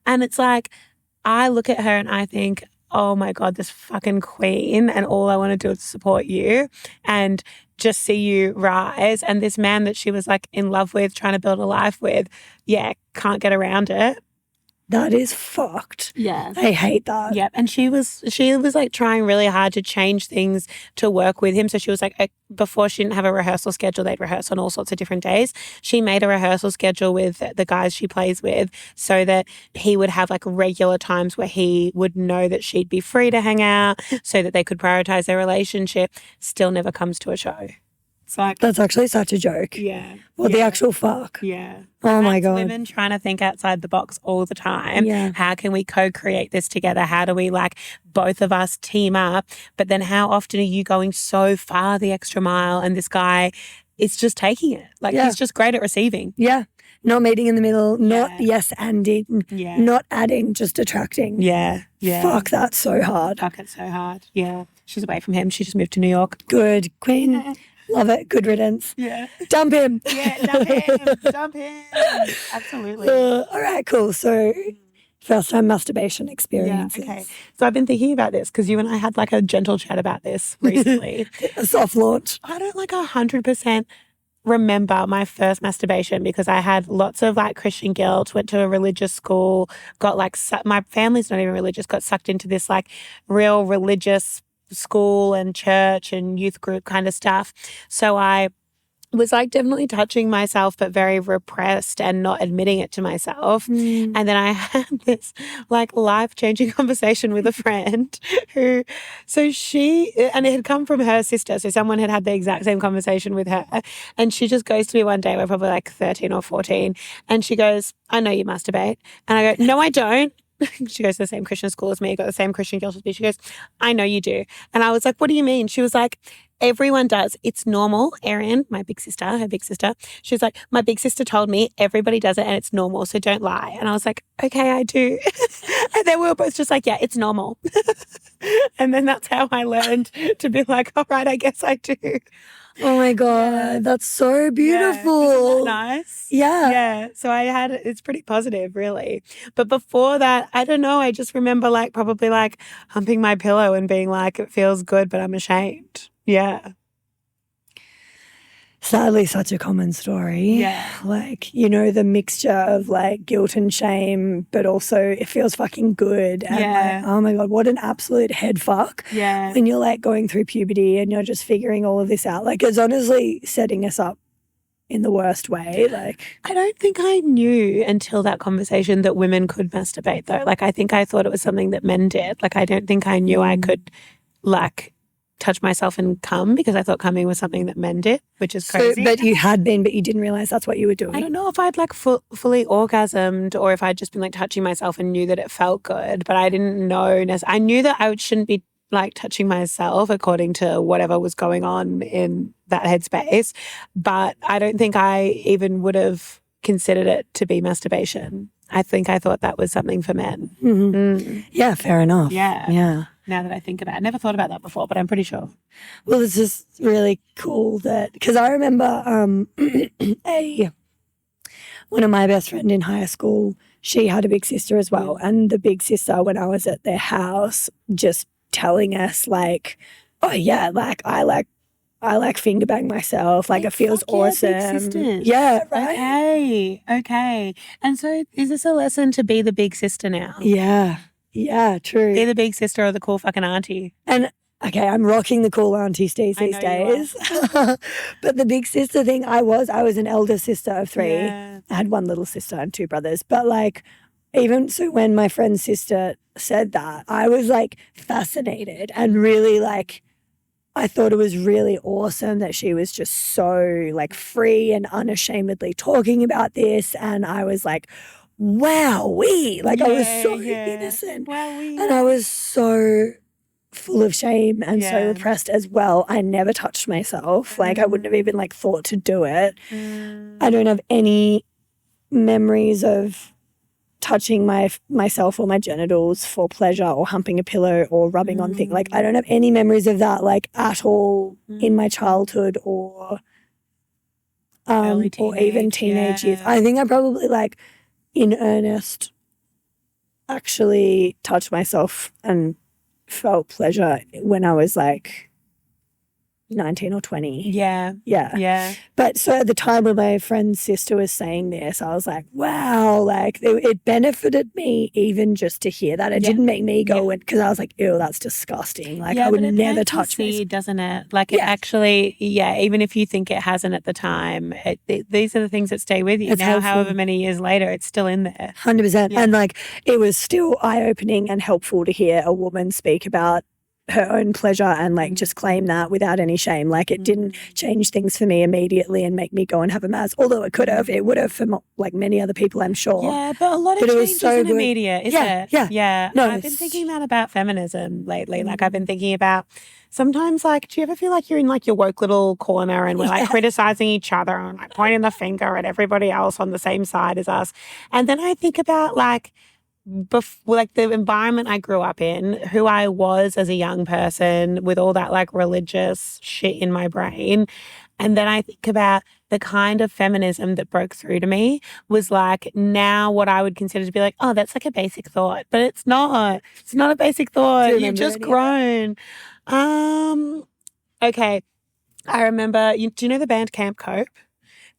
And it's I look at her and I think, oh my God, this fucking queen. And all I want to do is support you and just see you rise. And this man that she was in love with, trying to build a life with, can't get around it. That is fucked. Yeah. I hate that. Yep. And she was trying really hard to change things to work with him. So she was before she didn't have a rehearsal schedule, they'd rehearse on all sorts of different days. She made a rehearsal schedule with the guys she plays with so that he would have regular times where he would know that she'd be free to hang out so that they could prioritize their relationship. Still never comes to a show. It's that's actually such a joke. Yeah. Well, the actual fuck. Yeah. Oh my God. Women trying to think outside the box all the time. Yeah. How can we co-create this together? How do we both of us team up? But then how often are you going so far the extra mile and this guy is just taking it? He's just great at receiving. Yeah. Not meeting in the middle, not yes-anding, not adding, just attracting. Yeah. Yeah. Fuck, that's so hard. Fuck, it's so hard. Yeah. She's away from him. She just moved to New York. Good. Queen. Love it. Good riddance. Yeah. Dump him. Yeah, dump him. Dump him. Absolutely. All right, cool. So first time masturbation experiences. Yeah, okay. So I've been thinking about this because you and I had a gentle chat about this recently. A soft launch. I don't 100% remember my first masturbation because I had lots of Christian guilt, went to a religious school, got my family's not even religious, got sucked into this real religious school and church and youth group kind of stuff. So I was definitely touching myself, but very repressed and not admitting it to myself. And then I had this life-changing conversation with a friend and it had come from her sister. So someone had the exact same conversation with her. And she just goes to me one day, we're probably 13 or 14. And she goes, I know you masturbate. And I go, no, I don't. She goes to the same Christian school as me, got the same Christian guilt as me. She goes, I know you do. And I was like, what do you mean? She was like, everyone does. It's normal. Erin, her big sister, she was like, my big sister told me everybody does it and it's normal, so don't lie. And I was like, okay, I do. And then we were both just yeah, it's normal. And then that's how I learned to be all right, I guess I do. Oh my God, that's so beautiful. Yeah. Isn't that nice? Yeah. Yeah. So it's pretty positive, really. But before that, I don't know, I just remember probably humping my pillow and being it feels good, but I'm ashamed. Yeah. sadly such a common story. Yeah. Like, you know, the mixture of like guilt and shame, but also it feels fucking good. And Yeah. like, oh my God, what an absolute head fuck. Yeah. When you're like going through puberty and you're just figuring all of this out. Like, it's honestly setting us up in the worst way. Like, I don't think I knew until that conversation that women could masturbate though. Like, I think I thought it was something that men did. Like, I don't think I knew I could like touch myself and come, because I thought coming was something that men did, which is crazy. but you had been, but you didn't realize that's what you were doing. I don't know if I'd like fully orgasmed or if I'd just been like touching myself and knew that it felt good, but I didn't know. I knew that I shouldn't be like touching myself according to whatever was going on in that headspace, but I don't think I even would have considered it to be masturbation. I think I thought that was something for men. Yeah, fair enough. Yeah. Yeah. Now that I think about it, I never thought about that before, but I'm pretty sure. Well, it's just really cool that, because I remember one of my best friend in high school, she had a big sister as well. And the big sister, when I was at their house, just telling us like, oh yeah, like I like finger bang myself. Like it feels awesome. Big sisters. Yeah, right. Okay. And so is this a lesson to be the big sister now? Yeah. Yeah, true. Be the big sister or the cool fucking auntie. And okay, I'm rocking the cool auntie steez these days. But the big sister thing, I was an elder sister of 3. Yeah. I had one little sister and 2 brothers. But like, even so when my friend's sister said that, I was like fascinated and really like, I thought it was really awesome that she was just so like free and unashamedly talking about this. And I was like, wowee. Like I was so innocent. Wowee. And I was so full of shame and so repressed as well. I never touched myself. Like I wouldn't have even like thought to do it. I don't have any memories of touching myself or my genitals for pleasure or humping a pillow or rubbing on things. Like I don't have any memories of that like at all in my childhood or even teenage years. I think I probably like in earnest actually touched myself and felt pleasure when I was like 19 or 20. Yeah. Yeah. Yeah. But so at the time when my friend's sister was saying this, I was like, wow, like it benefited me even just to hear that. It didn't make me go because I was like, ew, that's disgusting. Like I would never touch me, doesn't it? Like it actually, even if you think it hasn't at the time, these are the things that stay with you. It's now, helpful. however many years later, it's still in there. 100%. Yeah. And like it was still eye-opening and helpful to hear a woman speak about her own pleasure and like just claim that without any shame. Like it didn't change things for me immediately and make me go and have a Maz, although it could have. It would have for like many other people, I'm sure. Yeah, but a lot of change isn't immediate, is it? Yeah. No, I've been thinking that about feminism lately. Like I've been thinking about sometimes like, do you ever feel like you're in like your woke little corner and we're like criticizing each other and like pointing the finger at everybody else on the same side as us? And then I think about like the environment I grew up in, who I was as a young person with all that like religious shit in my brain. And then I think about the kind of feminism that broke through to me was like now what I would consider to be like, oh, that's like a basic thought. But it's not. It's not a basic thought. You've just grown. Okay. I remember, do you know the band Camp Cope?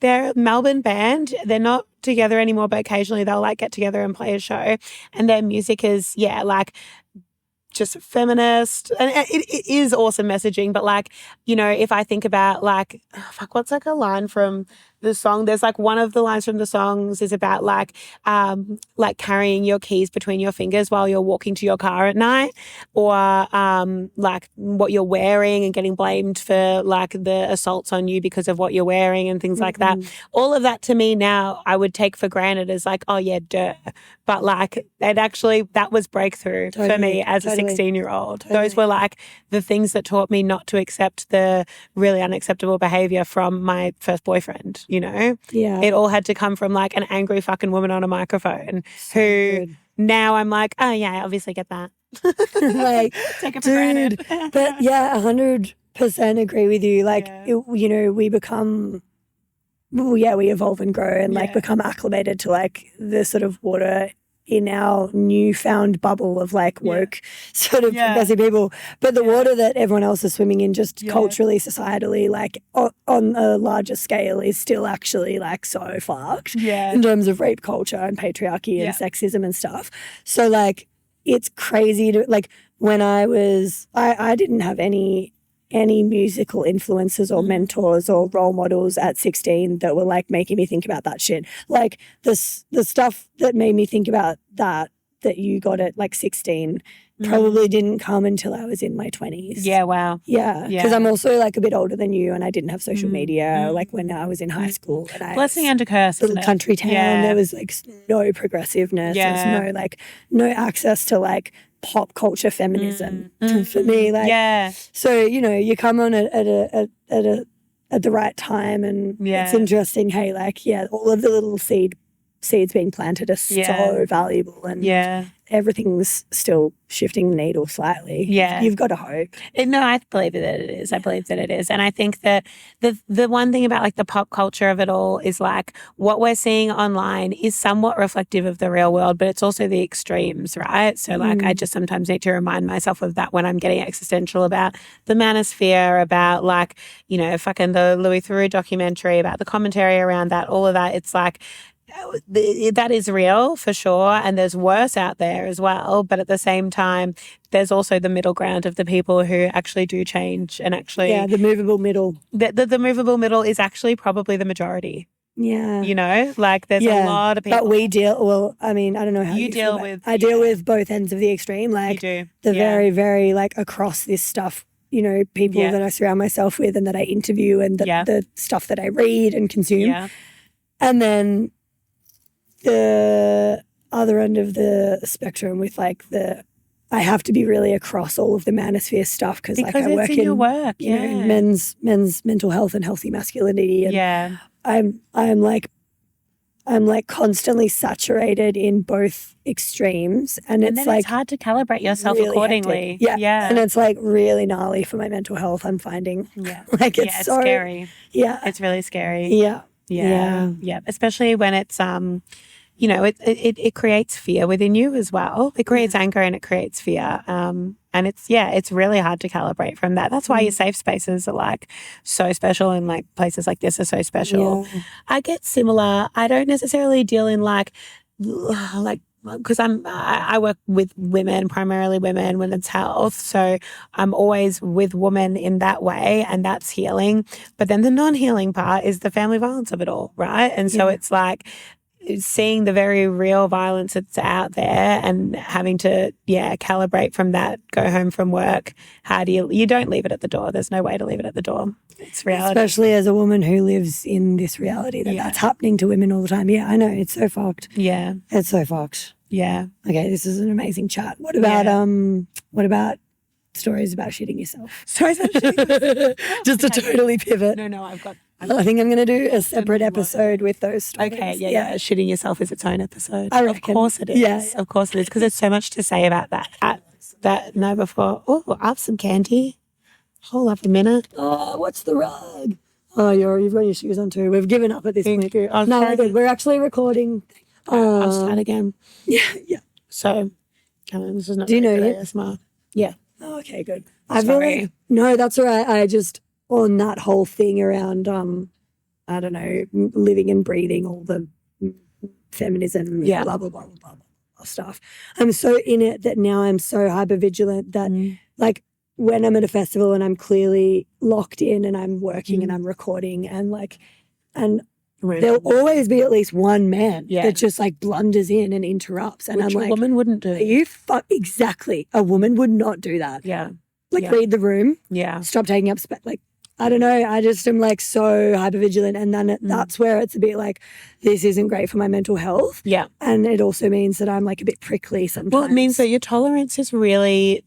They're a Melbourne band. They're not together anymore, but occasionally they'll like get together and play a show. And their music is, like just feminist. And it is awesome messaging. But like, you know, if I think about like, what's like a line from the song? There's like one of the lines from the songs is about like carrying your keys between your fingers while you're walking to your car at night, or like what you're wearing and getting blamed for like the assaults on you because of what you're wearing and things like that. All of that to me now I would take for granted as like, oh yeah, duh. But like that was breakthrough for me as a 16-year-old. Those were like the things that taught me not to accept the really unacceptable behavior from my first boyfriend. You know, it all had to come from like an angry fucking woman on a microphone who now I'm like, oh yeah, I obviously get that. Like, take it for granted. But yeah, 100% agree with you. Like, you know, we become, we evolve and grow and like become acclimated to like the sort of water in our newfound bubble of like woke sort of progressive people. But the water that everyone else is swimming in just culturally, societally, like on a larger scale is still actually like so fucked in terms of rape culture and patriarchy and sexism and stuff. So like it's crazy to like when I didn't have any musical influences or mentors or role models at 16 that were like making me think about that shit. Like the stuff that made me think about that you got at like 16 probably didn't come until I was in my 20s. Yeah, wow. Yeah, because I'm also like a bit older than you and I didn't have social media like when I was in high school. And Blessing and a curse, little country town. There was like no progressiveness. There was no access to like pop culture feminism for me. Like, so, you know, you come on at the right time and it's interesting. Hey, like, all of the little seeds being planted are so valuable and everything's still shifting the needle slightly. You've got to hope. No, I believe that it is. I believe that it is. And I think that the one thing about like the pop culture of it all is like what we're seeing online is somewhat reflective of the real world, but it's also the extremes, right? So like I just sometimes need to remind myself of that when I'm getting existential about the manosphere, about like, you know, fucking the Louis Theroux documentary, about the commentary around that, all of that. It's like, that is real for sure, and there's worse out there as well, but at the same time there's also the middle ground of the people who actually do change and actually the movable middle. The movable middle is actually probably the majority. You know, like there's a lot of people. But we I mean, I don't know how you deal with. I deal with both ends of the extreme, like the very, very like across this stuff, you know, people that I surround myself with and that I interview and the stuff that I read and consume. And then the other end of the spectrum with like I have to be really across all of the manosphere stuff because like I work in your work, you know, men's mental health and healthy masculinity, and I'm like constantly saturated in both extremes, and it's like it's hard to calibrate yourself really accordingly. hectic. And it's like really gnarly for my mental health. I'm finding like it's so scary. It's really scary. Yeah. Especially when it's you know, it creates fear within you as well. It creates anger and it creates fear. And it's really hard to calibrate from that. That's why your safe spaces are like so special, and like places like this are so special. I get similar. I don't necessarily deal in like because I work with women, primarily women's health. So I'm always with women in that way, and that's healing. But then the non-healing part is the family violence of it all, right? And so it's like seeing the very real violence that's out there and having to, calibrate from that, go home from work. How do you don't leave it at the door. There's no way to leave it at the door. It's reality. Especially as a woman who lives in this reality that's happening to women all the time. Yeah, I know. It's so fucked. Yeah. It's so fucked. Yeah. Okay, this is an amazing chat. What about stories about shitting yourself? Stories about shitting yourself. Just to totally pivot. No, I think I'm going to do a separate episode with those stories. Okay, yeah. Shitting yourself is its own episode. I reckon. Of course it is. Yeah. Of course it is, because there's so much to say about that. Before. Oh, I have some candy. Hold up a minute. Oh, what's the rug? Oh, you've got your shoes on too. We've given up at this point. No, we're good. We're actually recording. I'll start again. Yeah. So, this is not. Do you know it? Yeah. Oh, okay, good. Sorry. No, that's all right. I just on that whole thing around I don't know, living and breathing all the feminism, blah blah blah blah blah blah stuff. I'm so in it that now I'm so hyper vigilant that like when I'm at a festival and I'm clearly locked in and I'm working and I'm recording and there'll always be at least one man that just like blunders in and interrupts. And Which I'm like, a woman wouldn't do. Exactly. A woman would not do that. Yeah. Read the room. Yeah. Stop taking up space. Like, I don't know. I just am like so hypervigilant. And then that's where it's a bit like, this isn't great for my mental health. Yeah. And it also means that I'm like a bit prickly sometimes. Well, it means that your tolerance is really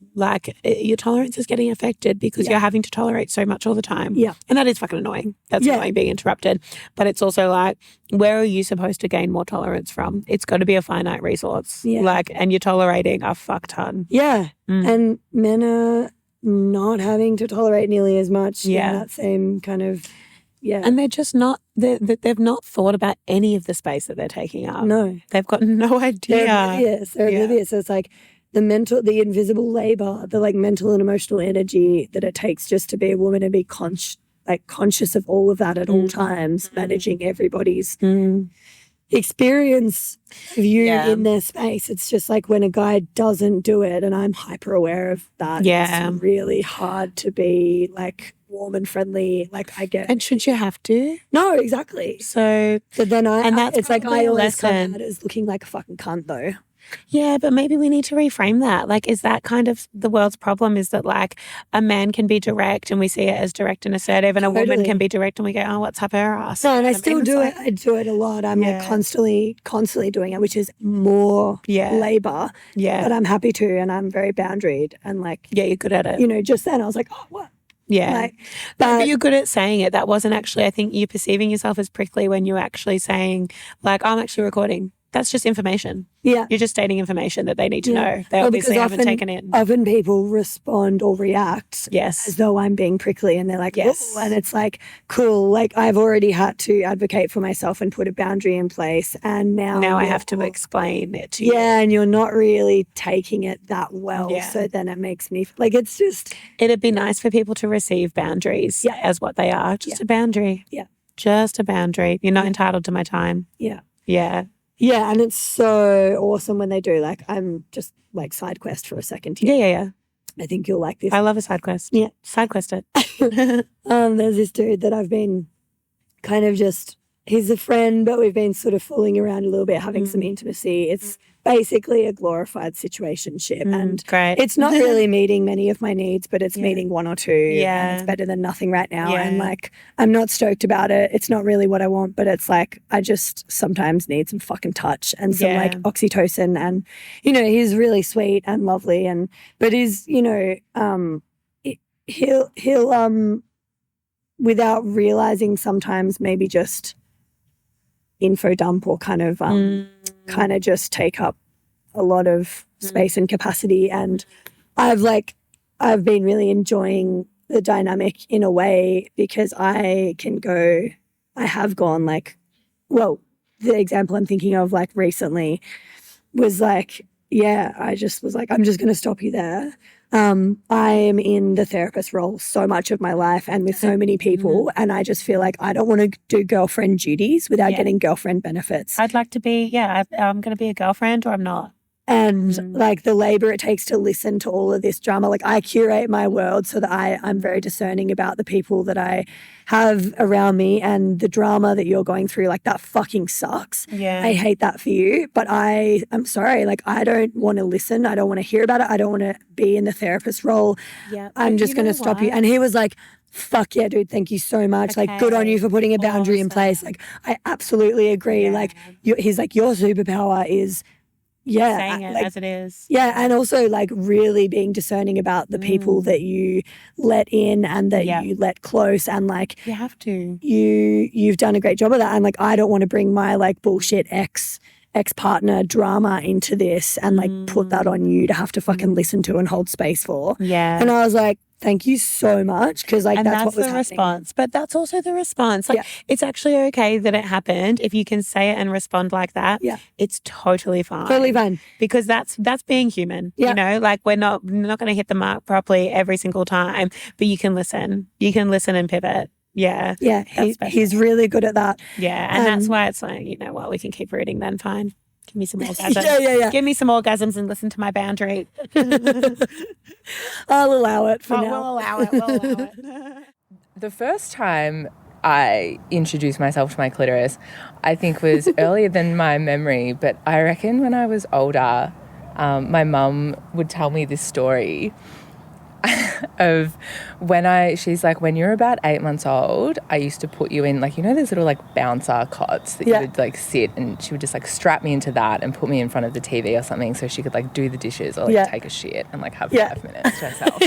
your tolerance is getting affected because you're having to tolerate so much all the time. Yeah. And that is fucking annoying. That's annoying being interrupted. But it's also like, where are you supposed to gain more tolerance from? It's got to be a finite resource. Yeah. And you're tolerating a fuck ton. Yeah. And men are not having to tolerate nearly as much in that same kind of Yeah. And they're just not, they've not thought about any of the space that they're taking up. No. They've got no idea. They're oblivious. They're oblivious. So it's like the invisible labor, the like mental and emotional energy that it takes just to be a woman and be conscious of all of that at all times, managing everybody's experience of you in their space. It's just like when a guy doesn't do it, and I'm hyper aware of that. Yeah. It's really hard to be like warm and friendly. Like I get. And should you have to? No, exactly. So, but then it's like probably I a always come lesson. out as looking like a fucking cunt though. Yeah, but maybe we need to reframe that. Like, is that kind of the world's problem, is that like a man can be direct and we see it as direct and assertive, and a woman can be direct and we go, oh, what's up her ass? No, and I still do it. I do it a lot. I'm like constantly doing it, which is more labor. Yeah. But I'm happy to, and I'm very boundaried and like. Yeah, you're good at it. You know, just then I was like, oh, what? Yeah. Like, but you're good at saying it. That wasn't actually, I think you perceiving yourself as prickly when you're actually saying like, I'm actually recording. That's just information. Yeah. You're just stating information that they need to know. They obviously haven't taken it. Often people respond or react as though I'm being prickly, and they're like, yes. And it's like, cool. Like I've already had to advocate for myself and put a boundary in place. And now I have to explain it to you. Yeah. And you're not really taking it that well. Yeah. So then it makes me like, it's just. It'd be nice for people to receive boundaries as what they are. Just a boundary. Yeah. Just a boundary. You're not entitled to my time. Yeah. Yeah. Yeah, and it's so awesome when they do. Like, I'm just like side quest for a second here. Yeah. I think you'll like this. I love a side quest. Yeah. Side quest it. There's this dude that I've been kind of he's a friend, but we've been sort of fooling around a little bit, having some intimacy. It's basically a glorified situationship. And great. It's not really meeting many of my needs, but it's meeting one or two. Yeah. And it's better than nothing right now. Yeah. And like, I'm not stoked about it. It's not really what I want, but it's like, I just sometimes need some fucking touch and some like oxytocin. And, you know, he's really sweet and lovely. But he's, you know, he'll without realizing sometimes maybe just info dump or kind of just take up a lot of space and capacity. And I've been really enjoying the dynamic in a way, because I have gone like, well, the example I'm thinking of like recently was like, I just was like, I'm just going to stop you there. I am in the therapist role so much of my life and with so many people, and I just feel like I don't want to do girlfriend duties without getting girlfriend benefits. I'd like to be, I'm going to be a girlfriend or I'm not. And like the labor it takes to listen to all of this drama, like I curate my world so that I'm very discerning about the people that I have around me, and the drama that you're going through, like that fucking sucks. Yeah. I hate that for you, but I'm sorry. Like I don't want to listen. I don't want to hear about it. I don't want to be in the therapist role. Yeah. I'm just going to stop you. And he was like, fuck yeah, dude, thank you so much. Okay. Like, good on you for putting a boundary in place. Like, I absolutely agree. Yeah. Like, he's like, your superpower is saying it as it is. Yeah, and also like really being discerning about the people that you let in and that you let close, and like you have to. You've done a great job of that, and like I don't want to bring my like bullshit ex-partner drama into this and like put that on you to have to fucking listen to and hold space for. Yeah. And I was like, thank you so much, because like that's what was the happening. response. But that's also the response. Like it's actually okay that it happened. If you can say it and respond like that, it's totally fine. Totally fine. Because that's being human. You know, like we're not going to hit the mark properly every single time, but you can listen. You can listen and pivot. Yeah. Yeah. He's really good at that. Yeah. And that's why it's like, you know what, we can keep reading then, fine. Give me some orgasms. Yeah. Give me some orgasms and listen to my boundary. I'll allow it for now. We'll allow it. The first time I introduced myself to my clitoris, I think was earlier than my memory, but I reckon when I was older, my mum would tell me this story of she's like, when you're about 8 months old, I used to put you in, like, you know, those little like bouncer cots that you would like sit, and she would just like strap me into that and put me in front of the TV or something so she could like do the dishes or like take a shit and like have 5 minutes to herself.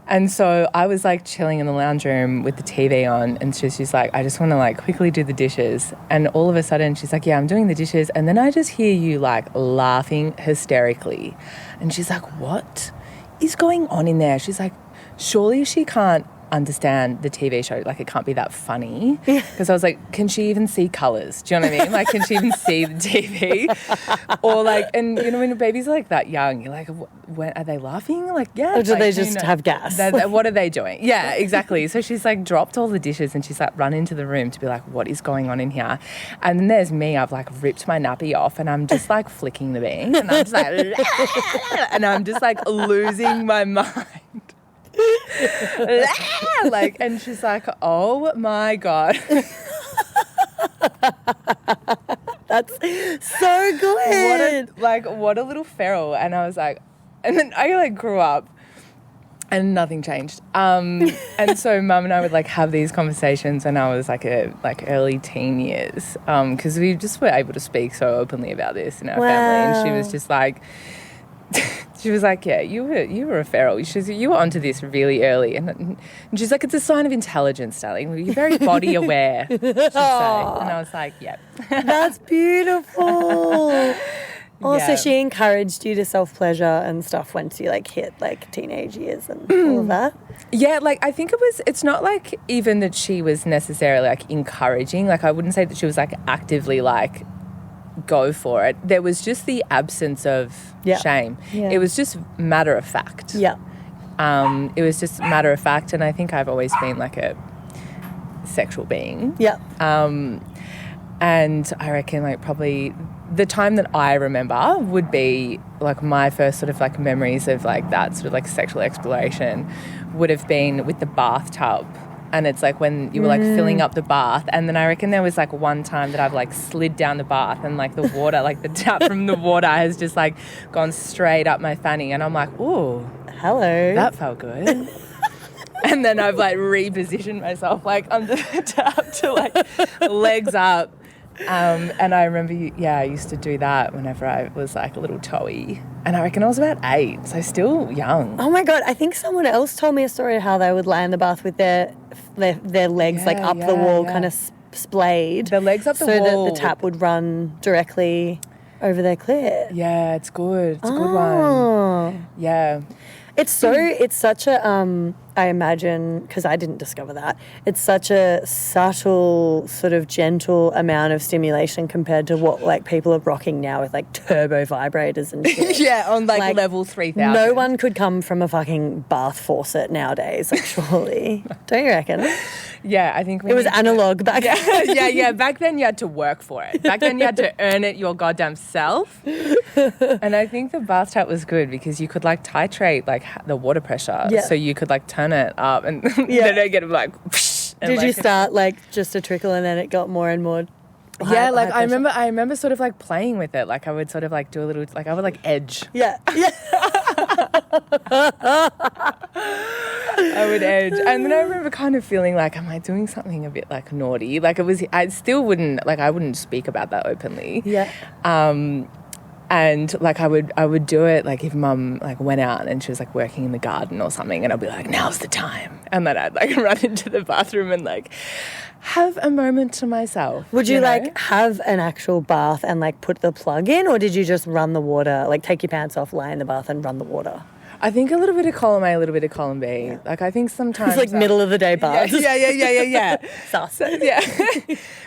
And so I was like chilling in the lounge room with the TV on, and she's like, I just want to like quickly do the dishes. And all of a sudden she's like, yeah, I'm doing the dishes. And then I just hear you like laughing hysterically. And she's like, what is going on in there? She's like, surely she can't understand the TV show. Like, it can't be that funny. Because I was like, can she even see colours? Do you know what I mean? Like, can she even see the TV? Or like, and you know, when babies are like that young, you're like, when are they laughing? Like, yeah. Or do like, they just have gas? What are they doing? Yeah, exactly. So she's like dropped all the dishes and she's like run into the room to be like, what is going on in here? And then there's me, I've like ripped my nappy off and I'm just like flicking the bean and I'm just like, and I'm just like losing my mind. Like, and she's like, oh my God. That's so good. What a little feral. And I was like, and then I like grew up and nothing changed. And so Mum and I would like have these conversations when I was like early teen years, because we just were able to speak so openly about this in our family. And she was just like, she was like, yeah, you were a feral. You were onto this really early. And she's like, it's a sign of intelligence, darling. You're very body aware, she'd say. And I was like, yep. That's beautiful. Oh, so she encouraged you to self-pleasure and stuff once you like hit like teenage years and all of that? Yeah, like I think it's not like even that she was necessarily like encouraging. Like I wouldn't say that she was like actively like go for it. There was just the absence of shame. Yeah. It was just matter of fact. Yeah. It was just matter of fact, and I think I've always been like a sexual being. Yeah. And I reckon like probably the time that I remember would be like my first sort of like memories of like that sort of like sexual exploration would have been with the bathtub. And it's like when you were like filling up the bath, and then I reckon there was like one time that I've like slid down the bath and like the water, like the tap from the water has just like gone straight up my fanny, and I'm like, ooh, hello, that felt good. And then I've like repositioned myself like under the tap to like legs up. And I remember, I used to do that whenever I was like a little toey. And I reckon I was about 8, so still young. Oh my God, I think someone else told me a story of how they would lie in the bath with their legs like up the wall, kind of splayed. The legs up the wall. So that the tap would run directly over their clit. Yeah, it's good. It's a good one. Yeah. It's such a, I imagine, because I didn't discover that, it's such a subtle, sort of gentle amount of stimulation compared to what like people are rocking now with like turbo vibrators and shit. Yeah, on like level 3000. No one could come from a fucking bath faucet nowadays, like, surely. Don't you reckon? Yeah, I think it was analog back then. Yeah. Back then you had to work for it. Back then you had to earn it your goddamn self. And I think the bath tap was good because you could like titrate like the water pressure, so you could like turn it up and then I get like. Did you start like just a trickle and then it got more and more? Yeah, like I remember sort of like playing with it. Like I would sort of like do a little, like I would like edge. Yeah. I would edge. And then I remember kind of feeling like, am I doing something a bit like naughty? Like I still wouldn't, like I wouldn't speak about that openly. Yeah. And like I would do it like if Mum like went out and she was like working in the garden or something, and I'd be like, now's the time. And then I'd like run into the bathroom and like have a moment to myself. Would you like have an actual bath and like put the plug in, or did you just run the water, like take your pants off, lie in the bath and run the water? I think a little bit of column A, a little bit of column B. Yeah. Like I think sometimes it's like middle of the day baths. Yeah. Sus. Yeah.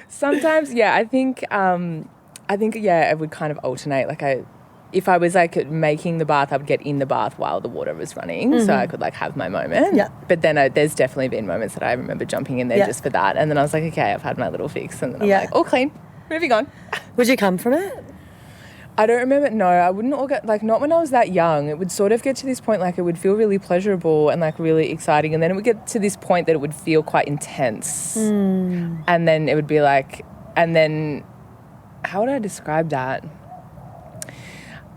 Sometimes, I think it would kind of alternate. Like if I was like making the bath, I would get in the bath while the water was running, so I could like have my moment. Yeah. But then there's definitely been moments that I remember jumping in there just for that, and then I was like, okay, I've had my little fix, and then I'm like, all clean, moving on. Would you come from it? I don't remember. No, I wouldn't. Like not when I was that young. It would sort of get to this point, like it would feel really pleasurable and like really exciting, and then it would get to this point that it would feel quite intense, and then it would be like, and then how would I describe that?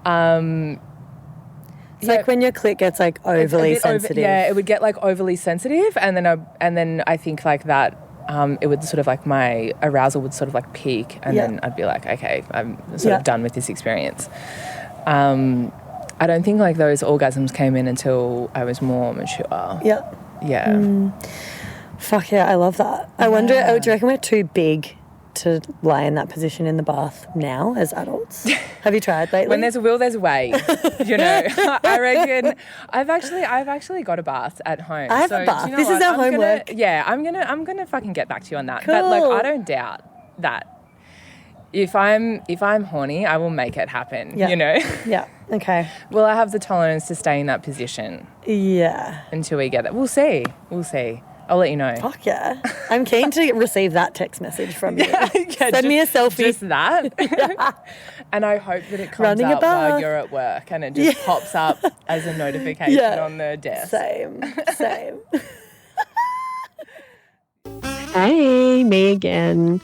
It's like when your clit gets like overly sensitive. It would get like overly sensitive, and then I think like that. It would sort of like my arousal would sort of like peak, and then I'd be like, okay, I'm sort of done with this experience. I don't think like those orgasms came in until I was more mature. Yeah. Yeah. Fuck yeah, I love that. I wonder, do you reckon we're too big to lie in that position in the bath now as adults? Have you tried lately? When there's a will, there's a way. You know, I reckon I've actually got a bath at home. I have a bath. This is our homework. I'm gonna fucking get back to you on that. Cool. But like, I don't doubt that. If I'm horny, I will make it happen. Yeah. You know. Yeah. Okay. Will I have the tolerance to stay in that position? Yeah. Until we get that, we'll see. I'll let you know. Fuck yeah. I'm keen to receive that text message from you. Send me a selfie. Just that. And I hope that it comes up while you're at work and it just pops up as a notification on the desk. Same. Hey, me again.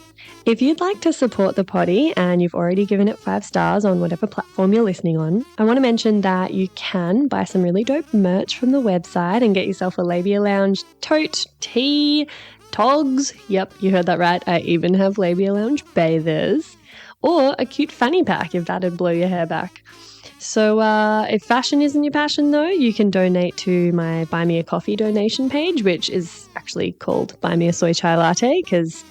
If you'd like to support the potty and you've already given it 5 stars on whatever platform you're listening on, I want to mention that you can buy some really dope merch from the website and get yourself a Labia Lounge tote, tee, togs. Yep, you heard that right. I even have Labia Lounge bathers. Or a cute fanny pack if that'd blow your hair back. So if fashion isn't your passion though, you can donate to my Buy Me a Coffee donation page, which is actually called Buy Me a Soy Chai Latte, because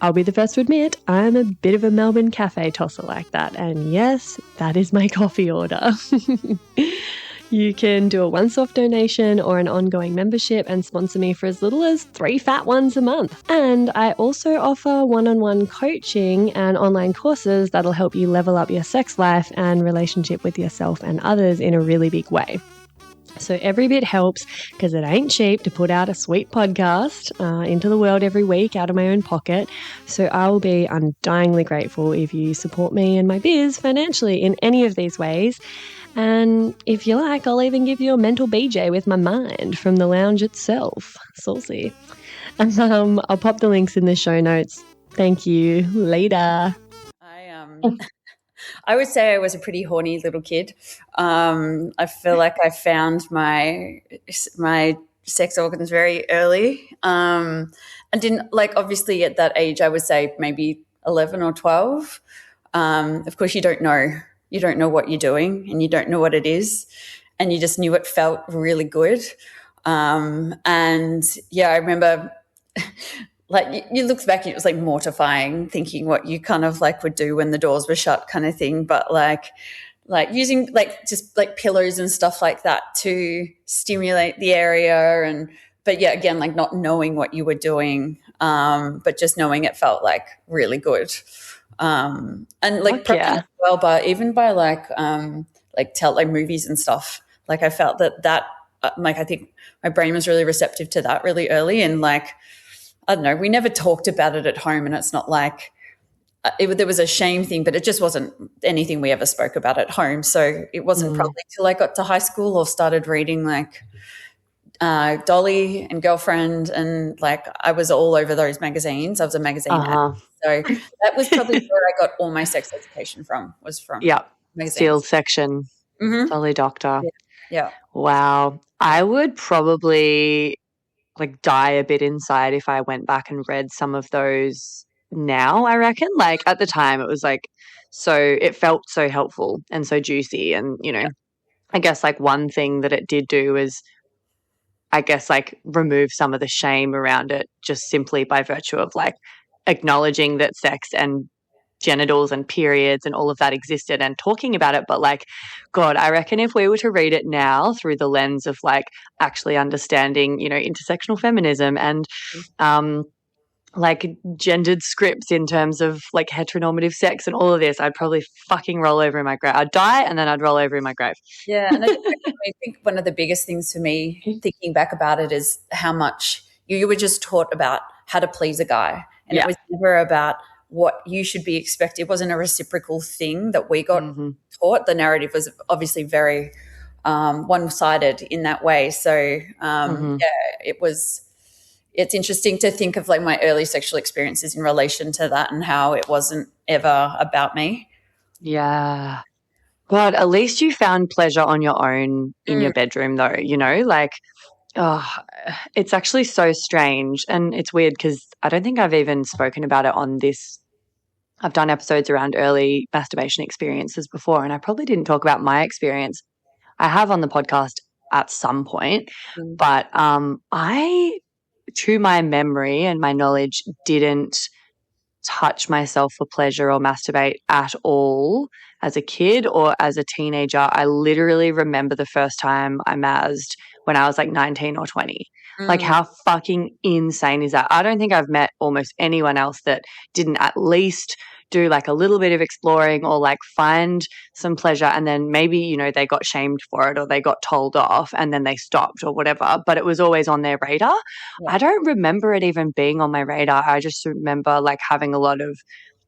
I'll be the first to admit I'm a bit of a Melbourne cafe tosser like that. And yes, that is my coffee order. You can do a once-off donation or an ongoing membership and sponsor me for as little as 3 fat ones a month. And I also offer one-on-one coaching and online courses that'll help you level up your sex life and relationship with yourself and others in a really big way. So every bit helps, because it ain't cheap to put out a sweet podcast into the world every week out of my own pocket. So I will be undyingly grateful if you support me and my biz financially in any of these ways. And if you like, I'll even give you a mental BJ with my mind from the lounge itself. Saucy. And I'll pop the links in the show notes. Thank you. Later. I would say I was a pretty horny little kid. I feel like I found my sex organs very early, and didn't like, obviously at that age I would say maybe 11 or 12. Of course you don't know what you're doing and you don't know what it is, and you just knew it felt really good. And yeah, I remember like you look back and it was like mortifying thinking what you kind of like would do when the doors were shut kind of thing. But like using like just like pillows and stuff like that to stimulate the area. But yeah, again, like not knowing what you were doing, but just knowing it felt like really good. And like as well, but even by like movies and stuff, like I felt that like I think my brain was really receptive to that really early. And like, I don't know, we never talked about it at home, and it's not like there was a shame thing, but it just wasn't anything we ever spoke about at home. So it wasn't probably till I got to high school or started reading like Dolly and Girlfriend, and like I was all over those magazines. I was a magazine addict. So that was probably where I got all my sex education from, was from magazines. Sealed section, Dolly Doctor. Yeah. Wow. I would probably like die a bit inside if I went back and read some of those now, I reckon. Like at the time it was like, so it felt so helpful and so juicy. And, you know, I guess like one thing that it did do is, I guess, like remove some of the shame around it, just simply by virtue of like acknowledging that sex and genitals and periods and all of that existed and talking about it. But like, God, I reckon if we were to read it now through the lens of like actually understanding, you know, intersectional feminism and like gendered scripts in terms of like heteronormative sex and all of this, I'd probably fucking roll over in my grave. I'd die and then I'd roll over in my grave. Yeah. And I think one of the biggest things for me thinking back about it is how much you were just taught about how to please a guy. And it was never about what you should be expected. It wasn't a reciprocal thing that we got taught. The narrative was obviously very one-sided in that way. So, it's interesting to think of like my early sexual experiences in relation to that and how it wasn't ever about me. Yeah. God, at least you found pleasure on your own in your bedroom though, you know, like, it's actually so strange. And it's weird because I don't think I've even spoken about it on this. I've done episodes around early masturbation experiences before, and I probably didn't talk about my experience. I have on the podcast at some point, but I, to my memory and my knowledge, didn't touch myself for pleasure or masturbate at all as a kid or as a teenager. I literally remember the first time I mazzed when I was like 19 or 20. Like, how fucking insane is that? I don't think I've met almost anyone else that didn't at least do like a little bit of exploring or like find some pleasure, and then maybe, you know, they got shamed for it or they got told off and then they stopped or whatever, but it was always on their radar. I don't remember it even being on my radar. I just remember like having a lot of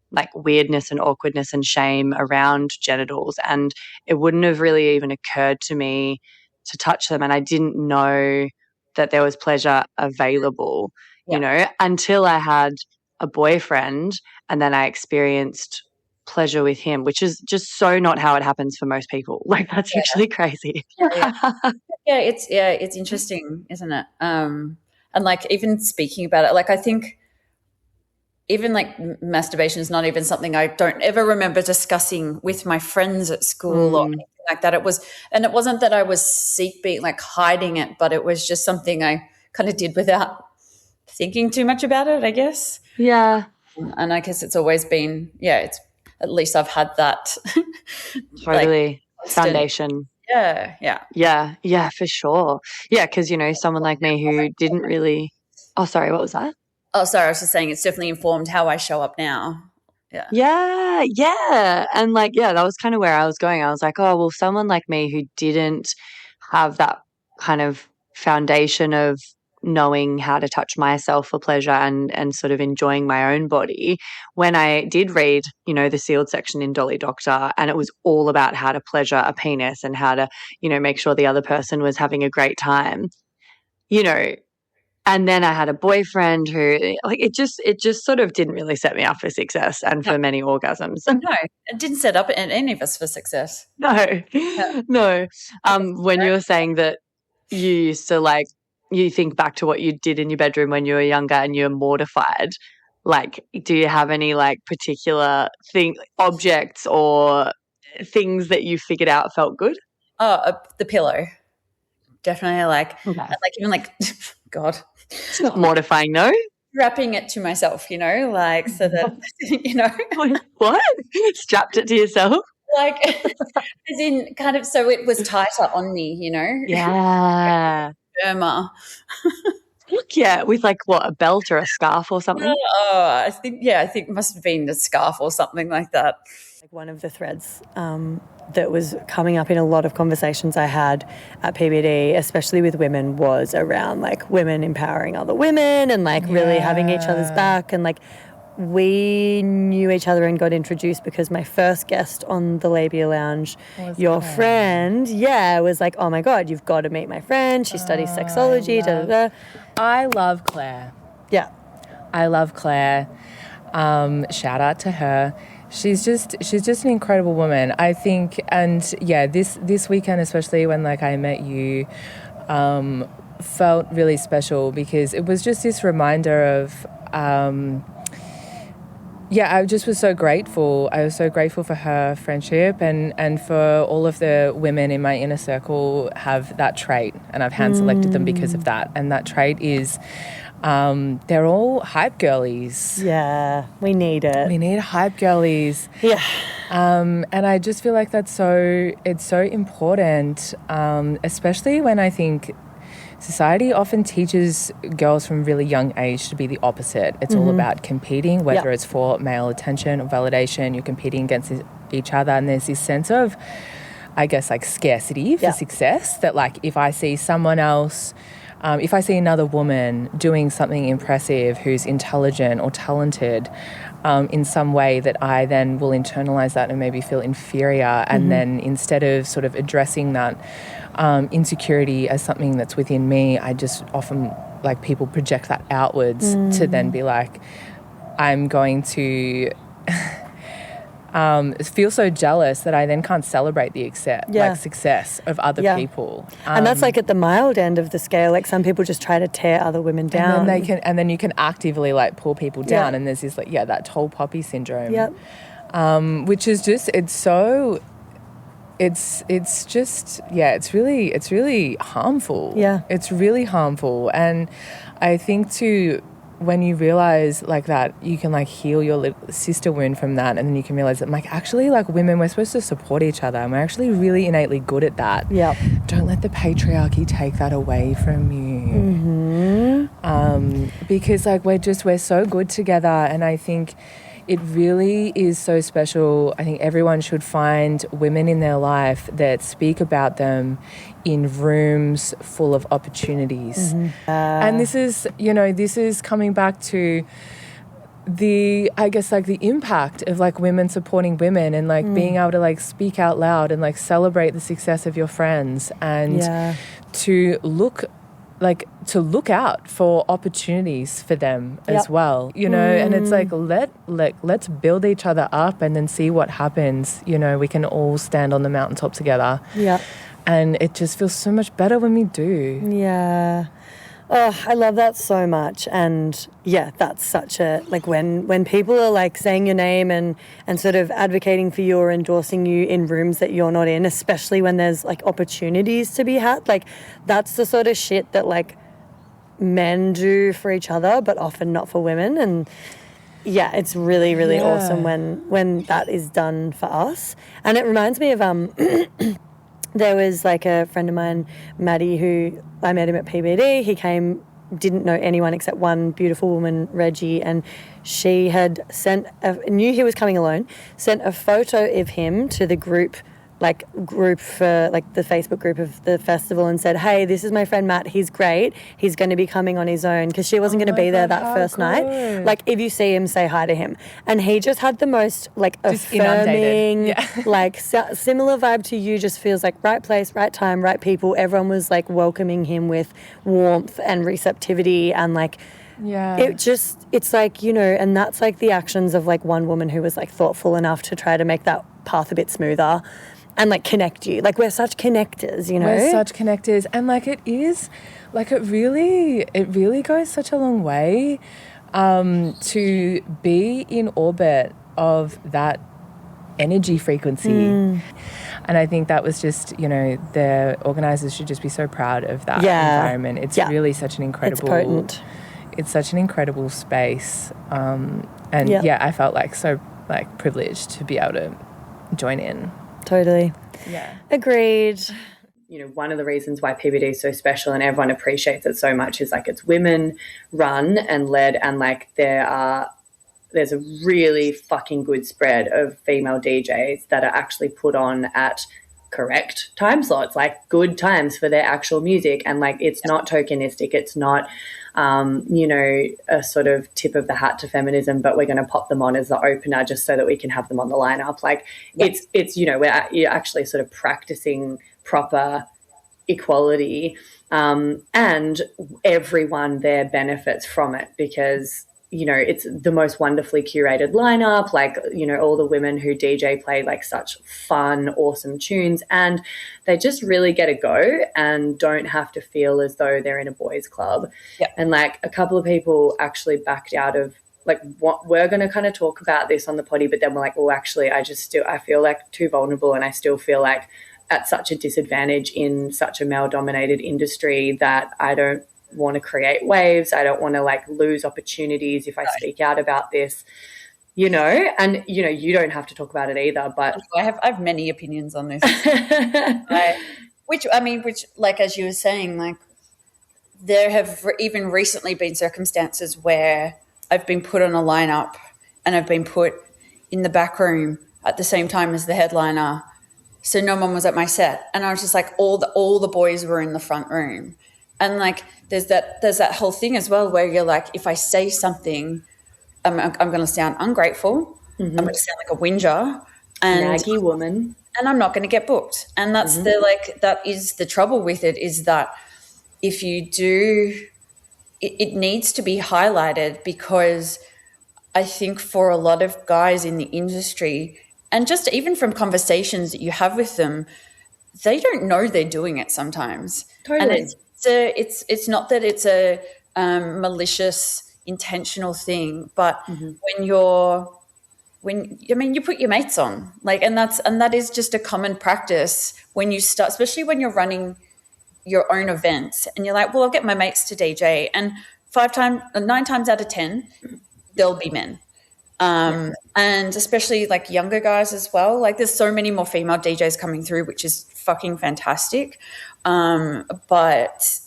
like weirdness and awkwardness and shame around genitals, and it wouldn't have really even occurred to me to touch them, and I didn't know that there was pleasure available, you know, until I had a boyfriend, and then I experienced pleasure with him, which is just so not how it happens for most people. Like, that's actually crazy. It's interesting, isn't it? And like, even speaking about it, like, I think even like masturbation is not even something I don't ever remember discussing with my friends at school or anything like that. It wasn't that I was like hiding it, but it was just something I kind of did without thinking too much about it, I guess. Yeah. And I guess it's always been, it's at least I've had that. Totally. Like, foundation. Yeah, for sure. Yeah, because, you know, someone like me who didn't really – oh, sorry, what was that? Oh, sorry, I was just saying it's definitely informed how I show up now. Yeah. And like, that was kind of where I was going. I was like, oh, well, someone like me who didn't have that kind of foundation of knowing how to touch myself for pleasure and sort of enjoying my own body, when I did read, you know, the sealed section in Dolly Doctor, and it was all about how to pleasure a penis and how to, you know, make sure the other person was having a great time, you know. And then I had a boyfriend who, like, it just sort of didn't really set me up for success and for many orgasms. No, it didn't set up any of us for success. No. When you were saying that you used to, like, you think back to what you did in your bedroom when you were younger and you were mortified, like, do you have any, like, particular objects or things that you figured out felt good? Oh, the pillow. Definitely, like, even like, God. It's not mortifying, no? Wrapping it to myself, you know, like, so that, you know. What? Strapped it to yourself? Like, as in kind of, so it was tighter on me, you know. Yeah. Firmer. Yeah, with like what, a belt or a scarf or something? Oh, I think it must have been the scarf or something like that. Like, one of the threads that was coming up in a lot of conversations I had at PBD, especially with women, was around like women empowering other women and like really having each other's back. And like, we knew each other and got introduced because my first guest on the Labia Lounge, your friend, was like, oh my God, you've got to meet my friend. She studies sexology, I love Claire. Yeah. I love Claire. Shout out to her. She's just an incredible woman, I think. And this weekend, especially when like I met you, felt really special because it was just this reminder of, I just was so grateful. I was so grateful for her friendship and for all of the women in my inner circle have that trait, and I've hand selected them because of that. And that trait is, they're all hype girlies. Yeah, we need it. We need hype girlies. Yeah. And I just feel like it's so important, especially when I think society often teaches girls from really young age to be the opposite. It's all about competing, whether it's for male attention or validation. You're competing against each other, and there's this sense of, I guess, like scarcity for success, that like if I see someone else, if I see another woman doing something impressive who's intelligent or talented in some way, that I then will internalize that and maybe feel inferior. And then instead of sort of addressing that insecurity as something that's within me, I just often, like, people project that outwards to then be like, I'm going to feel so jealous that I then can't celebrate the success of other people. And that's like at the mild end of the scale. Like, some people just try to tear other women down. And then you can actively like pull people down. And there's this like, that tall poppy syndrome. Which is just, it's really harmful. Yeah. It's really harmful. And I think to when you realize like that you can like heal your little sister wound from that, and then you can realize that like actually like women, we're supposed to support each other and we're actually really innately good at that. Yeah. Don't let the patriarchy take that away from you. Because like we're so good together, and I think it really is so special. I think everyone should find women in their life that speak about them in rooms full of opportunities. And this is coming back to the impact of like women supporting women, and like being able to like speak out loud and like celebrate the success of your friends, and to look out for opportunities for them as well, and it's like let's build each other up and then see what happens. We can all stand on the mountaintop together, and it just feels so much better when we do. I love that so much. And that's such a, like, when people are like saying your name and sort of advocating for you or endorsing you in rooms that you're not in, especially when there's like opportunities to be had, like that's the sort of shit that like men do for each other but often not for women. And it's really, really awesome when that is done for us. And it reminds me of there was like a friend of mine, Maddie, who I met him at PBD. He came, didn't know anyone except one beautiful woman, Reggie, and she had knew he was coming alone, sent a photo of him to the group for like the Facebook group of the festival, and said, hey, this is my friend Matt, he's great, he's going to be coming on his own, because she wasn't going to be there that first night. Like, if you see him, say hi to him. And he just had the most like just affirming like similar vibe to you, just feels like right place, right time, right people. Everyone was like welcoming him with warmth and receptivity, and like it's like, and that's like the actions of like one woman who was like thoughtful enough to try to make that path a bit smoother and like connect you. Like, we're such connectors, We're such connectors. And like it really goes such a long way to be in orbit of that energy frequency. And I think that was just, the organisers should just be so proud of that environment. It's really such an incredible... It's potent. It's such an incredible space. I felt like so like privileged to be able to join in. Totally. Yeah. Agreed. One of the reasons why PBD is so special and everyone appreciates it so much is like it's women run and led, and like there's a really fucking good spread of female DJs that are actually put on at correct time slots, like good times for their actual music. And like, it's not tokenistic. It's not, a sort of tip of the hat to feminism, but we're going to pop them on as the opener just so that we can have them on the lineup. Like it's, you're actually sort of practicing proper equality. And everyone there benefits from it because, it's the most wonderfully curated lineup. Like, all the women who DJ play like such fun, awesome tunes, and they just really get a go and don't have to feel as though they're in a boys' club. Yep. And like a couple of people actually backed out of like what we're going to kind of talk about this on the potty, but then we're like, well, actually, I feel like too vulnerable, and I still feel like at such a disadvantage in such a male-dominated industry that I don't want to create waves. I don't want to like lose opportunities if I speak out about this, and you don't have to talk about it either, but I have many opinions on this. Which like, as you were saying, like there have even recently been circumstances where I've been put on a lineup and I've been put in the back room at the same time as the headliner, so no one was at my set, and I was just like, all the boys were in the front room. And like there's that whole thing as well where you're like, if I say something, I'm going to sound ungrateful. I'm going to sound like a whinger and naggy woman, and I'm not going to get booked. And that's that is the trouble with it, is that if you do, it needs to be highlighted, because I think for a lot of guys in the industry, and just even from conversations that you have with them, they don't know they're doing it sometimes. Totally. And it's not that it's a malicious, intentional thing, but when you put your mates on, like, and that is just a common practice when you start, especially when you're running your own events and you're like, well, I'll get my mates to DJ. And 9 times out of 10, they'll be men. And especially like younger guys as well. Like there's so many more female DJs coming through, which is fucking fantastic. But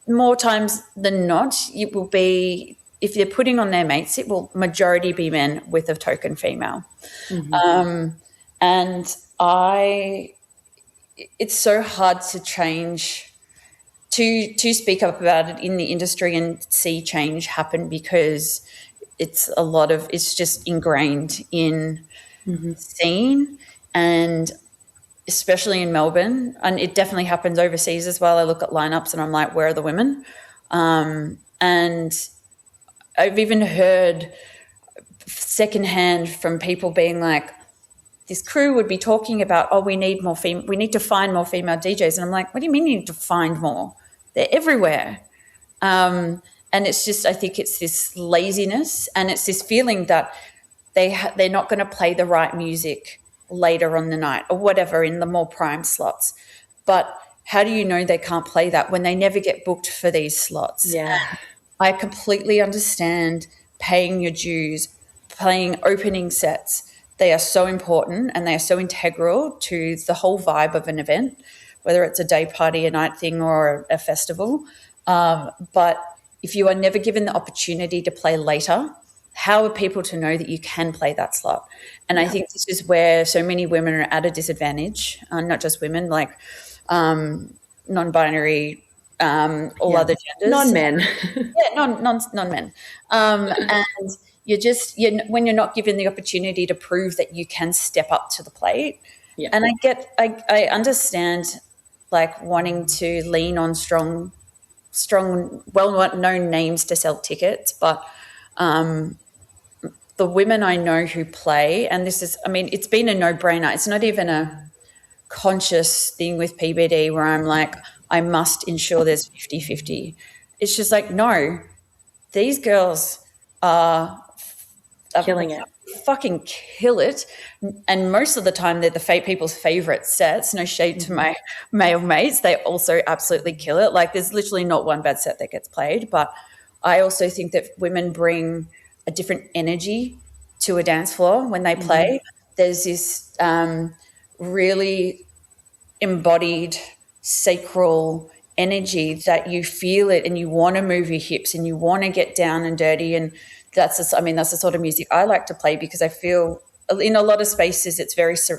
more times than not, it will be, if they're putting on their mates, it will majority be men with a token female. And it's so hard to change, to speak up about it in the industry and see change happen, because it's just ingrained in the scene, and especially in Melbourne, and it definitely happens overseas as well. I look at lineups and I'm like, where are the women? And I've even heard secondhand from people being like, this crew would be talking about, oh, we need to find more female DJs. And I'm like, what do you mean you need to find more? They're everywhere. And it's just, I think it's this laziness, and it's this feeling that they're not going to play the right music later on the night or whatever in the more prime slots. But how do you know they can't play that when they never get booked for these slots? Yeah. I completely understand paying your dues, playing opening sets. They are so important and they are so integral to the whole vibe of an event, whether it's a day party, a night thing, or a festival. But if you are never given the opportunity to play later, how are people to know that you can play that slot? And I think this is where so many women are at a disadvantage, not just women, like non-binary, all other genders. Non-men. non-men. And when you're not given the opportunity to prove that you can step up to the plate. Yeah. And I understand like wanting to lean on strong, well-known names to sell tickets, but the women I know who play, and it's been a no-brainer. It's not even a conscious thing with PBD where I'm like, I must ensure there's 50-50. It's just like, no, these girls are killing it. Fucking kill it. And most of the time they're the people's favorite sets. No shade to my male mates. They also absolutely kill it. Like there's literally not one bad set that gets played. But I also think that women bring a different energy to a dance floor when they play. There's this really embodied sacral energy that you feel it and you want to move your hips and you want to get down and dirty, and that's the sort of music I like to play, because I feel in a lot of spaces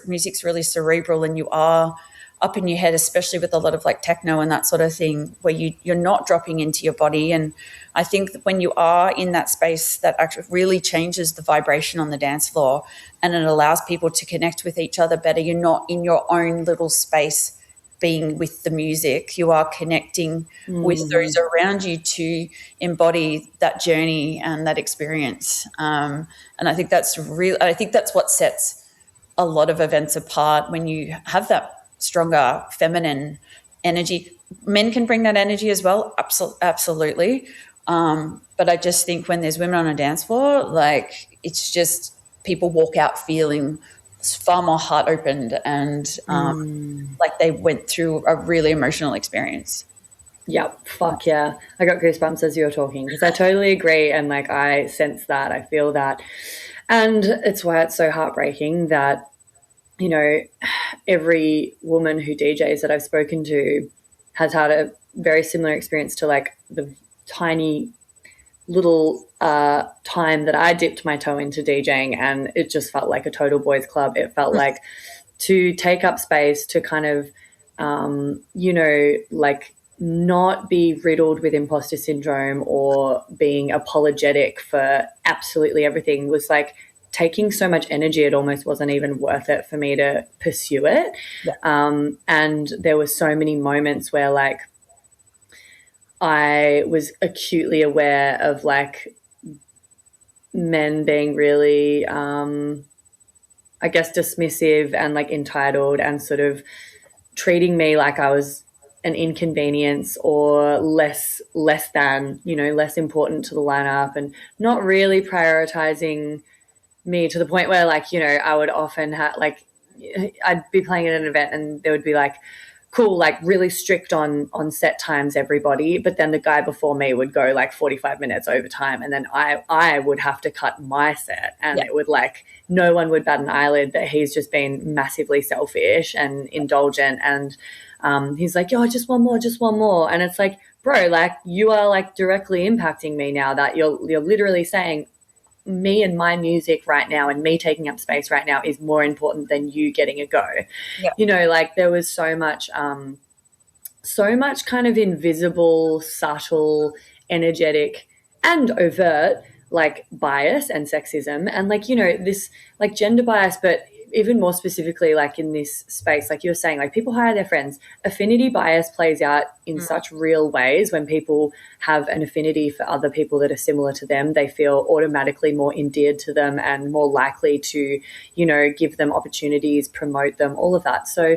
music's really cerebral and you are up in your head, especially with a lot of like techno and that sort of thing, where you're not dropping into your body. And I think that when you are in that space, that actually really changes the vibration on the dance floor and it allows people to connect with each other better. You're not in your own little space being with the music. You are connecting with those around you to embody that journey and that experience. And I think that's what sets a lot of events apart, when you have that stronger feminine energy. Men can bring that energy as well, absolutely. But I just think when there's women on a dance floor, like it's just people walk out feeling far more heart opened and like they went through a really emotional experience. Yep, fuck yeah. I got goosebumps as you were talking, because I totally agree, and like I sense that, I feel that. And it's why it's so heartbreaking that, you know, every woman who DJs that I've spoken to has had a very similar experience to like the tiny little time that I dipped my toe into DJing, and it just felt like a total boys club. It felt like to take up space, to kind of, like not be riddled with imposter syndrome or being apologetic for absolutely everything was like taking so much energy, it almost wasn't even worth it for me to pursue it. Yeah. And there were so many moments where like I was acutely aware of like men being really, I guess, dismissive and like entitled and sort of treating me like I was an inconvenience or less than, less important to the lineup, and not really prioritizing me to the point where like, I would often have like, I'd be playing at an event and there would be like cool, like really strict on set times, everybody, but then the guy before me would go like 45 minutes overtime, and then I would have to cut my set, and it would like no one would bat an eyelid that he's just been massively selfish and indulgent, and he's like, yo, just one more, and it's like, bro, like you are like directly impacting me now, that you're literally saying me and my music right now and me taking up space right now is more important than you getting a go. You know, like there was so much kind of invisible, subtle, energetic and overt like bias and sexism, and like, you know, this like gender bias, but even more specifically, like in this space, like you were saying, like people hire their friends. Affinity bias plays out in such real ways. When people have an affinity for other people that are similar to them, they feel automatically more endeared to them and more likely to, you know, give them opportunities, promote them, all of that. So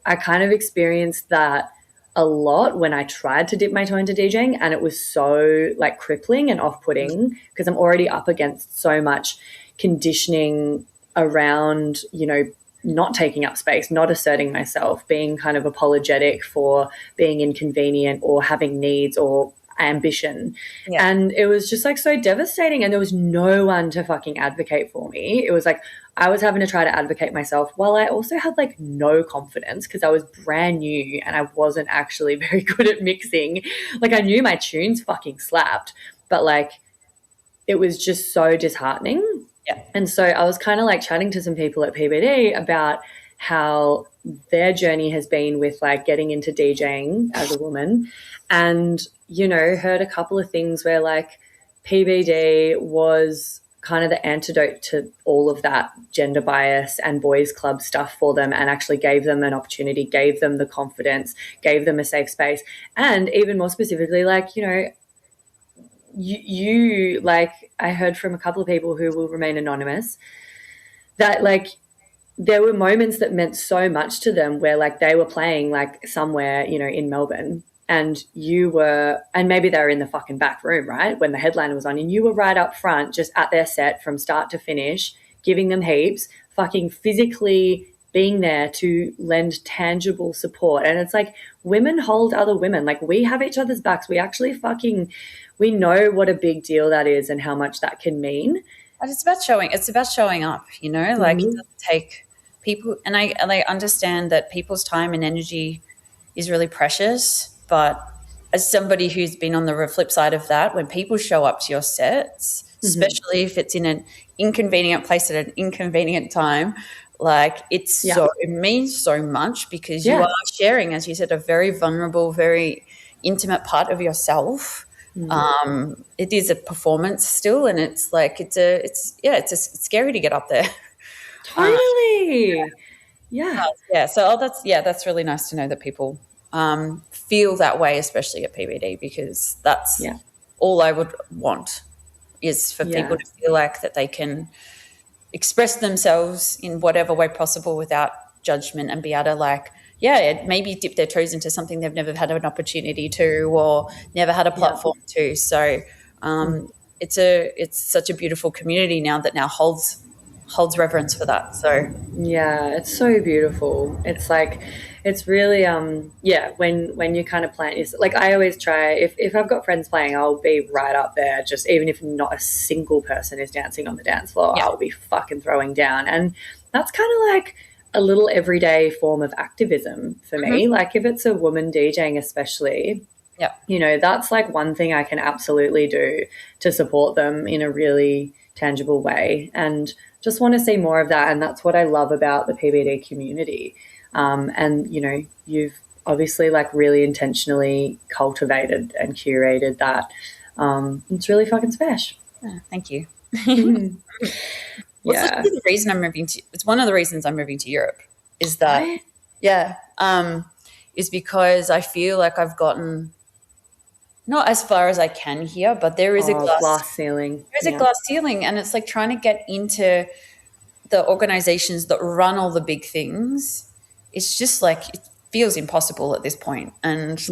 I kind of experienced that a lot when I tried to dip my toe into DJing, and it was so like crippling and off-putting because I'm already up against so much conditioning around, you know, not taking up space, not asserting myself, being kind of apologetic for being inconvenient or having needs or ambition. And it was just like so devastating, and there was no one to fucking advocate for me. It was like I was having to try to advocate myself while I also had like no confidence because I was brand new and I wasn't actually very good at mixing. Like I knew my tunes fucking slapped, but like it was just so disheartening. And so I was kind of like chatting to some people at PBD about how their journey has been with like getting into DJing as a woman, and, you know, heard a couple of things where like PBD was kind of the antidote to all of that gender bias and boys club stuff for them, and actually gave them an opportunity, gave them the confidence, gave them a safe space. And even more specifically, like, you know, you like I heard from a couple of people who will remain anonymous that like there were moments that meant so much to them where like they were playing like somewhere, you know, in Melbourne, and you were, and maybe they were in the fucking back room, right, when the headliner was on, and you were right up front just at their set from start to finish, giving them heaps, fucking physically being there to lend tangible support. And it's like women hold other women, like we have each other's backs. We actually fucking, we know what a big deal that is and how much that can mean. And it's about showing up, you know, like it doesn't take people, and I understand that people's time and energy is really precious, but as somebody who's been on the flip side of that, when people show up to your sets, especially if it's in an inconvenient place at an inconvenient time, like it means so much because you are sharing, as you said, a very vulnerable, very intimate part of yourself. It is a performance still, and it's like it's scary to get up there. Totally. So that's really nice to know that people feel that way, especially at PBD, because that's all I would want is for people to feel like that they can express themselves in whatever way possible without judgment, and be able to like maybe dip their toes into something they've never had an opportunity to or never had a platform to. So it's such a beautiful community now that now holds reverence for that. So it's so beautiful. It's like it's really when you kind of plan is like I always try, if I've got friends playing, I'll be right up there, just even if not a single person is dancing on the dance floor, I'll be fucking throwing down. And that's kind of like a little everyday form of activism for me. Like if it's a woman DJing especially, you know, that's like one thing I can absolutely do to support them in a really tangible way, and just want to see more of that. And that's what I love about the PBD community. And, you know, you've obviously like really intentionally cultivated and curated that. It's really fucking special. Thank you. The reason I'm moving to, it's one of the reasons I'm moving to Europe is that, is because I feel like I've gotten not as far as I can here, but there is a glass ceiling. There's a glass ceiling, and it's like trying to get into the organizations that run all the big things. It's just like it feels impossible at this point, and it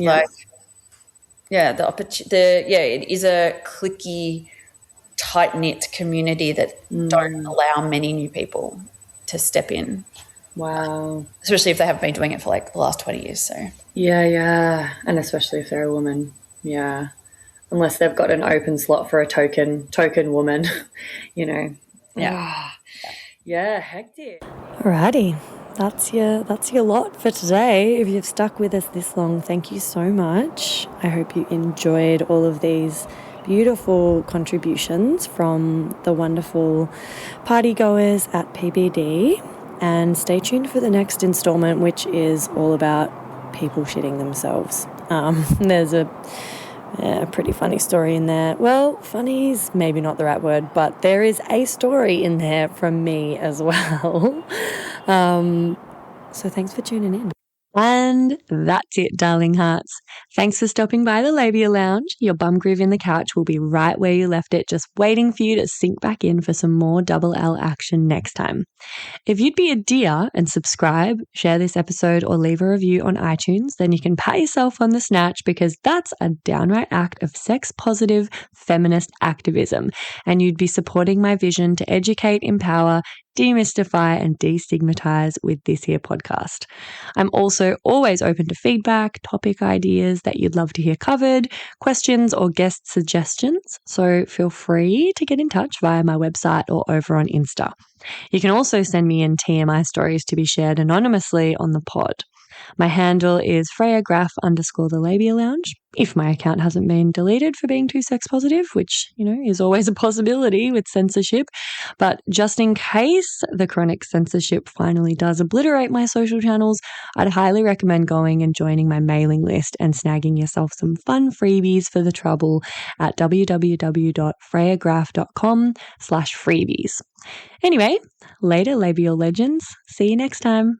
is a cliquey, tight knit community that don't allow many new people to step in. Wow. Especially if they haven't been doing it for like the last 20 years. So Yeah. And especially if they're a woman. Yeah. Unless they've got an open slot for a token woman, you know. Yeah. Yeah, hectic. Alrighty. That's your lot for today. If you've stuck with us this long, thank you so much. I hope you enjoyed all of these beautiful contributions from the wonderful party goers at PBD. And stay tuned for the next installment, which is all about people shitting themselves. There's a pretty funny story in there. Well, funny is maybe not the right word, but there is a story in there from me as well. So thanks for tuning in. And that's it, darling hearts. Thanks for stopping by the Labia Lounge. Your bum groove in the couch will be right where you left it, just waiting for you to sink back in for some more double L action next time. If you'd be a dear and subscribe, share this episode, or leave a review on iTunes, then you can pat yourself on the snatch, because that's a downright act of sex-positive feminist activism, and you'd be supporting my vision to educate, empower, demystify and destigmatize with this here podcast. I'm also always open to feedback, topic ideas that you'd love to hear covered, questions or guest suggestions, so feel free to get in touch via my website or over on Insta. You can also send me in TMI stories to be shared anonymously on the pod. My handle is FreyaGraff_the Labia Lounge, if my account hasn't been deleted for being too sex positive, which, is always a possibility with censorship. But just in case the chronic censorship finally does obliterate my social channels, I'd highly recommend going and joining my mailing list and snagging yourself some fun freebies for the trouble at www.freyagraff.com/freebies. Anyway, later, labial legends. See you next time.